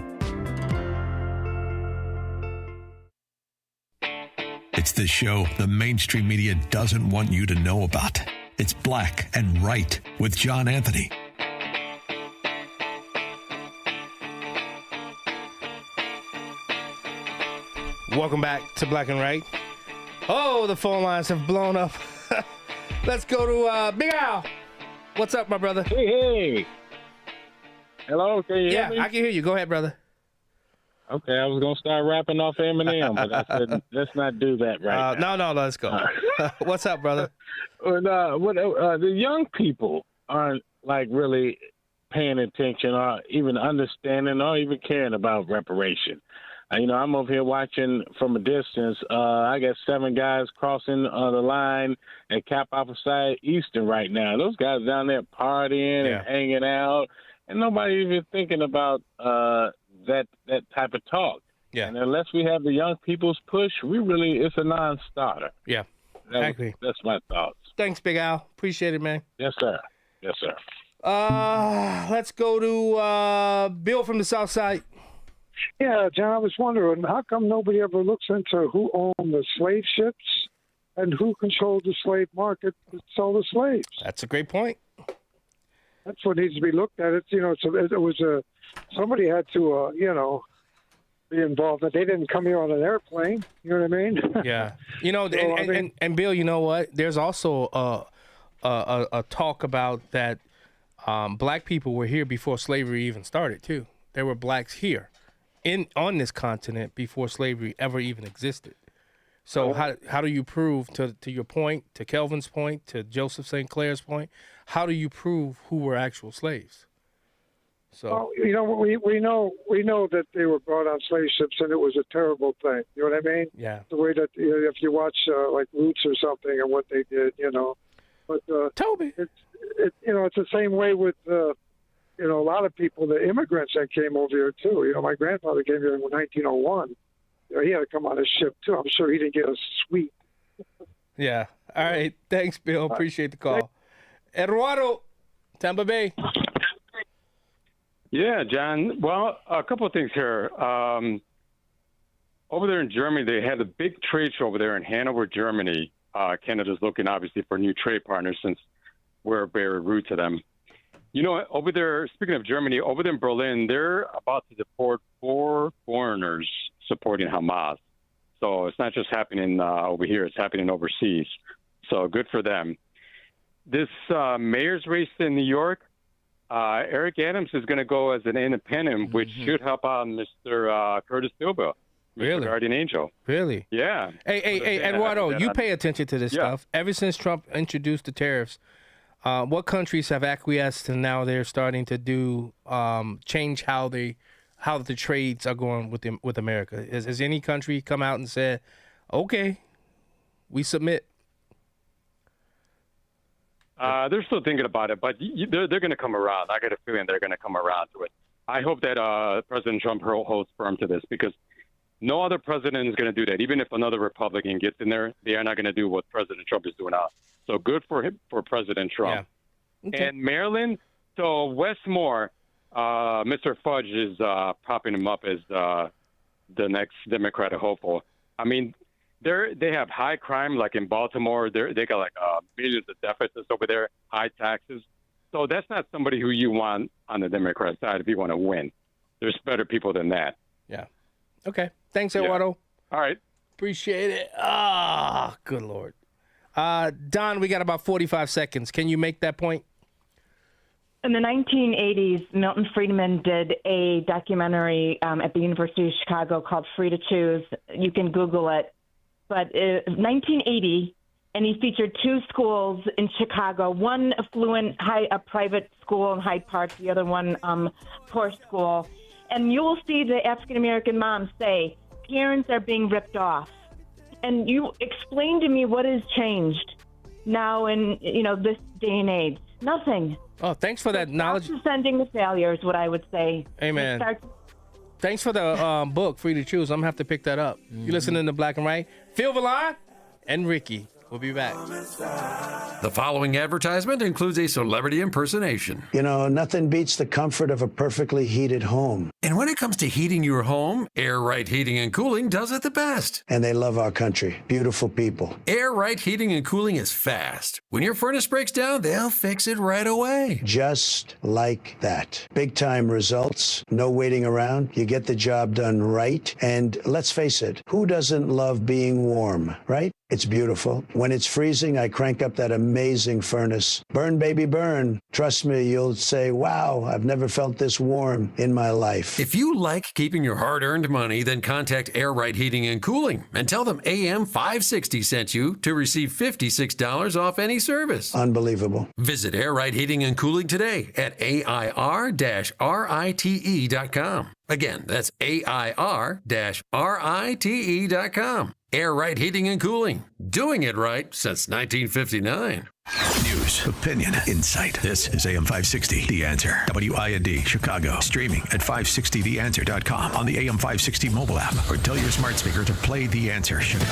It's the show the mainstream media doesn't want you to know about. It's Black and Right with John Anthony. Welcome back to Black and Right. Oh, the phone lines have blown up. Let's go to Big Al. What's up, my brother? Hey. Hello, can you hear me? Yeah, I can hear you. Go ahead, brother. Okay, I was going to start rapping off Eminem, but I said, let's not do that right now. No, let's go. What's up, brother? The young people aren't, like, really paying attention or even understanding or even caring about reparation. I'm over here watching from a distance. I got 7 guys crossing the line at Cap Alpha Eastern right now. Those guys down there partying and hanging out, and nobody even thinking about that type of talk. Yeah. And unless we have the young people's push, it's a non-starter. Yeah. I agree. That's my thoughts. Thanks, Big Al. Appreciate it, man. Yes, sir. Yes, sir. Let's go to Bill from the South Side. Yeah, John, I was wondering, how come nobody ever looks into who owned the slave ships and who controlled the slave market that sold the slaves? That's a great point. That's what needs to be looked at. Somebody had to, be involved. But they didn't come here on an airplane. You know what I mean? Yeah. And Bill, you know what? There's also a talk about that black people were here before slavery even started, too. There were blacks here on this continent before slavery ever even existed. So how do you prove, to your point, to Kelvin's point, to Joseph St. Clair's point, how do you prove who were actual slaves? So we know that they were brought on slave ships, and it was a terrible thing. You know what I mean? Yeah. The way that if you watch like Roots or something and what they did, But Toby, it's the same way with a lot of people, the immigrants that came over here too. My grandfather came here in 1901. He had to come on a ship too. I'm sure he didn't get a suite. Yeah. All right. Thanks, Bill. Appreciate the call. Eduardo, Tampa Bay. Yeah, John. Well, a couple of things here. Over there in Germany, they had a big trade show over there in Hanover, Germany. Canada's looking, obviously, for new trade partners since we're very rude to them. Over there, speaking of Germany, over there in Berlin, they're about to deport 4 foreigners supporting Hamas. So it's not just happening over here, it's happening overseas. So good for them. This mayor's race in New York, Eric Adams is going to go as an independent, which should help out Mr. Curtis Bilbo, Really? Mr. Guardian Angel. Really? Yeah. Hey, Eduardo, you pay attention to this stuff. Ever since Trump introduced the tariffs, what countries have acquiesced and now they're starting to do change how the trades are going with America? Has any country come out and said, okay, we submit? They're still thinking about it, but they're going to come around. I got a feeling they're going to come around to it. I hope that President Trump holds firm to this because no other president is going to do that. Even if another Republican gets in there, they are not going to do what President Trump is doing now. So good for him, for President Trump. And Maryland, so Westmore, Mr. Fudge is propping him up as the next Democratic hopeful. I mean, they have high crime, like in Baltimore. They got like millions of deficits over there, high taxes. So that's not somebody who you want on the Democrat side if you want to win. There's better people than that. Yeah. Okay. Thanks, Eduardo. All right. Appreciate it. Good Lord. Don, we got about 45 seconds. Can you make that point? In the 1980s, Milton Friedman did a documentary at the University of Chicago called Free to Choose. You can Google it. But 1980, and he featured two schools in Chicago, one affluent, a private school in Hyde Park, the other one poor school. And you'll see the African-American moms say, parents are being ripped off. And you explain to me what has changed now in, this day and age. Nothing. Oh, thanks for that knowledge. Sending the failure is what I would say. Amen. Thanks for the book, Free to Choose. I'm going to have to pick that up. You listening to Black and Right? Phil Villar and Ricky. We'll be back. The following advertisement includes a celebrity impersonation. Nothing beats the comfort of a perfectly heated home. And when it comes to heating your home, Air Right Heating and Cooling does it the best. And they love our country. Beautiful people. Air Right Heating and Cooling is fast. When your furnace breaks down, they'll fix it right away. Just like that. Big time results. No waiting around. You get the job done right. And let's face it, who doesn't love being warm, right? It's beautiful. When it's freezing, I crank up that amazing furnace. Burn, baby, burn. Trust me, you'll say, wow, I've never felt this warm in my life. If you like keeping your hard-earned money, then contact Air Right Heating and Cooling and tell them AM 560 sent you to receive $56 off any service. Unbelievable. Visit Air Right Heating and Cooling today at AIR-RITE.com. Again, that's AIR-RITE.com. Air Right Heating and Cooling. Doing it right since 1959. News, opinion, insight. This is AM 560, The Answer. WIND, Chicago. Streaming at 560theanswer.com on the AM 560 mobile app or tell your smart speaker to play The Answer Chicago.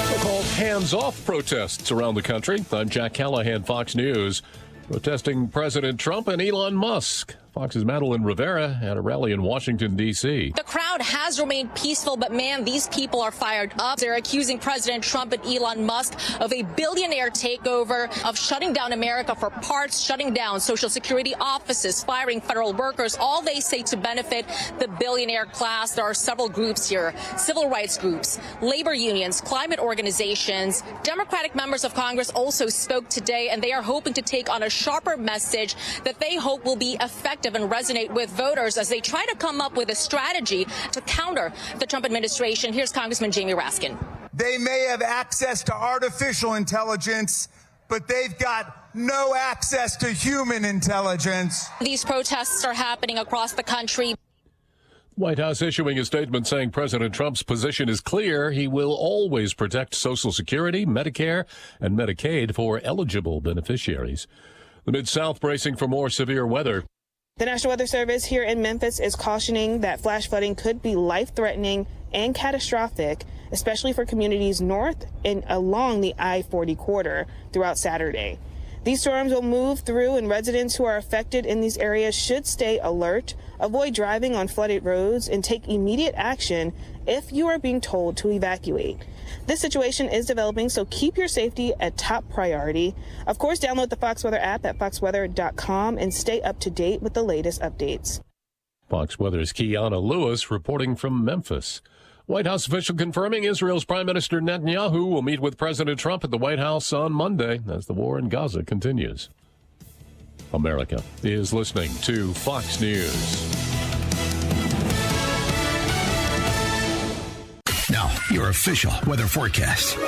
So-called hands-off protests around the country. I'm Jack Callahan, Fox News. Protesting President Trump and Elon Musk. Fox's Madeline Rivera at a rally in Washington, D.C. The crowd has remained peaceful, but man, these people are fired up. They're accusing President Trump and Elon Musk of a billionaire takeover, of shutting down America for parts, shutting down Social Security offices, firing federal workers, all they say to benefit the billionaire class. There are several groups here, civil rights groups, labor unions, climate organizations. Democratic members of Congress also spoke today, and they are hoping to take on a sharper message that they hope will be effective and resonate with voters as they try to come up with a strategy to counter the Trump administration. Here's Congressman Jamie Raskin. They may have access to artificial intelligence, but they've got no access to human intelligence. These protests are happening across the country. White House issuing a statement saying President Trump's position is clear. He will always protect Social Security, Medicare, and Medicaid for eligible beneficiaries. The Mid-South bracing for more severe weather. The National Weather Service here in Memphis is cautioning that flash flooding could be life-threatening and catastrophic, especially for communities north and along the I-40 corridor throughout Saturday. These storms will move through, and residents who are affected in these areas should stay alert, avoid driving on flooded roads, and take immediate action if you are being told to evacuate. This situation is developing, so keep your safety a top priority. Of course, download the Fox Weather app at foxweather.com and stay up to date with the latest updates. Fox Weather's Kiana Lewis reporting from Memphis. White House official confirming Israel's Prime Minister Netanyahu will meet with President Trump at the White House on Monday as the war in Gaza continues. America is listening to Fox News. Now, your official weather forecast.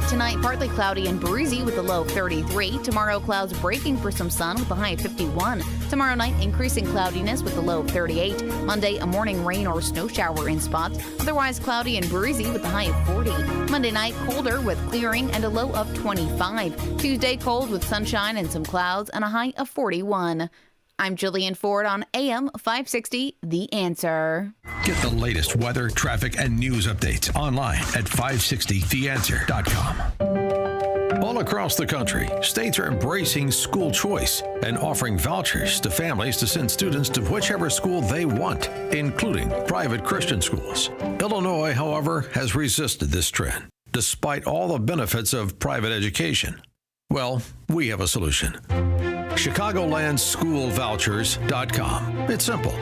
Tonight, partly cloudy and breezy with a low of 33. Tomorrow, clouds breaking for some sun with a high of 51. Tomorrow night, increasing cloudiness with a low of 38. Monday, a morning rain or snow shower in spots. Otherwise, cloudy and breezy with a high of 40. Monday night, colder with clearing and a low of 25. Tuesday, cold with sunshine and some clouds and a high of 41. I'm Jillian Ford on AM 560, The Answer. Get the latest weather, traffic, and news updates online at 560theanswer.com. All across the country, states are embracing school choice and offering vouchers to families to send students to whichever school they want, including private Christian schools. Illinois, however, has resisted this trend, despite all the benefits of private education. Well, we have a solution. ChicagolandSchoolVouchers.com. It's simple.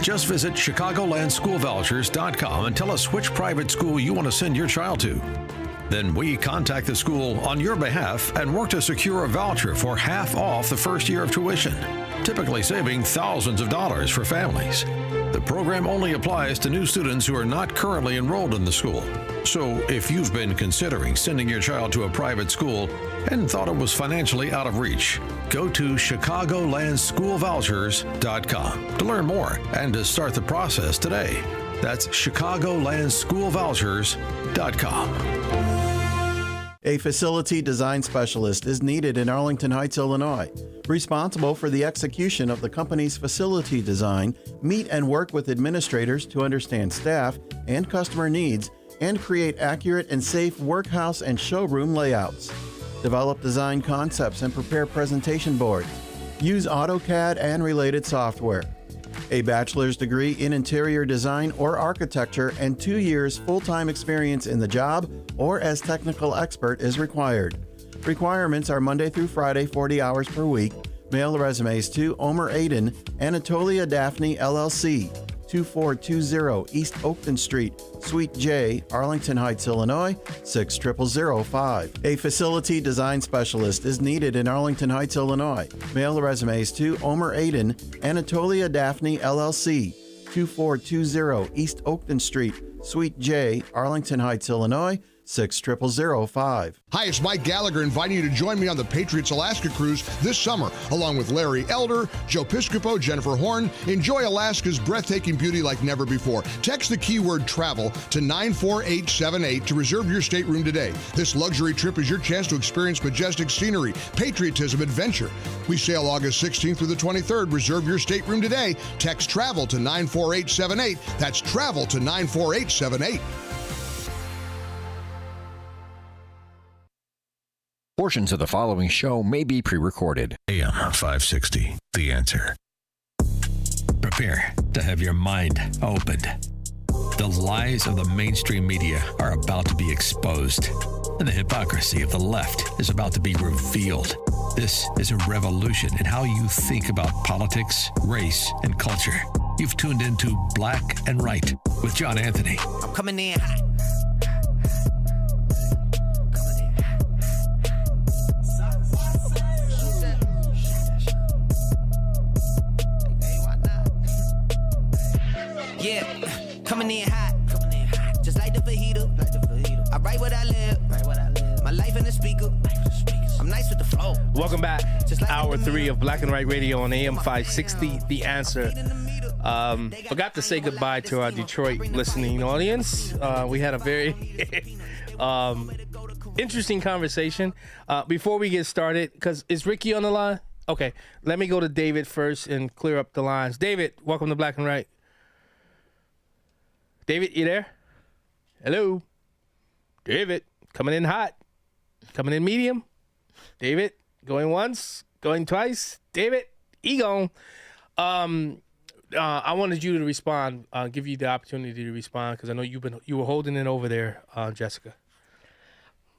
Just visit ChicagolandSchoolVouchers.com and tell us which private school you want to send your child to. Then we contact the school on your behalf and work to secure a voucher for half off the first year of tuition, typically saving thousands of dollars for families. The program only applies to new students who are not currently enrolled in the school. So if you've been considering sending your child to a private school and thought it was financially out of reach, go to ChicagolandSchoolVouchers.com to learn more and to start the process today. That's ChicagolandSchoolVouchers.com. A facility design specialist is needed in Arlington Heights, Illinois. Responsible for the execution of the company's facility design, meet and work with administrators to understand staff and customer needs, and create accurate and safe workhouse and showroom layouts. Develop design concepts and prepare presentation boards. Use AutoCAD and related software. A bachelor's degree in interior design or architecture and 2 years full-time experience in the job or as technical expert is required. Requirements are Monday through Friday, 40 hours per week. Mail resumes to Omer Aiden, Anatolia Daphne LLC, 2420 East Oakton Street, Suite J, Arlington Heights, Illinois, 60005. A facility design specialist is needed in Arlington Heights, Illinois. Mail resumes to Omer Aiden, Anatolia Daphne LLC, 2420 East Oakton Street, Suite J, Arlington Heights, Illinois, 60005. Hi, it's Mike Gallagher inviting you to join me on the Patriots Alaska Cruise this summer, along with Larry Elder, Joe Piscopo, Jennifer Horn. Enjoy Alaska's breathtaking beauty like never before. Text the keyword travel to 94878 to reserve your stateroom today. This luxury trip is your chance to experience majestic scenery, patriotism, adventure. We sail August 16th through the 23rd. Reserve your stateroom today. Text travel to 94878. That's travel to 94878. Portions of the following show may be pre-recorded. AM 560, The Answer. Prepare to have your mind opened. The lies of the mainstream media are about to be exposed, and the hypocrisy of the left is about to be revealed. This is a revolution in how you think about politics, race, and culture. You've tuned into Black and Right with John Anthony. I'm coming in hot. Yeah, coming in hot, just like the fajita. I write what I live, my life in the speaker. I'm nice with the flow. Welcome back. Hour 3 of Black and Right Radio on AM 560, The Answer. Forgot to say goodbye to our Detroit listening audience. We had a very interesting conversation. Before we get started, because is Ricky on the line? Okay, let me go to David first and clear up the lines. David, welcome to Black and Right. David, you there? Hello? David, coming in hot. Coming in medium. David, going once, going twice. David, gone. I wanted you to respond, give you the opportunity to respond, because I know you were holding it over there, Jessica.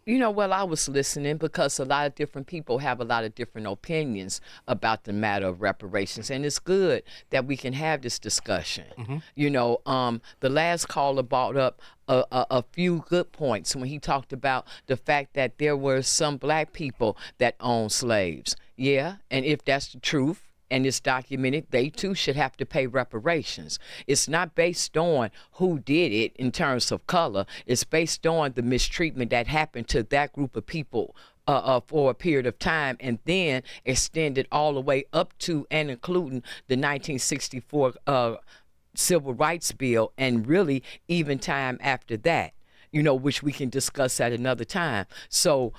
You know, well, I was listening because a lot of different people have a lot of different opinions about the matter of reparations, and it's good that we can have this discussion. Mm-hmm. You know, the last caller brought up a few good points when he talked about the fact that there were some black people that owned slaves. Yeah, and if that's the truth, and it's documented, they too should have to pay reparations. It's not based on who did it in terms of color. It's based on the mistreatment that happened to that group of people for a period of time, and then extended all the way up to and including the 1964 Civil Rights Bill, and really even time after that, you know, which we can discuss at another time. So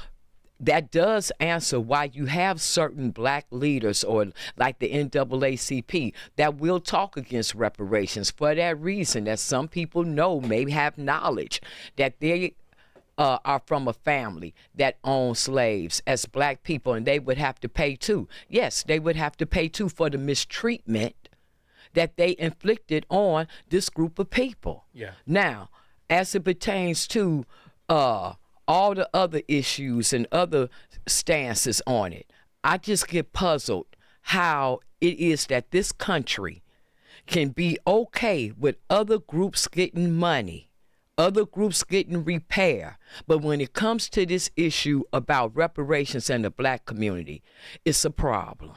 that does answer why you have certain black leaders, or like the NAACP, that will talk against reparations for that reason, that some people know, may have knowledge, that they are from a family that owns slaves as black people, and they would have to pay too. Yes, they would have to pay too for the mistreatment that they inflicted on this group of people. Yeah. Now, as it pertains to all the other issues and other stances on it, I just get puzzled how it is that this country can be okay with other groups getting money, other groups getting repair, but when it comes to this issue about reparations in the black community, it's a problem.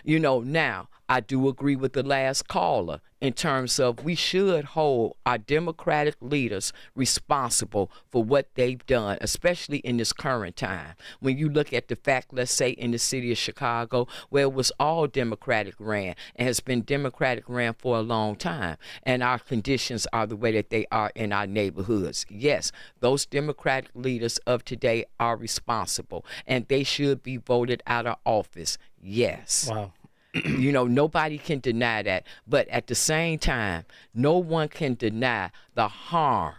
You know, now, I do agree with the last caller in terms of we should hold our Democratic leaders responsible for what they've done, especially in this current time. When you look at the fact, let's say, in the city of Chicago, where it was all Democratic ran and has been Democratic ran for a long time, and our conditions are the way that they are in our neighborhoods. Yes, those Democratic leaders of today are responsible, and they should be voted out of office. Yes. Wow. You know, nobody can deny that. But at the same time, no one can deny the harm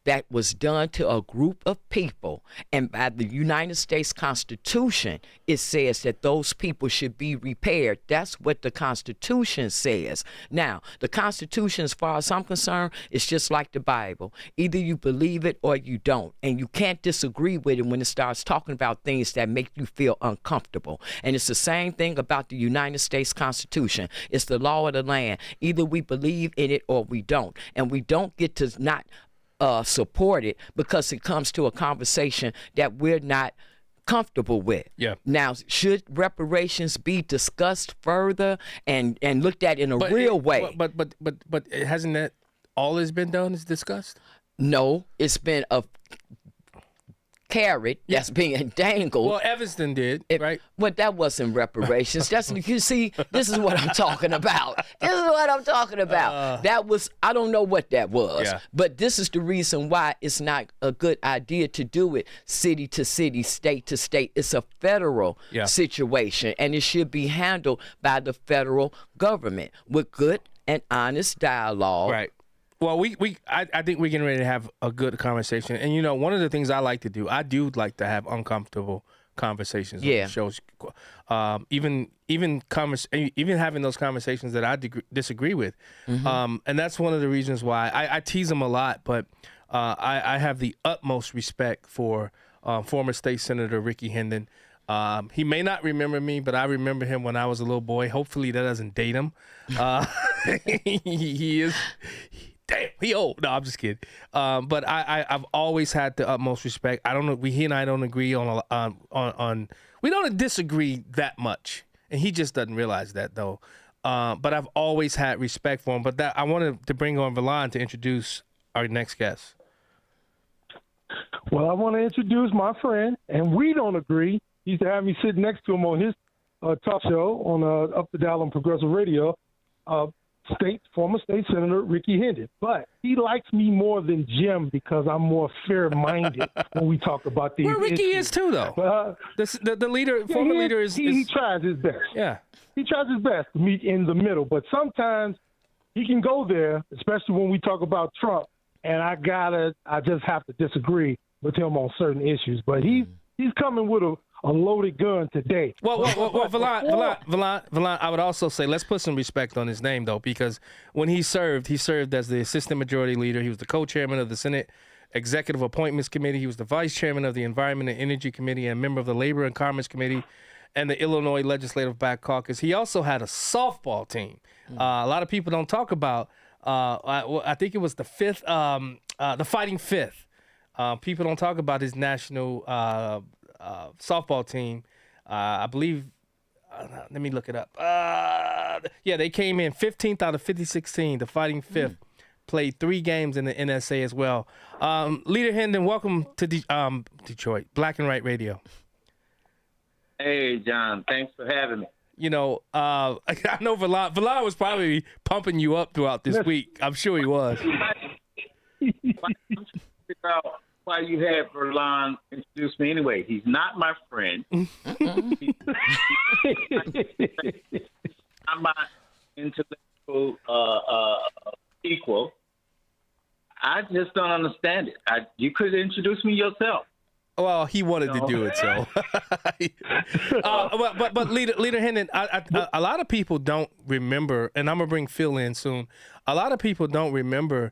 that was done to a group of people. And by the United States Constitution, it says that those people should be repaired. That's what the Constitution says. Now, the Constitution, as far as I'm concerned, is just like the Bible. Either you believe it or you don't. And you can't disagree with it when it starts talking about things that make you feel uncomfortable. And it's the same thing about the United States Constitution. It's the law of the land. Either we believe in it or we don't. And we don't get to not support it because it comes to a conversation that we're not comfortable with. Yeah. Now, should reparations be discussed further and looked at in a real way? But hasn't that all that's been done is discussed? No, it's been a carrot that's being dangled. Well, Evanston did, right? But that wasn't reparations. That's, you see, this is what I'm talking about. This is what I'm talking about. That was, I don't know what that was, but this is the reason why it's not a good idea to do it city to city, state to state. It's a federal situation, and it should be handled by the federal government with good and honest dialogue. Right. Well, I think we're getting ready to have a good conversation. And, you know, one of the things I like to do, I do like to have uncomfortable conversations on the shows. Even having those conversations that I disagree with. And that's one of the reasons why I tease them a lot. But I have the utmost respect for former State Senator Ricky Hendon. He may not remember me, but I remember him when I was a little boy. Hopefully that doesn't date him. He is... Damn, he old. No, I'm just kidding. But I've always had the utmost respect. I don't know. He and I don't agree on we don't disagree that much, and he just doesn't realize that though. But I've always had respect for him. But I wanted to bring on Valon to introduce our next guest. Well, I want to introduce my friend, and we don't agree. He used to have me sit next to him on his talk show on Up the Dial on Progressive Radio. Former state senator Ricky Hendon, but he likes me more than Jim because I'm more fair-minded when we talk about these Well, Ricky issues. is too, though. The leader, former leader is he tries his best. Yeah, he tries his best to meet in the middle, but sometimes he can go there, especially when we talk about Trump. And I just have to disagree with him on certain issues. But he's coming with a loaded gun today. Well, Valon, I would also say let's put some respect on his name, though, because when he served as the assistant majority leader. He was the co-chairman of the Senate Executive Appointments Committee. He was the vice chairman of the Environment and Energy Committee and a member of the Labor and Commerce Committee and the Illinois Legislative Black Caucus. He also had a softball team. A lot of people don't talk about, I think it was the Fighting Fifth. People don't talk about his national softball team. I believe, let me look it up. They came in 15th out of 50-16. The Fighting Fifth played 3 games in the NSA as well. Leader Hendon, welcome to Detroit, Black and Right Radio. Hey, John, thanks for having me. You know, I know Valon was probably pumping you up throughout this week. I'm sure he was. Why you had Verlon introduce me anyway. He's not my friend. I'm my intellectual equal. I just don't understand it. You could introduce me yourself. Well, he wanted to do it, so. But Leader Hendon, a lot of people don't remember, and I'm gonna bring Phil in soon. A lot of people don't remember.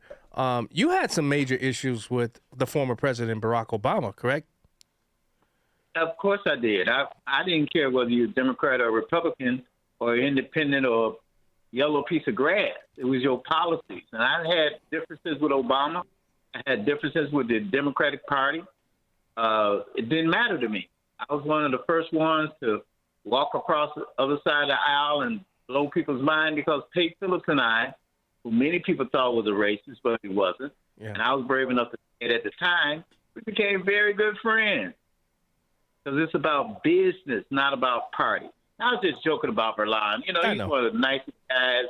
You had some major issues with the former President Barack Obama, correct? Of course I did. I didn't care whether you're Democrat or Republican or independent or yellow piece of grass. It was your policies. And I had differences with Obama. I had differences with the Democratic Party. It didn't matter to me. I was one of the first ones to walk across the other side of the aisle and blow people's mind because Tate Phillips and I, who many people thought was a racist, but he wasn't, and I was brave enough to say it at the time, we became very good friends. Because it's about business, not about party. I was just joking about Verlon. You know, he's one of the nicest guys,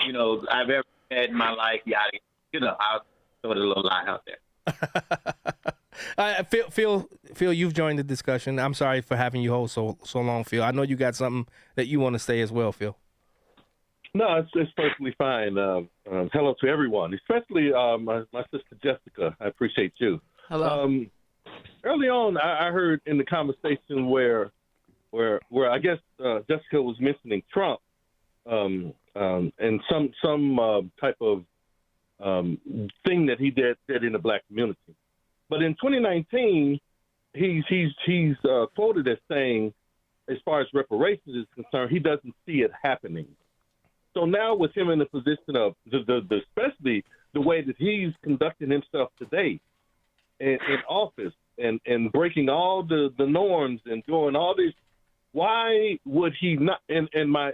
you know, I've ever met in my life. I'll throw a little lie out there. Phil, you've joined the discussion. I'm sorry for having you hold so long, Phil. I know you got something that you want to say as well, Phil. No, it's perfectly fine. Hello to everyone, especially my sister Jessica. I appreciate you. Hello. Early on, I heard in the conversation where I guess Jessica was mentioning Trump and some type of thing that he did in the black community. But in 2019, he's quoted as saying, as far as reparations is concerned, he doesn't see it happening. So now with him in the position of especially the way that he's conducting himself today in office and breaking all the norms and doing all this, why would he not? And my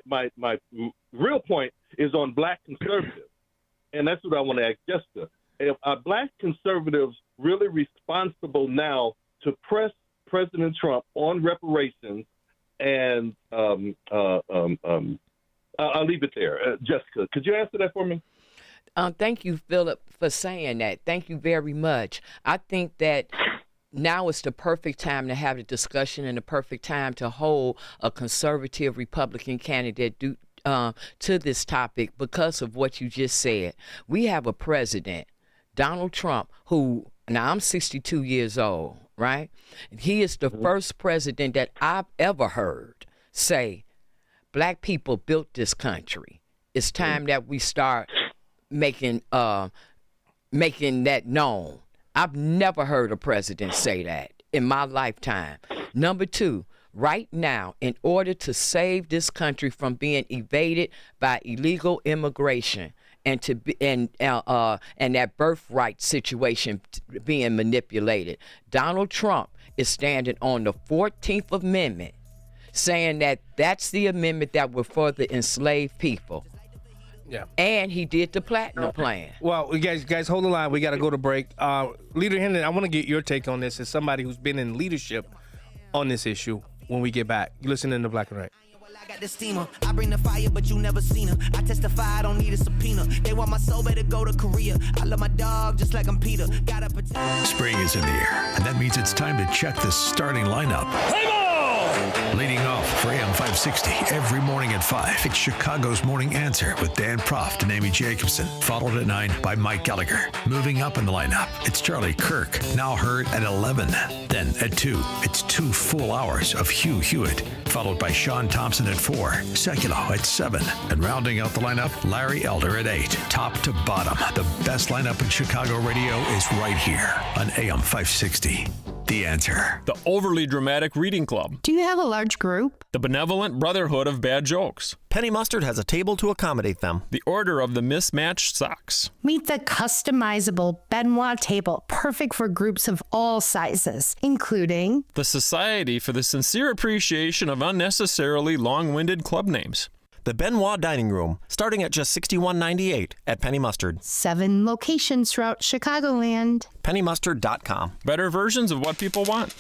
real point is on black conservatives. And that's what I want to ask Jessica. Are black conservatives really responsible now to press President Trump on reparations? And I'll leave it there. Jessica, could you answer that for me? Thank you, Philip, for saying that. Thank you very much. I think that now is the perfect time to have the discussion and the perfect time to hold a conservative Republican candidate to this topic because of what you just said. We have a president, Donald Trump, who, now I'm 62 years old, right? He is the first president that I've ever heard say, black people built this country. It's time that we start making that known. I've never heard a president say that in my lifetime. Number two, right now, in order to save this country from being evaded by illegal immigration and that birthright situation being manipulated, Donald Trump is standing on the 14th Amendment, saying that that's the amendment that will further enslave people. Yeah. And he did the Platinum Plan. Well, guys, hold the line. We got to go to break. Leader Hendon, I want to get your take on this as somebody who's been in leadership on this issue when we get back. You listen to Black and Right. I got the steamer. I bring the fire, but you never seen her. I testify, I don't need a subpoena. They want my soul, better go to Korea. I love my dog just like I'm Peter. Gotta protect. Spring is in the air, and that means it's time to check the starting lineup. Leading off for AM 560 every morning at 5, it's Chicago's Morning Answer with Dan Proft and Amy Jacobson, followed at 9 by Mike Gallagher. Moving up in the lineup, it's Charlie Kirk, now heard at 11. Then at 2, it's 2 full hours of Hugh Hewitt, followed by Sean Thompson at 4, Seculo at 7, and rounding out the lineup, Larry Elder at 8. Top to bottom, the best lineup in Chicago radio is right here on AM 560. The Answer. The Overly Dramatic Reading Club. Do you have a large group? The Benevolent Brotherhood of Bad Jokes. Penny Mustard has a table to accommodate them. The Order of the Mismatched Socks. Meet the customizable Benoit table, perfect for groups of all sizes, including the Society for the Sincere Appreciation of Unnecessarily Long-Winded Club Names. The Benoit Dining Room, starting at just $61.98 at Penny Mustard. 7 locations throughout Chicagoland. PennyMustard.com. Better versions of what people want.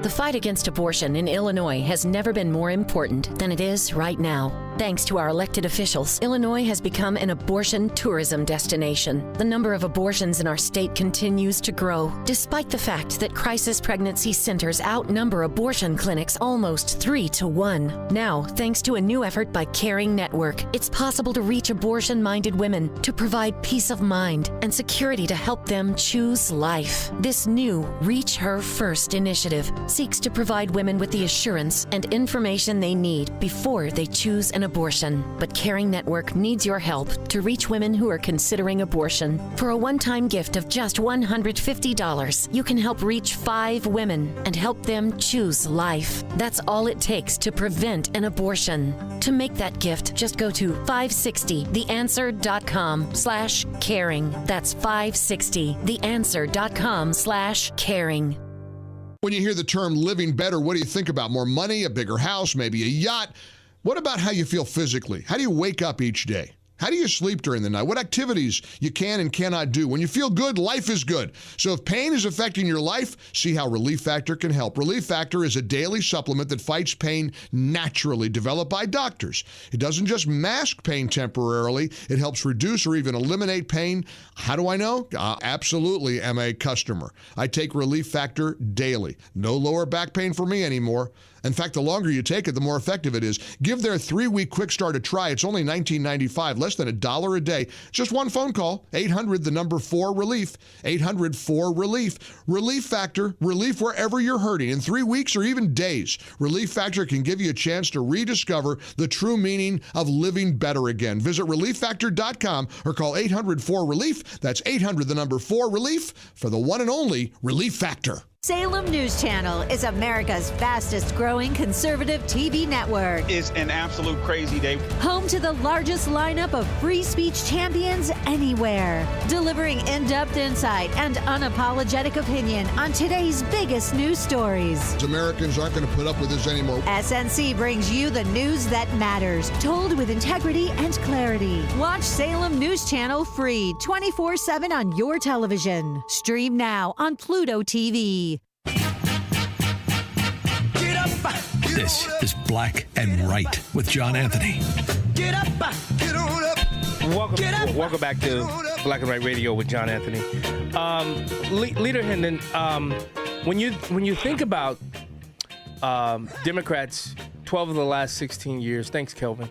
The fight against abortion in Illinois has never been more important than it is right now. Thanks to our elected officials, Illinois has become an abortion tourism destination. The number of abortions in our state continues to grow, despite the fact that crisis pregnancy centers outnumber abortion clinics almost 3-to-1. Now, thanks to a new effort by Caring Network, it's possible to reach abortion-minded women, to provide peace of mind and security to help them choose life. This new Reach Her First initiative seeks to provide women with the assurance and information they need before they choose an abortion. But Caring Network needs your help to reach women who are considering abortion. For a one-time gift of just $150, you can help reach 5 women and help them choose life. That's all it takes to prevent an abortion. To make that gift, just go to 560theanswer.com/caring. That's 560theanswer.com/caring. When you hear the term living better, what do you think about? More money, a bigger house, maybe a yacht? What about how you feel physically? How do you wake up each day? How do you sleep during the night? What activities you can and cannot do? When you feel good, life is good. So if pain is affecting your life, see how Relief Factor can help. Relief Factor is a daily supplement that fights pain naturally, developed by doctors. It doesn't just mask pain temporarily. It helps reduce or even eliminate pain. How do I know? Absolutely am a customer. I take Relief Factor daily. No lower back pain for me anymore. In fact, the longer you take it, the more effective it is. Give their 3-week quick start a try. It's only $19.95, less than $1 a day. Just one phone call, 800-4RELIEF, 800-4RELIEF. Relief Factor, relief wherever you're hurting, in 3 weeks or even days. Relief Factor can give you a chance to rediscover the true meaning of living better again. Visit ReliefFactor.com or call 800-4RELIEF. That's 800-4RELIEF for the one and only Relief Factor. Salem News Channel is America's fastest growing conservative TV network. It's an absolute crazy day. Home to the largest lineup of free speech champions anywhere. Delivering in-depth insight and unapologetic opinion on today's biggest news stories. Americans aren't going to put up with this anymore. SNC brings you the news that matters, told with integrity and clarity. Watch Salem News Channel free 24/7 on your television. Stream now on Pluto TV. This is Black and Right with John Anthony. Get up, get on up. Welcome back to Black and Right Radio with John Anthony. Leader Hendon, when you think about Democrats, 12 of the last 16 years, thanks Kelvin,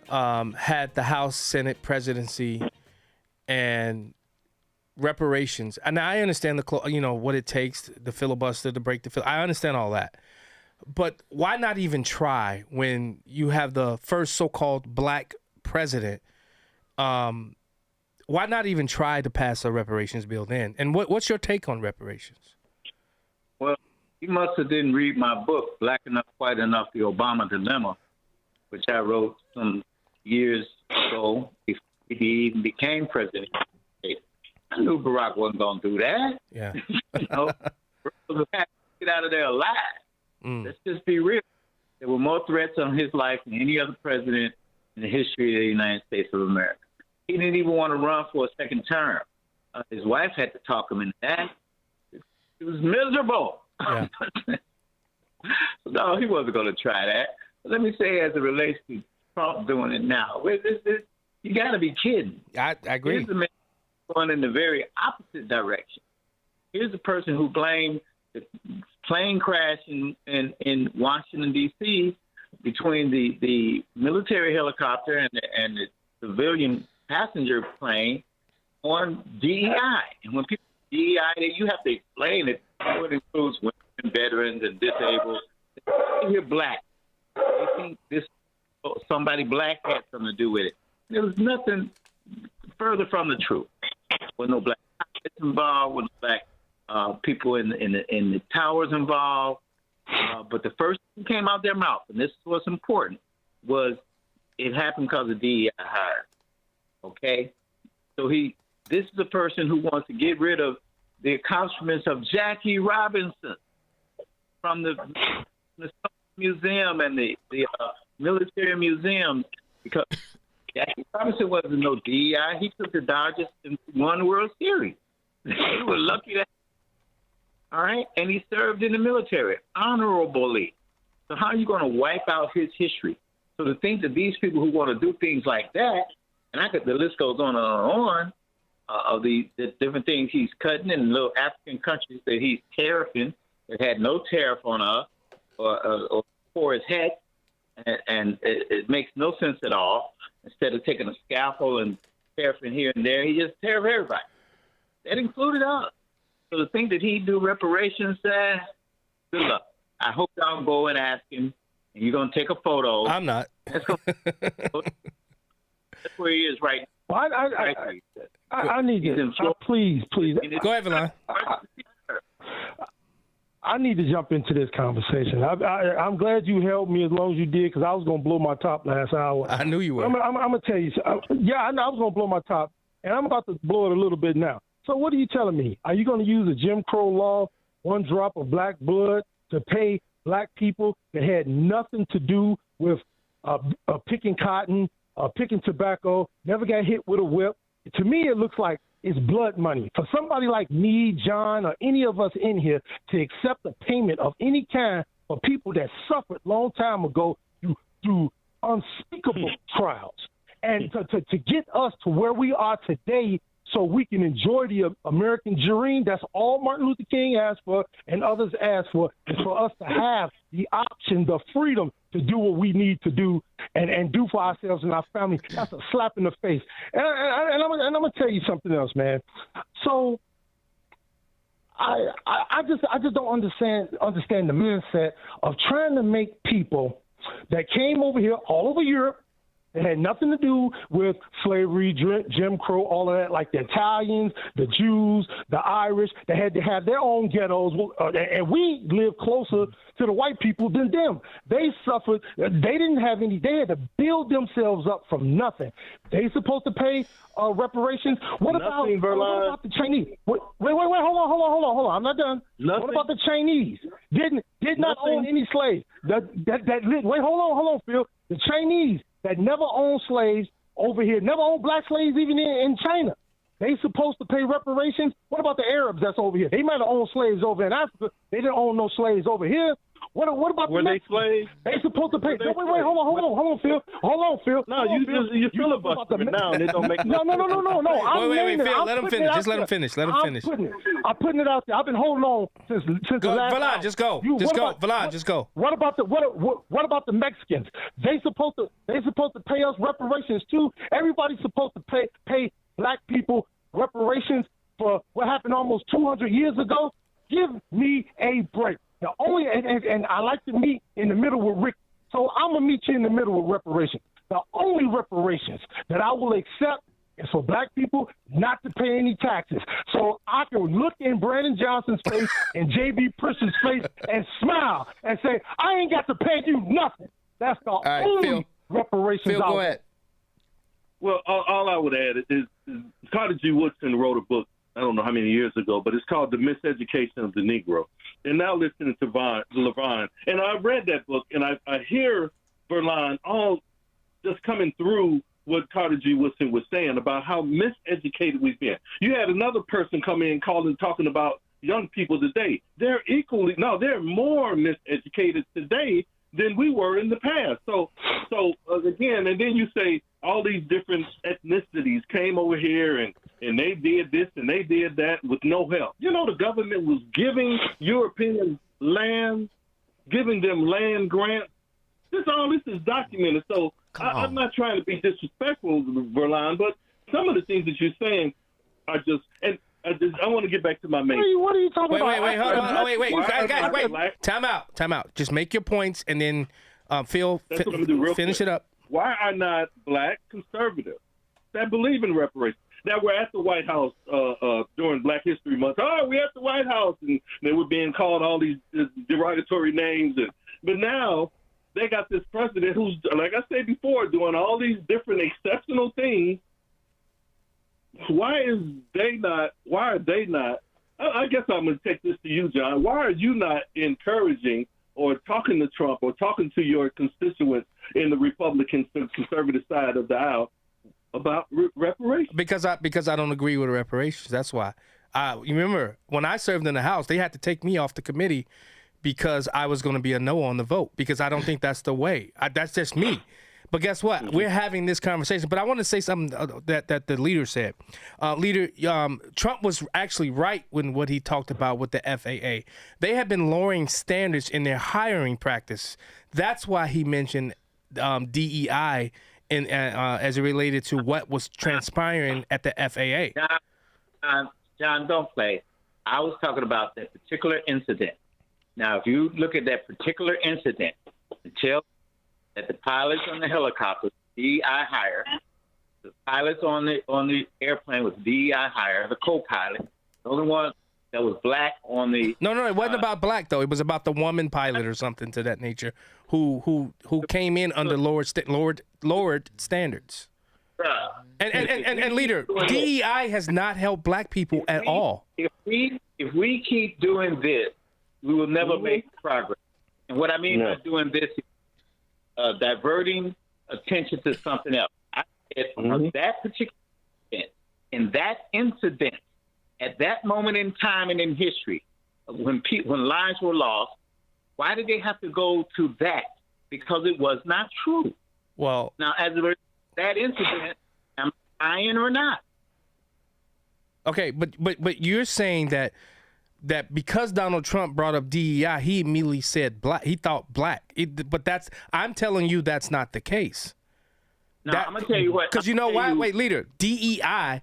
had the House, Senate, presidency, and reparations. And I understand what it takes, the filibuster to break the filibuster. I understand all that. But why not even try when you have the first so-called black president? Why not even try to pass a reparations bill then? And what's your take on reparations? Well, you must have didn't read my book, Black Enough, White Enough, The Obama Dilemma, which I wrote some years ago before he even became president. I knew Barack wasn't going to do that. Yeah. Get out of there alive. Let's just be real. There were more threats on his life than any other president in the history of the United States of America. He didn't even want to run for a second term. His wife had to talk him into that. It was miserable. Yeah. No, he wasn't going to try that. But let me say, as it relates to Trump doing it now, you got to be kidding. I agree. Here's the man going in the very opposite direction. Here's the person who blamed the plane crash in Washington, D.C. between the military helicopter and the civilian passenger plane on DEI. And when people DEI, you have to explain it. It includes women, veterans, and disabled. You're black. They think somebody black had something to do with it. There was nothing further from the truth. There were no black pilots involved, with black people in the towers involved. But the first thing that came out their mouth, and this is what's important, was it happened because of DEI hire. Okay? So this is a person who wants to get rid of the accomplishments of Jackie Robinson from the museum and the military museum, because Jackie Robinson wasn't no DEI. He took the Dodgers and won the World Series. They were lucky to. All right, and he served in the military honorably. So how are you going to wipe out his history? So the things that these people who want to do things like that, and the list goes on and on, of the different things he's cutting in little African countries that he's tariffing that had no tariff on us or for his head, and it makes no sense at all. Instead of taking a scalpel and tariffing here and there, he just tariffed everybody. That included us. So the thing that he do reparations, good luck. I hope y'all go and ask him, and you're going to take a photo. I'm not. That's where he is right now. Well, I need to, please. Go ahead, Valon. I need to jump into this conversation. I'm glad you held me as long as you did, because I was going to blow my top last hour. I knew you were. I'm going to tell you. I know I was going to blow my top, and I'm about to blow it a little bit now. So what are you telling me? Are you going to use a Jim Crow law, one drop of black blood, to pay black people that had nothing to do with picking cotton, picking tobacco, never got hit with a whip? To me, it looks like it's blood money. For somebody like me, John, or any of us in here to accept a payment of any kind for people that suffered a long time ago through unspeakable trials, and to get us to where we are today so we can enjoy the American dream. That's all Martin Luther King asked for and others asked for, is for us to have the option, the freedom to do what we need to do and do for ourselves and our family. That's a slap in the face. And I'm going to tell you something else, man. So I just don't understand the mindset of trying to make people that came over here all over Europe, it had nothing to do with slavery, Jim Crow, all of that, like the Italians, the Jews, the Irish. They had to have their own ghettos, and we lived closer to the white people than them. They suffered. They didn't have any. They had to build themselves up from nothing. They supposed to pay reparations. What about the Chinese? Wait, hold on. I'm not done. Nothing. What about the Chinese? Did not own any slaves. Wait, hold on, Phil. The Chinese that never owned slaves over here, never owned black slaves even in China. They supposed to pay reparations. What about the Arabs that's over here? They might have owned slaves over in Africa. They didn't own no slaves over here. What about were they slaves? They supposed to pay. Wait, hold on, Phil. Hold on, Phil. No, you filibuster it now, and it don't make no. Wait, Phil. Let him finish. Just let him finish. Let him finish. I'm putting it out there. I've been holding on since the last. Valon, just go. Valon, just go. What about the Mexicans? They supposed to pay us reparations too. Everybody's supposed to pay black people reparations for what happened almost 200 years ago. Give me a break. The only and I like to meet in the middle with Rick, so I'm gonna meet you in the middle with reparations. The only reparations that I will accept is for black people not to pay any taxes, so I can look in Brandon Johnson's face and J.B. Pritchard's face and smile and say, I ain't got to pay you nothing. That's the only reparations. Phil, go ahead. Well, all I would add is Carter G. Woodson wrote a book, I don't know how many years ago, but it's called The Miseducation of the Negro. And now listening to Levon, and I read that book, and I hear Verlon all just coming through what Carter G. Woodson was saying about how miseducated we've been. You had another person come in talking about young people today. They're more miseducated today than we were in the past. So again, and then you say all these different ethnicities came over here and they did this and they did that with no help. You know, the government was giving Europeans land, giving them land grants. All this is documented. So I'm not trying to be disrespectful, Verlon, but some of the things that you're saying are just, and I want to get back to my mate. What are you talking about? Wait, hold on. Guys, wait. Time out. Just make your points, and then Phil, finish it up. Why are not black conservatives that believe in reparations? That were at the White House during Black History Month. Oh, we're at the White House, and they were being called all these derogatory names. But now they got this president who's, like I said before, doing all these different exceptional things. Why are they not? I guess I'm going to take this to you, John. Why are you not encouraging or talking to Trump or talking to your constituents in the Republican conservative side of the aisle about reparations? Because I don't agree with reparations. That's why. You remember when I served in the House, they had to take me off the committee because I was going to be a no on the vote, because I don't think that's the way. That's just me. But guess what? We're having this conversation. But I want to say something that the leader said. Trump was actually right when what he talked about with the FAA. They have been lowering standards in their hiring practice. That's why he mentioned DEI as it related to what was transpiring at the FAA. John, don't play. I was talking about that particular incident. Now, if you look at that particular incident, until that the pilots on the helicopter, DEI hire, the pilots on the airplane was DEI hire, the co-pilot, the only one that was black on the. No, it wasn't about black though. It was about the woman pilot or something to that nature, who came in under lowered standards. And leader, DEI has not helped black people at all. If we keep doing this, we will never make progress. And what I mean by doing this is diverting attention to something else. I said that particular incident, at that moment in time and in history, when lives were lost, why did they have to go to that? Because it was not true. Well, now as a result of that incident, am I lying or not? Okay, but you're saying that because Donald Trump brought up DEI, he immediately said black. He thought black. But I'm telling you that's not the case. No, I'm gonna tell you what. Because you know why? Wait, leader. DEI.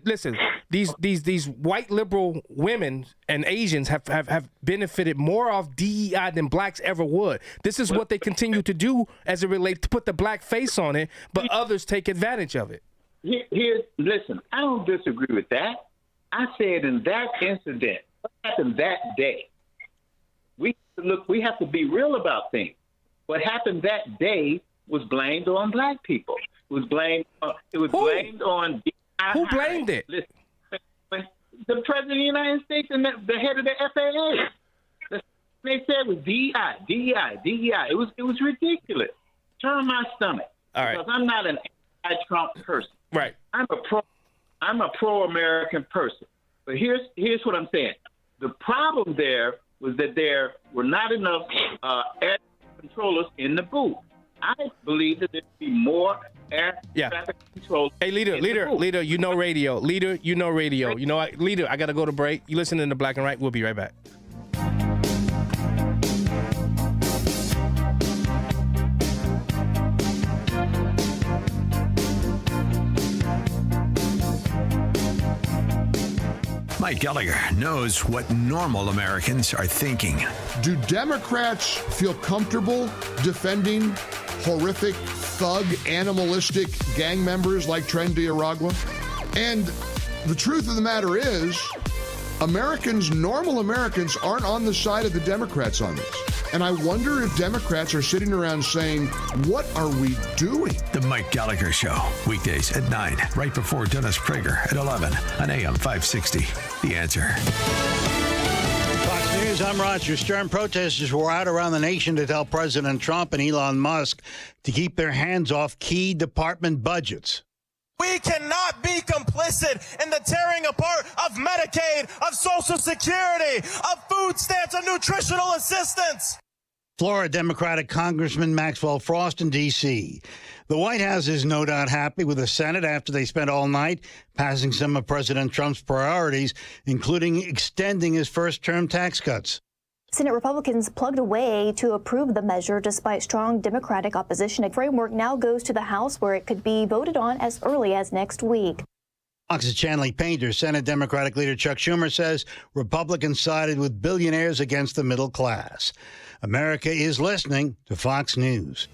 Listen, these white liberal women and Asians have benefited more off DEI than blacks ever would. This is what they continue to do as it relates to put the black face on it, but others take advantage of it. Listen, I don't disagree with that. I said in that incident, what happened that day? We have to be real about things. What happened that day was blamed on black people. It was blamed on DEI. Who blamed it? Listen, the president of the United States and the head of the FAA. They said it was DEI. It was ridiculous. Turn my stomach. All right. Because I'm not an anti-Trump person. Right. I'm a pro-American person. But here's what I'm saying. The problem there was that there were not enough air controllers in the booth. I believe that there should be more air traffic controllers. Hey, leader, you know radio. Leader, you know radio. You know what? Leader, I got to go to break. You listening to Black and Right. We'll be right back. Mike Gallagher knows what normal Americans are thinking. Do Democrats feel comfortable defending horrific, thug, animalistic gang members like Tren Diaragua? And the truth of the matter is, normal Americans aren't on the side of the Democrats on this. And I wonder if Democrats are sitting around saying, what are we doing? The Mike Gallagher Show, weekdays at 9, right before Dennis Prager at 11 on AM 560. The Answer. Fox News, I'm Roger Stern. Protesters were out around the nation to tell President Trump and Elon Musk to keep their hands off key department budgets. We cannot be complicit in the tearing apart of Medicaid, of Social Security, of food stamps, of nutritional assistance. Florida Democratic Congressman Maxwell Frost in D.C. The White House is no doubt happy with the Senate after they spent all night passing some of President Trump's priorities, including extending his first-term tax cuts. Senate Republicans plugged away to approve the measure despite strong Democratic opposition. A framework now goes to the House where it could be voted on as early as next week. Fox's Chanley Painter, Senate Democratic leader Chuck Schumer says Republicans sided with billionaires against the middle class. America is listening to Fox News.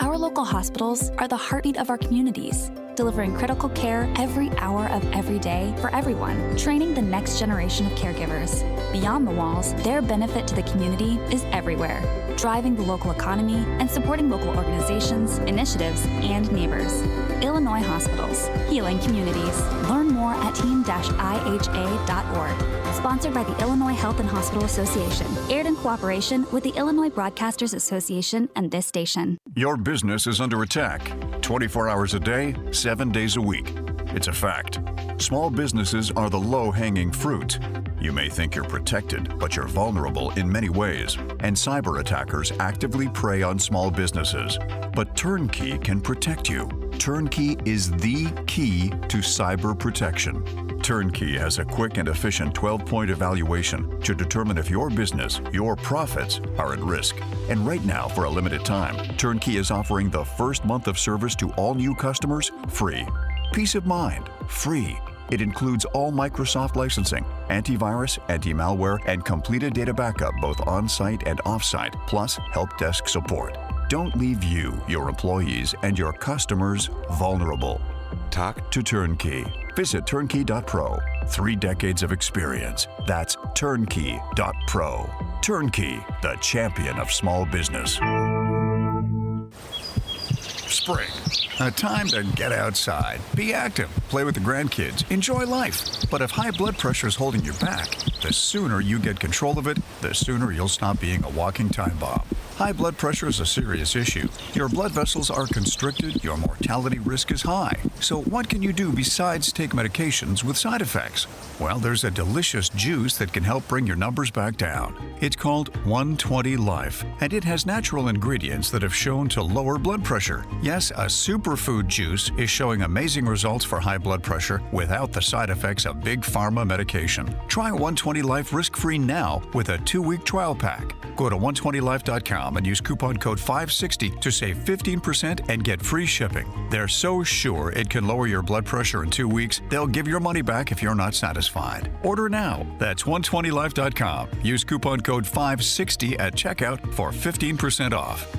Our local hospitals are the heartbeat of our communities, delivering critical care every hour of every day for everyone, training the next generation of caregivers. Beyond the walls, their benefit to the community is everywhere, driving the local economy and supporting local organizations, initiatives, and neighbors. Illinois Hospitals, healing communities. Learn more at team-iha.org. Sponsored by the Illinois Health and Hospital Association. Aired in cooperation with the Illinois Broadcasters Association and this station. Your business is under attack 24 hours a day, 7 days a week. It's a fact. Small businesses are the low-hanging fruit. You may think you're protected, but you're vulnerable in many ways, and cyber attackers actively prey on small businesses. But Turnkey can protect you. Turnkey is the key to cyber protection. Turnkey has a quick and efficient 12-point evaluation to determine if your business, your profits, are at risk. And right now, for a limited time, Turnkey is offering the first month of service to all new customers free. Peace of mind, free. It includes all Microsoft licensing, antivirus, anti-malware, and completed data backup both on-site and off-site, plus help desk support. Don't leave you, your employees, and your customers vulnerable. Talk to Turnkey. Visit turnkey.pro. 3 decades of experience. That's turnkey.pro. Turnkey, the champion of small business. Spring, a time to get outside, be active, play with the grandkids, enjoy life. But if high blood pressure is holding you back, the sooner you get control of it, the sooner you'll stop being a walking time bomb. High blood pressure is a serious issue. Your blood vessels are constricted, your mortality risk is high. So what can you do besides take medications with side effects? Well, there's a delicious juice that can help bring your numbers back down. It's called 120 Life, and it has natural ingredients that have shown to lower blood pressure. Yes, a superfood juice is showing amazing results for high blood pressure without the side effects of big pharma medication. Try 120 Life risk-free now with a 2-week trial pack. Go to 120life.com and use coupon code 560 to save 15% and get free shipping. They're so sure it can lower your blood pressure in 2 weeks, they'll give your money back if you're not satisfied. Order now. That's 120life.com. Use coupon code 560 at checkout for 15% off.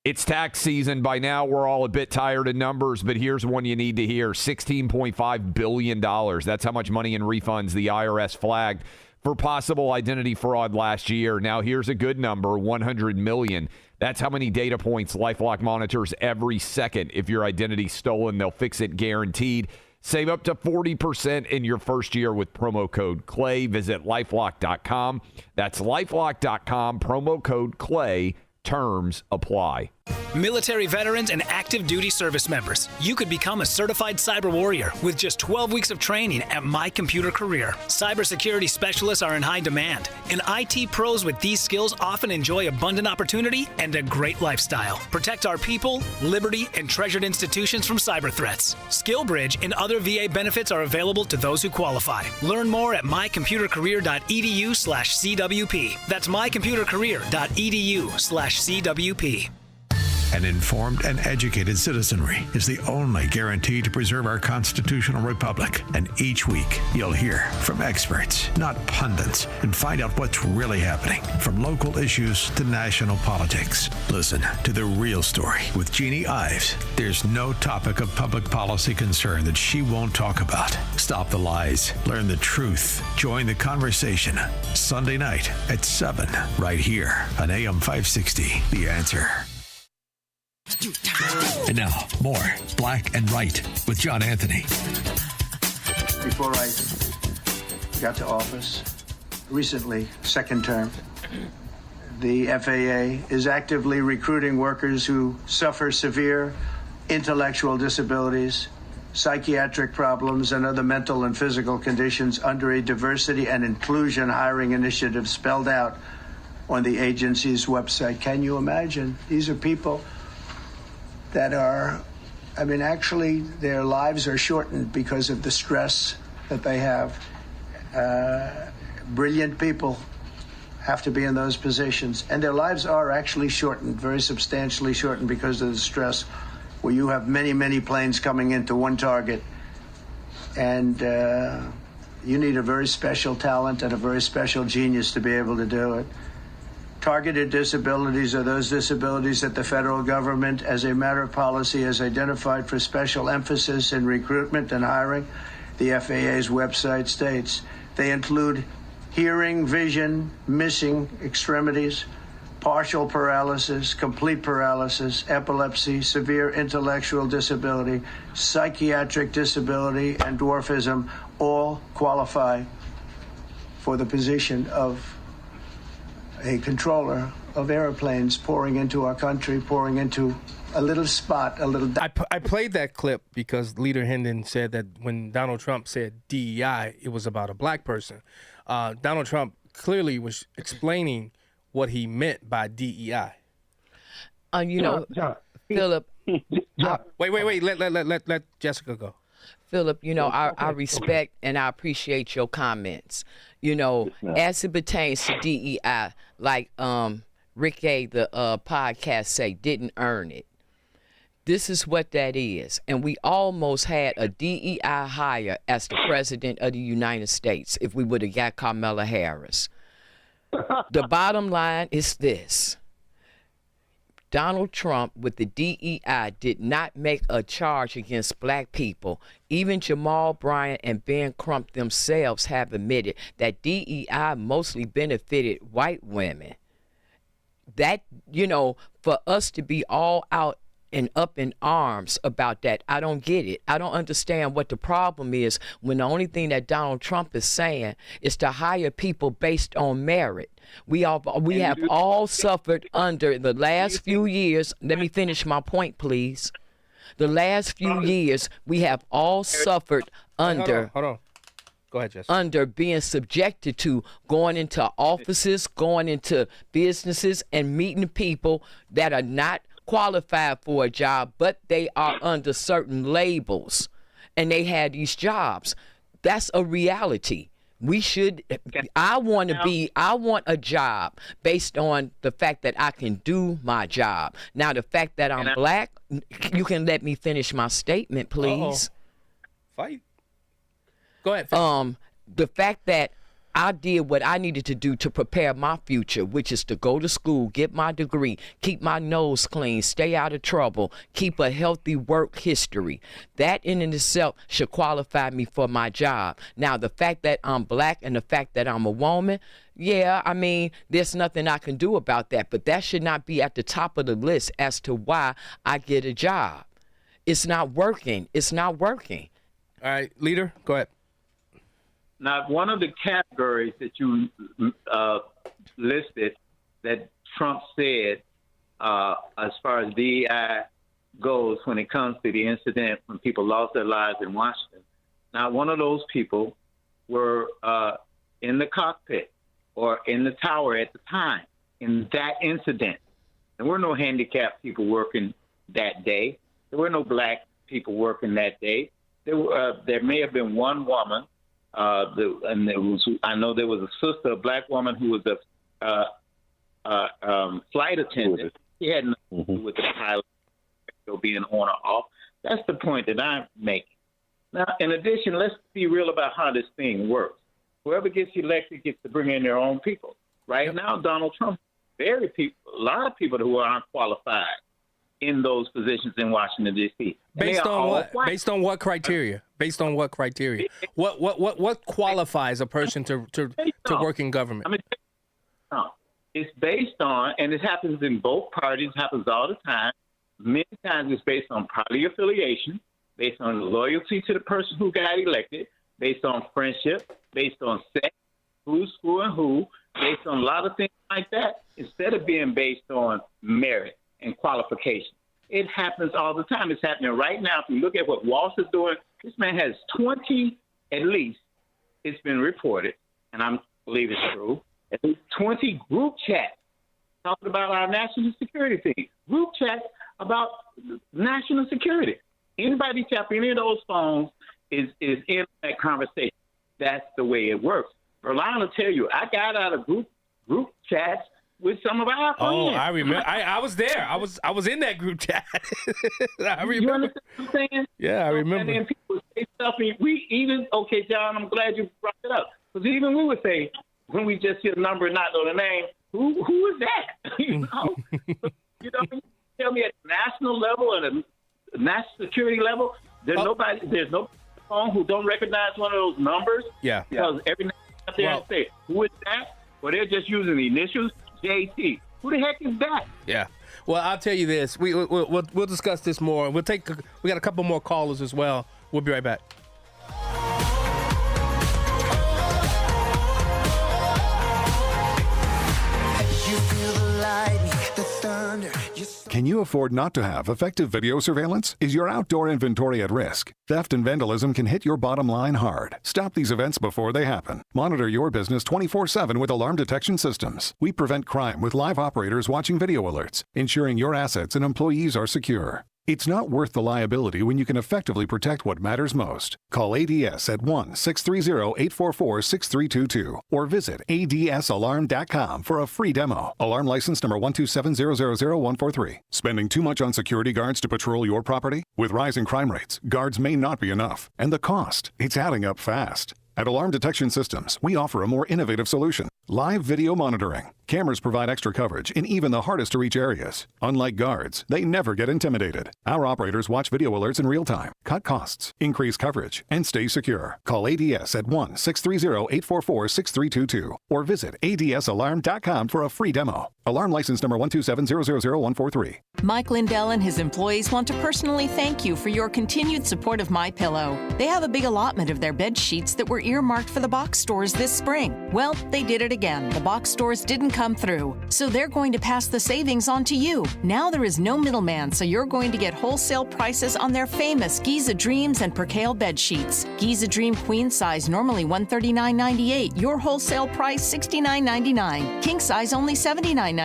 It's tax season. By now, we're all a bit tired of numbers, but here's one you need to hear. $16.5 billion. That's how much money in refunds the IRS flagged for possible identity fraud last year. Now, here's a good number, 100 million. That's how many data points LifeLock monitors every second. If your identity's stolen, they'll fix it guaranteed. Save up to 40% in your first year with promo code CLAY. Visit LifeLock.com. That's LifeLock.com, promo code CLAY. Terms apply. Military veterans and active duty service members, you could become a certified cyber warrior with just 12 weeks of training at My Computer Career. Cybersecurity specialists are in high demand, and IT pros with these skills often enjoy abundant opportunity and a great lifestyle. Protect our people, liberty, and treasured institutions from cyber threats. SkillBridge and other VA benefits are available to those who qualify. Learn more at mycomputercareer.edu/CWP. That's mycomputercareer.edu/CWP. An informed and educated citizenry is the only guarantee to preserve our constitutional republic. And each week, you'll hear from experts, not pundits, and find out what's really happening, from local issues to national politics. Listen to The Real Story with Jeannie Ives. There's no topic of public policy concern that she won't talk about. Stop the lies. Learn the truth. Join the conversation. Sunday night at 7, right here on AM 560. The Answer. And now, more Black and Right with John Anthony. Before I got to office, recently, second term, the FAA is actively recruiting workers who suffer severe intellectual disabilities, psychiatric problems, and other mental and physical conditions under a diversity and inclusion hiring initiative spelled out on the agency's website. Can you imagine? These are people that are, actually their lives are shortened because of the stress that they have. Brilliant people have to be in those positions. And their lives are actually shortened, very substantially shortened because of the stress, where you have many, many planes coming into one target. And you need a very special talent and a very special genius to be able to do it. Targeted disabilities are those disabilities that the federal government, as a matter of policy, has identified for special emphasis in recruitment and hiring. The FAA's website states they include hearing, vision, missing extremities, partial paralysis, complete paralysis, epilepsy, severe intellectual disability, psychiatric disability, and dwarfism all qualify for the position of a controller of airplanes pouring into our country, pouring into a little spot, a little. I played that clip because Leader Hendon said that when Donald Trump said DEI, it was about a black person. Donald Trump clearly was explaining what he meant by DEI. Philip. Wait. Let Jessica go. Philip, I respect and I appreciate your comments. As it pertains to DEI, like Rick A, the podcast say, didn't earn it. This is what that is. And we almost had a DEI hire as the president of the United States if we would have got Kamala Harris. The bottom line is this. Donald Trump with the DEI did not make a charge against black people. Even Jamal Bryant and Ben Crump themselves have admitted that DEI mostly benefited white women. That, for us to be all out and up in arms about that, I don't get it. I don't understand what the problem is when the only thing that Donald Trump is saying is to hire people based on merit. We have all suffered under the last few years. Let me finish my point, please. The last few years, we have all suffered under. Hold on. Go ahead, Jessica. Under being subjected to going into offices, going into businesses, and meeting people that are not qualified for a job, but they are under certain labels, and they had these jobs. That's a reality. I want a job based on the fact that I can do my job. Now, the fact that I'm black, you can let me finish my statement, please. Fight. Go ahead. The fact that I did what I needed to do to prepare my future, which is to go to school, get my degree, keep my nose clean, stay out of trouble, keep a healthy work history. That in and itself should qualify me for my job. Now, the fact that I'm black and the fact that I'm a woman, there's nothing I can do about that. But that should not be at the top of the list as to why I get a job. It's not working. All right, Leader, go ahead. Now, one of the categories that you listed that Trump said as far as DEI goes when it comes to the incident when people lost their lives in Washington. Now, one of those people were in the cockpit or in the tower at the time in that incident. There were no handicapped people working that day. There were no black people working that day. There may have been one woman. I know there was a sister, a black woman who was a flight attendant. She had nothing to do with the pilot being on or off. That's the point that I'm making. Now, in addition, let's be real about how this thing works. Whoever gets elected gets to bring in their own people. Right now, Donald Trump, a lot of people who aren't qualified in those positions in Washington, D.C. Based on what? Based on what criteria? What qualifies a person to work in government? It's based on, and it happens in both parties, happens all the time. Many times it's based on party affiliation, based on loyalty to the person who got elected, based on friendship, based on sex, who's screwing who, based on a lot of things like that, instead of being based on merit and qualification. It happens all the time. It's happening right now. If you look at what Walsh is doing, this man has 20, at least, it's been reported, and I believe it's true, at least 20 group chats talking about our national security thing. Group chats about national security. Anybody tap any of those phones is in that conversation. That's the way it works. Verlon will tell you, I got out of group chats with some of our friends. Oh, I remember. I was there. I was in that group chat. I remember. You understand what I'm saying? Yeah, I remember. And then people would say stuff. Okay, John, I'm glad you brought it up. Because even we would say, when we just hear a number and not know the name, who is that? You tell me at the national level and the national security level, there's no phone who don't recognize one of those numbers. Yeah. Because every now and then they say, who is that? Well, they're just using the initials, JT. Who the heck is that? Yeah. Well, I'll tell you this. We'll discuss this more. We got a couple more callers as well. We'll be right back. You feel the lightning, the thunder. Can you afford not to have effective video surveillance? Is your outdoor inventory at risk? Theft and vandalism can hit your bottom line hard. Stop these events before they happen. Monitor your business 24/7 with Alarm Detection Systems. We prevent crime with live operators watching video alerts, ensuring your assets and employees are secure. It's not worth the liability when you can effectively protect what matters most. Call ADS at 1-630-844-6322 or visit adsalarm.com for a free demo. Alarm license number 127000143. Spending too much on security guards to patrol your property? With rising crime rates, guards may not be enough. And the cost, it's adding up fast. At Alarm Detection Systems, we offer a more innovative solution. Live video monitoring. Cameras provide extra coverage in even the hardest to reach areas. Unlike guards, they never get intimidated. Our operators watch video alerts in real time, cut costs, increase coverage, and stay secure. Call ADS at 1-630-844-6322 or visit adsalarm.com for a free demo. Alarm license number 127000143. Mike Lindell and his employees want to personally thank you for your continued support of MyPillow. They have a big allotment of their bed sheets that were earmarked for the box stores this spring. Well, they did it again. The box stores didn't come through, so they're going to pass the savings on to you. Now there is no middleman, so you're going to get wholesale prices on their famous Giza Dreams and Percale bed sheets. Giza Dream queen size normally $139.98. Your wholesale price $69.99. King size only $79.99.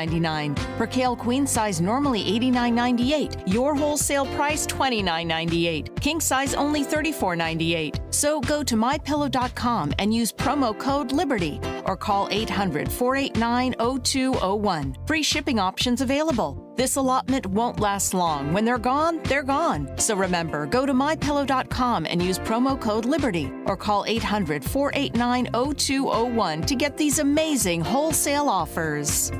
Percale queen size normally $89.98. Your wholesale price $29.98. King size only $34.98. So go to mypillow.com and use promo code LIBERTY or call 800-489-0201. Free shipping options available. This allotment won't last long. When they're gone, they're gone. So remember, go to mypillow.com and use promo code LIBERTY or call 800-489-0201 to get these amazing wholesale offers.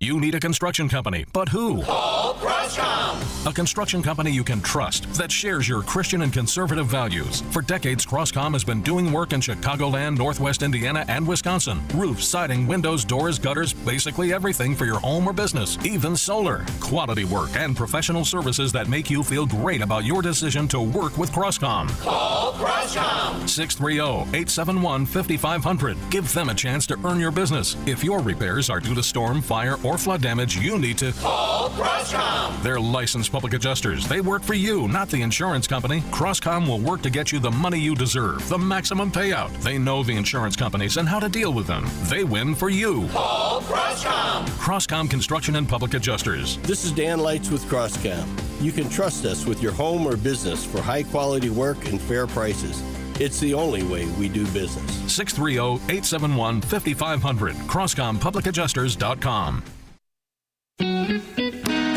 You need a construction company, but who? Call Croscom. A construction company you can trust that shares your Christian and conservative values. For decades, Croscom has been doing work in Chicagoland, Northwest Indiana, and Wisconsin. Roofs, siding, windows, doors, gutters, basically everything for your home or business, even solar. Quality work and professional services that make you feel great about your decision to work with Croscom. Call Croscom. 630-871-5500. Give them a chance to earn your business. If your repairs are due to storm, fire, or flood damage, you need to call Croscom. They're licensed public adjusters. They work for you, not the insurance company. Croscom will work to get you the money you deserve, the maximum payout. They know the insurance companies and how to deal with them. They win for you. Call Croscom. Croscom Construction and Public Adjusters. This is Dan Lights with Croscom. You can trust us with your home or business for high quality work and fair prices. It's the only way we do business. 630-871-5500. CroscomPublicAdjusters.com.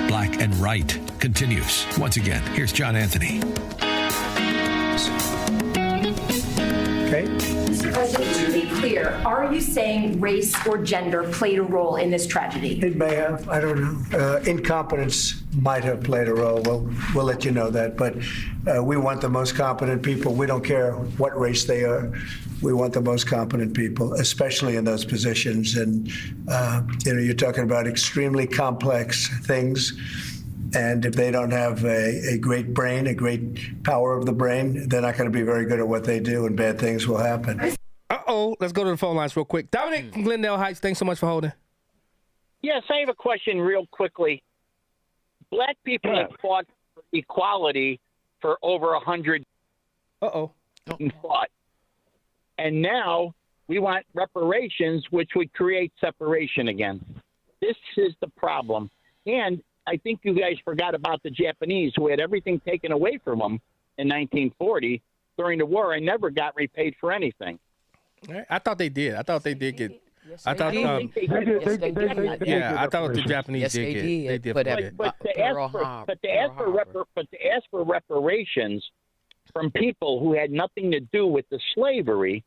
Black and Right continues. Once again, here's John Anthony. Okay. Mr. President, to be clear, are you saying race or gender played a role in this tragedy? It may have. I don't know. Incompetence might have played a role. We'll let you know that. But we want the most competent people. We don't care what race they are. We want the most competent people, especially in those positions. And, you're talking about extremely complex things. And if they don't have a great brain, a great power of the brain, they're not going to be very good at what they do, and bad things will happen. Let's go to the phone lines real quick. Dominic from Glendale Heights, thanks so much for holding. Yes, I have a question real quickly. Black people have fought for equality for over 100 and fought. And now we want reparations, which would create separation again. This is the problem. And I think you guys forgot about the Japanese who had everything taken away from them in 1940 during the war and never got repaid for anything. I thought they did. I thought they did get. I thought. I thought the Japanese did get. They did. But to ask for reparations from people who had nothing to do with the slavery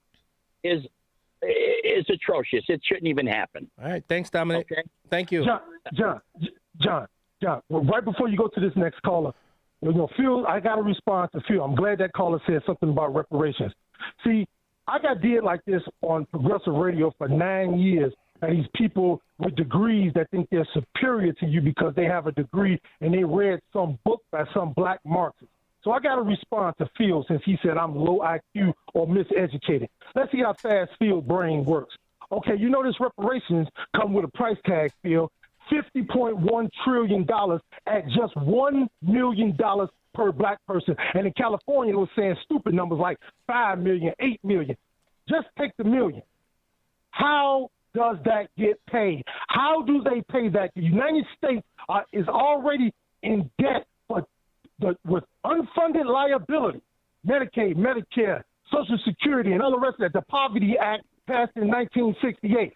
is atrocious. It shouldn't even happen. All right. Thanks, Dominic. Okay. Thank you. John, well, right before you go to this next caller, Phil, I got a response to Phil. I'm glad that caller said something about reparations. See, I got did like this on Progressive Radio for 9 years, and these people with degrees that think they're superior to you because they have a degree and they read some book by some black Marxist. So I got to respond to Phil since he said I'm low IQ or miseducated. Let's see how fast Phil's brain works. Okay, you know this reparations come with a price tag, Phil. $50.1 trillion at just $1 million per black person. And in California, it was saying stupid numbers like 5 million, 8 million. Just take the million. How does that get paid? How do they pay that? The United States is already in debt with unfunded liability. Medicaid, Medicare, Social Security, and all the rest of that. The Poverty Act passed in 1968.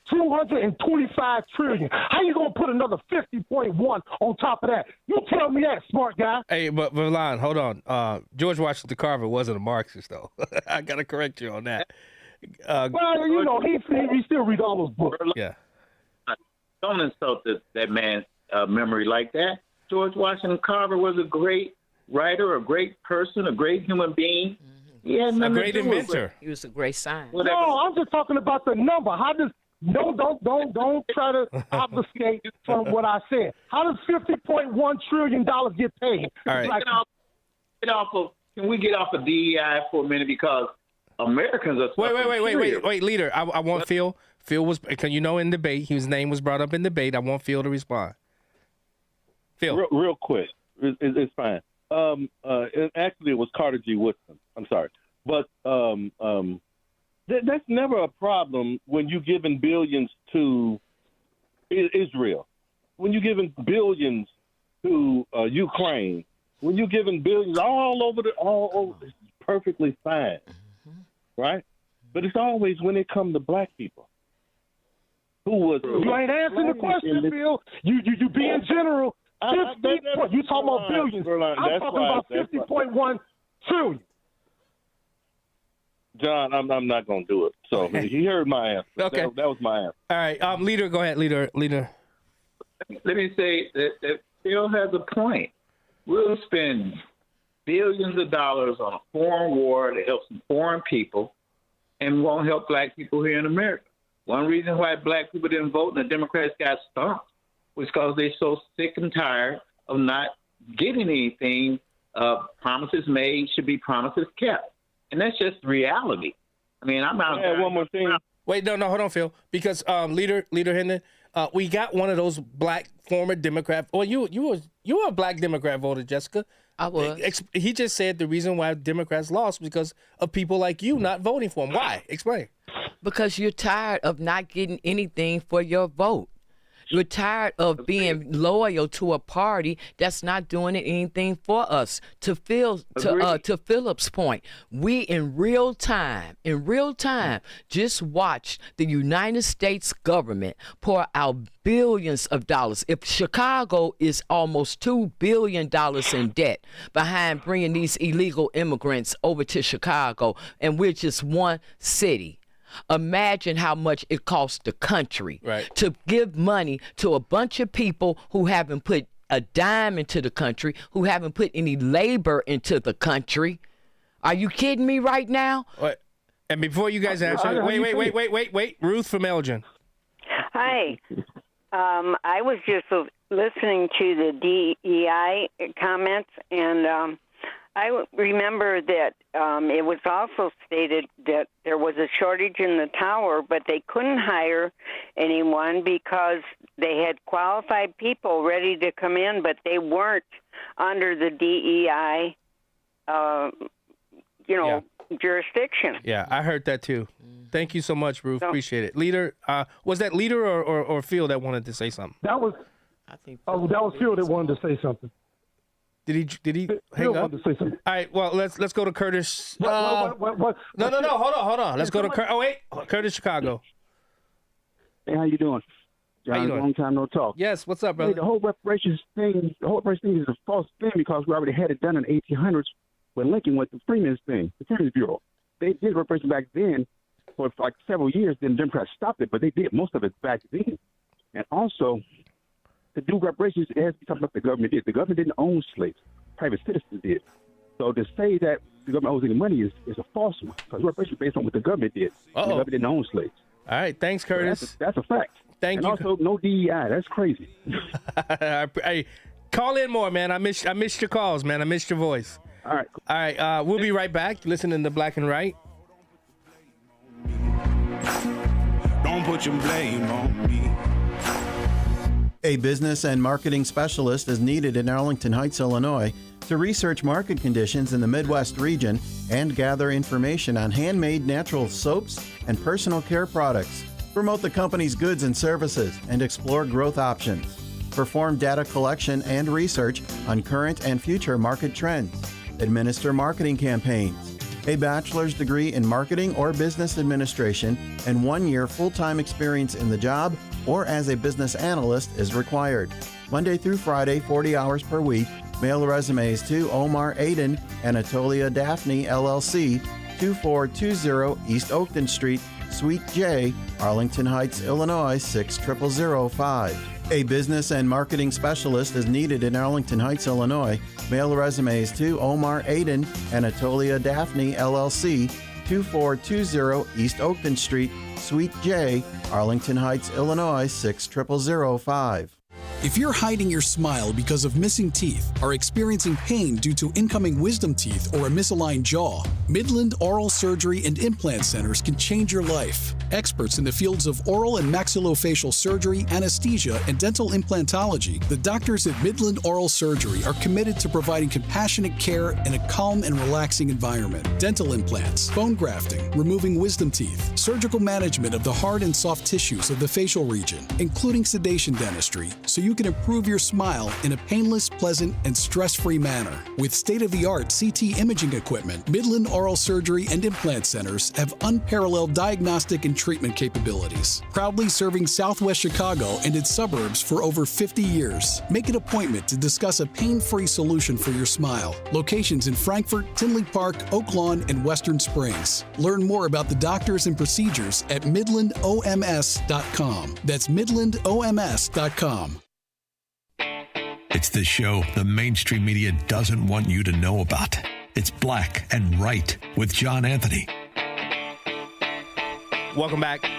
$225 trillion. How you gonna put another 50.1 on top of that? You tell me that, smart guy. Hey, but Verlon, hold on. George Washington Carver wasn't a Marxist, though. I gotta correct you on that. Well, you know, he still read all those books. Yeah. Don't insult that man's memory like that. George Washington Carver was a great writer, a great person, a great human being. He had A nothing great to do with inventor. He was a great scientist. Whatever. No, I'm just talking about the number. How does don't try to obfuscate from what I said. How does $50.1 trillion get paid? All right. Like, Can we get off of DEI for a minute, because Americans are Wait, leader. I want Phil. Phil was, in debate, his name was brought up in debate. I want Phil to respond. Phil. Real quick. It's fine. Actually, it was Carter G. Woodson. I'm sorry. But that's never a problem when you're giving billions to Israel, when you're giving billions to Ukraine, when you're giving billions all over, it's perfectly fine, right? But it's always when it comes to black people. You ain't answering the question, Phil. You being general. You talking about billions. I'm talking about 50.1 trillion. John, I'm not going to do it. So he heard my answer. Okay. That was my answer. All right. Leader, go ahead. Leader. Let me say that Phil has a point. We'll spend billions of dollars on a foreign war to help some foreign people and won't help black people here in America. One reason why black people didn't vote and the Democrats got stomped was because they're so sick and tired of not getting anything. Promises made should be promises kept. And that's just reality. I mean, I'm out there. One more thing. Wait, no, hold on, Phil. Because Leader Hendon, we got one of those black former Democrat. Well, you were a black Democrat voter, Jessica. I was. He just said the reason why Democrats lost was because of people like you not voting for him. Why? Explain. Because you're tired of not getting anything for your vote. You're tired of being loyal to a party that's not doing anything for us. To Philip's point, we in real time, just watched the United States government pour out billions of dollars. If Chicago is almost $2 billion in debt behind bringing these illegal immigrants over to Chicago, and we're just one city. Imagine how much it costs the country to give money to a bunch of people who haven't put a dime into the country, who haven't put any labor into the country. Are you kidding me right now? And before you guys answer, wait. Ruth from Elgin. Hi. I was just listening to the DEI comments, and I remember that it was also stated that there was a shortage in the tower, but they couldn't hire anyone because they had qualified people ready to come in, but they weren't under the DEI, jurisdiction. Yeah, I heard that too. Thank you so much, Ruth. Appreciate it. Leader, was that Leader or Phil that wanted to say something? That was Phil that wanted to say something. Did he hang up? All right, well, let's go to Curtis. What? No, hold on. Let's go to Curtis, Chicago. Hey, how you doing? John, how you doing? Long time no talk. Yes, what's up, brother? Hey, the whole reparations thing is a false thing because we already had it done in the 1800s when Lincoln went to Freeman's thing, the Freeman's Bureau. They did reparations back then for like several years. Then the Democrats stopped it, but they did most of it back then. And also, to do reparations, it has to be something that the government did. The government didn't own slaves. Private citizens did. So to say that the government owes any money is a false one because reparations is based on what the government did. The government didn't own slaves. All right, thanks, Curtis. So that's a fact. Thank you. And also, no DEI. That's crazy. Hey, call in more, man. I missed your calls, man. I missed your voice. All right. All right, we'll be right back. Listening to Black and Right. Don't put your blame on me. A business and marketing specialist is needed in Arlington Heights, Illinois, to research market conditions in the Midwest region and gather information on handmade natural soaps and personal care products, promote the company's goods and services, and explore growth options. Perform data collection and research on current and future market trends. Administer marketing campaigns. A bachelor's degree in marketing or business administration and 1 year full-time experience in the job or as a business analyst is required. Monday through Friday, 40 hours per week. Mail resumes to Omar Aiden, Anatolia Daphne, LLC, 2420 East Oakton Street, Suite J, Arlington Heights, Illinois, 60005. A business and marketing specialist is needed in Arlington Heights, Illinois. Mail resumes to Omar Aiden, Anatolia Daphne, LLC, 2420 East Oakton Street, Suite J, Arlington Heights, Illinois, 60005. If you're hiding your smile because of missing teeth, are experiencing pain due to incoming wisdom teeth or a misaligned jaw, Midland Oral Surgery and Implant Centers can change your life. Experts in the fields of oral and maxillofacial surgery, anesthesia, and dental implantology, the doctors at Midland Oral Surgery are committed to providing compassionate care in a calm and relaxing environment. Dental implants, bone grafting, removing wisdom teeth, surgical management of the hard and soft tissues of the facial region, including sedation dentistry, so you can improve your smile in a painless, pleasant, and stress-free manner. With state-of-the-art CT imaging equipment, Midland Oral Surgery and Implant Centers have unparalleled diagnostic and treatment capabilities. Proudly serving Southwest Chicago and its suburbs for over 50 years. Make an appointment to discuss a pain-free solution for your smile. Locations in Frankfort, Tinley Park, Oak Lawn, and Western Springs. Learn more about the doctors and procedures at midlandoms.com. That's midlandoms.com. It's the show the mainstream media doesn't want you to know about. It's Black and Right with John Anthony. Welcome back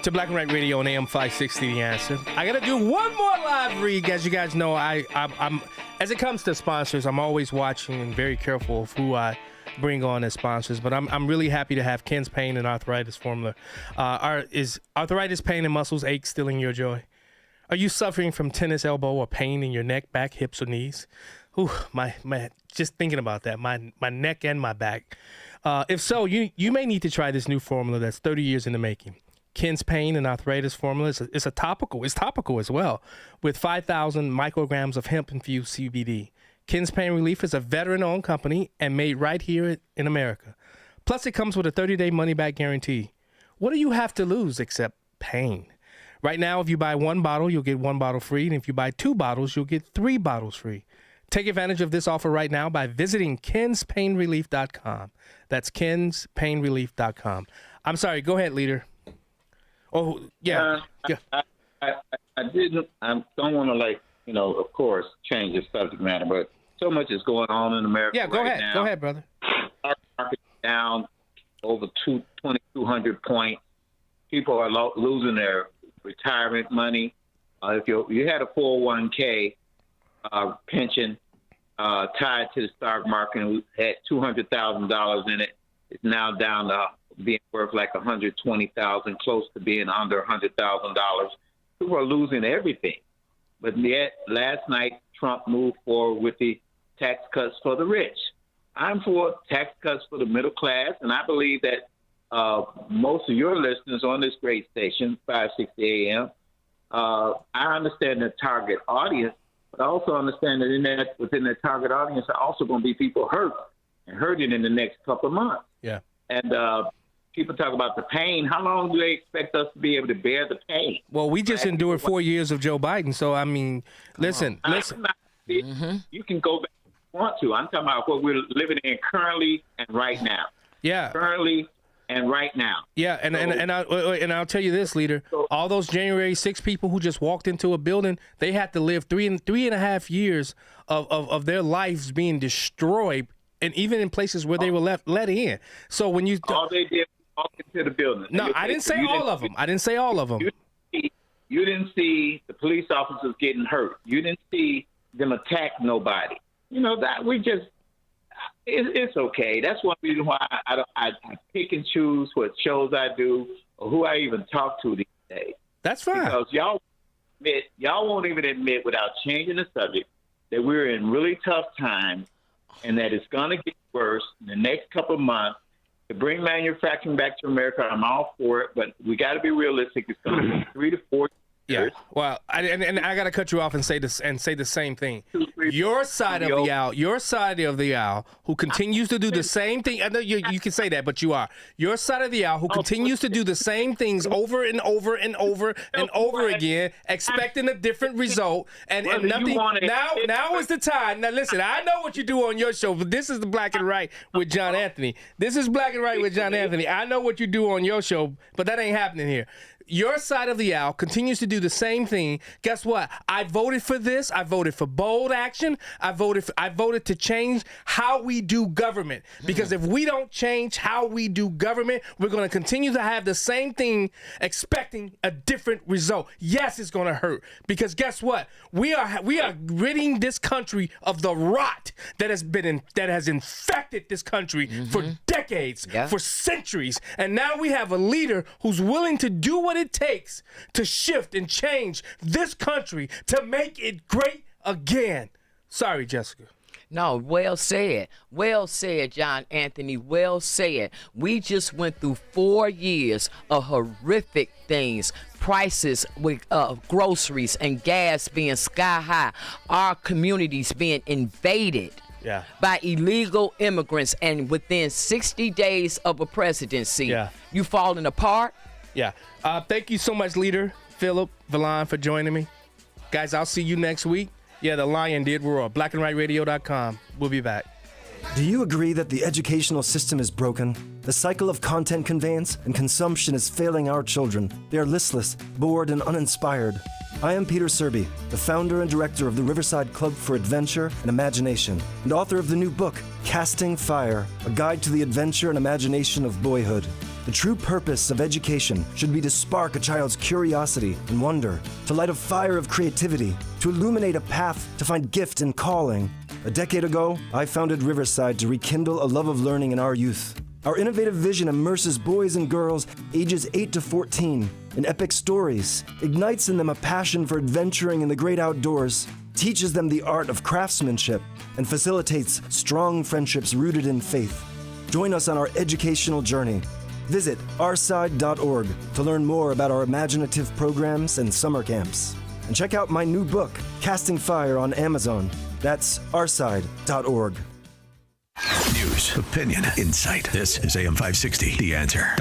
to Black and Right Radio on AM 560, The Answer. I got to do one more live read. As you guys know, I'm as it comes to sponsors, I'm always watching and very careful of who I bring on as sponsors. But I'm really happy to have Ken's Pain and Arthritis Formula. Is arthritis, pain, and muscles ache stealing your joy? Are you suffering from tennis elbow or pain in your neck, back, hips, or knees? Ooh, my just thinking about that, my neck and my back. If so, you may need to try this new formula that's 30 years in the making. Ken's Pain and Arthritis Formula is topical. It's topical as well, with 5,000 micrograms of hemp-infused CBD. Ken's Pain Relief is a veteran-owned company and made right here in America. Plus, it comes with a 30-day money-back guarantee. What do you have to lose except pain? Right now, if you buy one bottle, you'll get one bottle free. And if you buy 2 bottles, you'll get 3 bottles free. Take advantage of this offer right now by visiting kenspainrelief.com. That's kenspainrelief.com. I'm sorry. Go ahead, leader. Oh, yeah. I don't want to, of course, change the subject matter, but so much is going on in America. Yeah, go ahead. Now. Go ahead, brother. Our market down over 2,200 points. People are losing their retirement money. If you had a 401k pension tied to the stock market and had $200,000 in it, it's now down to being worth like $120,000, close to being under $100,000. People are losing everything. But yet, last night, Trump moved forward with the tax cuts for the rich. I'm for tax cuts for the middle class, and I believe that most of your listeners on this great station, 560 AM, I understand the target audience, but I also understand that within the target audience are also going to be people hurting in the next couple of months. Yeah. And people talk about the pain. How long do they expect us to be able to bear the pain? Well, we just endured 4 years of Joe Biden, so I mean, listen. You can go back if you want to. I'm talking about what we're living in currently and right now. Yeah. Currently and right now. Yeah, and I'll tell you this, leader. All those January 6 people who just walked into a building, they had to live three and a half years of their lives being destroyed, and even in places where they were let in. So when you all they did was walk into the building. No, I didn't say all of them. I didn't say all of them. You didn't see the police officers getting hurt. You didn't see them attack nobody. That we just. It's okay. That's one reason why I pick and choose what shows I do or who I even talk to these days. That's fine. Because y'all won't even admit without changing the subject that we're in really tough times and that it's going to get worse in the next couple of months. To bring manufacturing back to America, I'm all for it, but we got to be realistic. It's going to be 3 to 4 years. Yeah. Well, and I got to cut you off and say the same thing. Your side of the aisle, who continues to do the same thing. I know you can say that, but you are. Your side of the aisle, who continues to do the same things over and over and over and over again, expecting a different result, and nothing. Now is the time. Now listen, I know what you do on your show, but this is the Black and Right with John Anthony. This is Black and Right with John Anthony. I know what you do on your show, but that ain't happening here. Your side of the aisle continues to do the same thing. Guess what? I voted for this. I voted for bold action. I voted to change how we do government. Because if we don't change how we do government, we're going to continue to have the same thing, expecting a different result. Yes, it's going to hurt. Because guess what? We are ridding this country of the rot that has infected this country for decades, for centuries. And now we have a leader who's willing to do what it takes to shift and change this country to make it great again. Sorry, Jessica. No, well said. Well said, John Anthony. Well said. We just went through 4 years of horrific things. Prices with groceries and gas being sky high. Our communities being invaded. Yeah. By illegal immigrants, and within 60 days of a presidency, you falling apart. Yeah. Thank you so much, leader Philip Valon, for joining me. Guys, I'll see you next week. Yeah, the lion did roar. blackandrightradio.com. We'll be back. Do you agree that the educational system is broken? The cycle of content conveyance and consumption is failing our children. They are listless, bored, and uninspired. I am Peter Serby, the founder and director of the Riverside Club for Adventure and Imagination, and author of the new book, Casting Fire, a guide to the adventure and imagination of boyhood. The true purpose of education should be to spark a child's curiosity and wonder, to light a fire of creativity, to illuminate a path to find gift and calling. A decade ago, I founded Riverside to rekindle a love of learning in our youth. Our innovative vision immerses boys and girls ages 8 to 14 in epic stories, ignites in them a passion for adventuring in the great outdoors, teaches them the art of craftsmanship, and facilitates strong friendships rooted in faith. Join us on our educational journey. Visit ourside.org to learn more about our imaginative programs and summer camps. And check out my new book, Casting Fire, on Amazon. That's ourside.org. News, opinion, insight. This is AM 560, The Answer.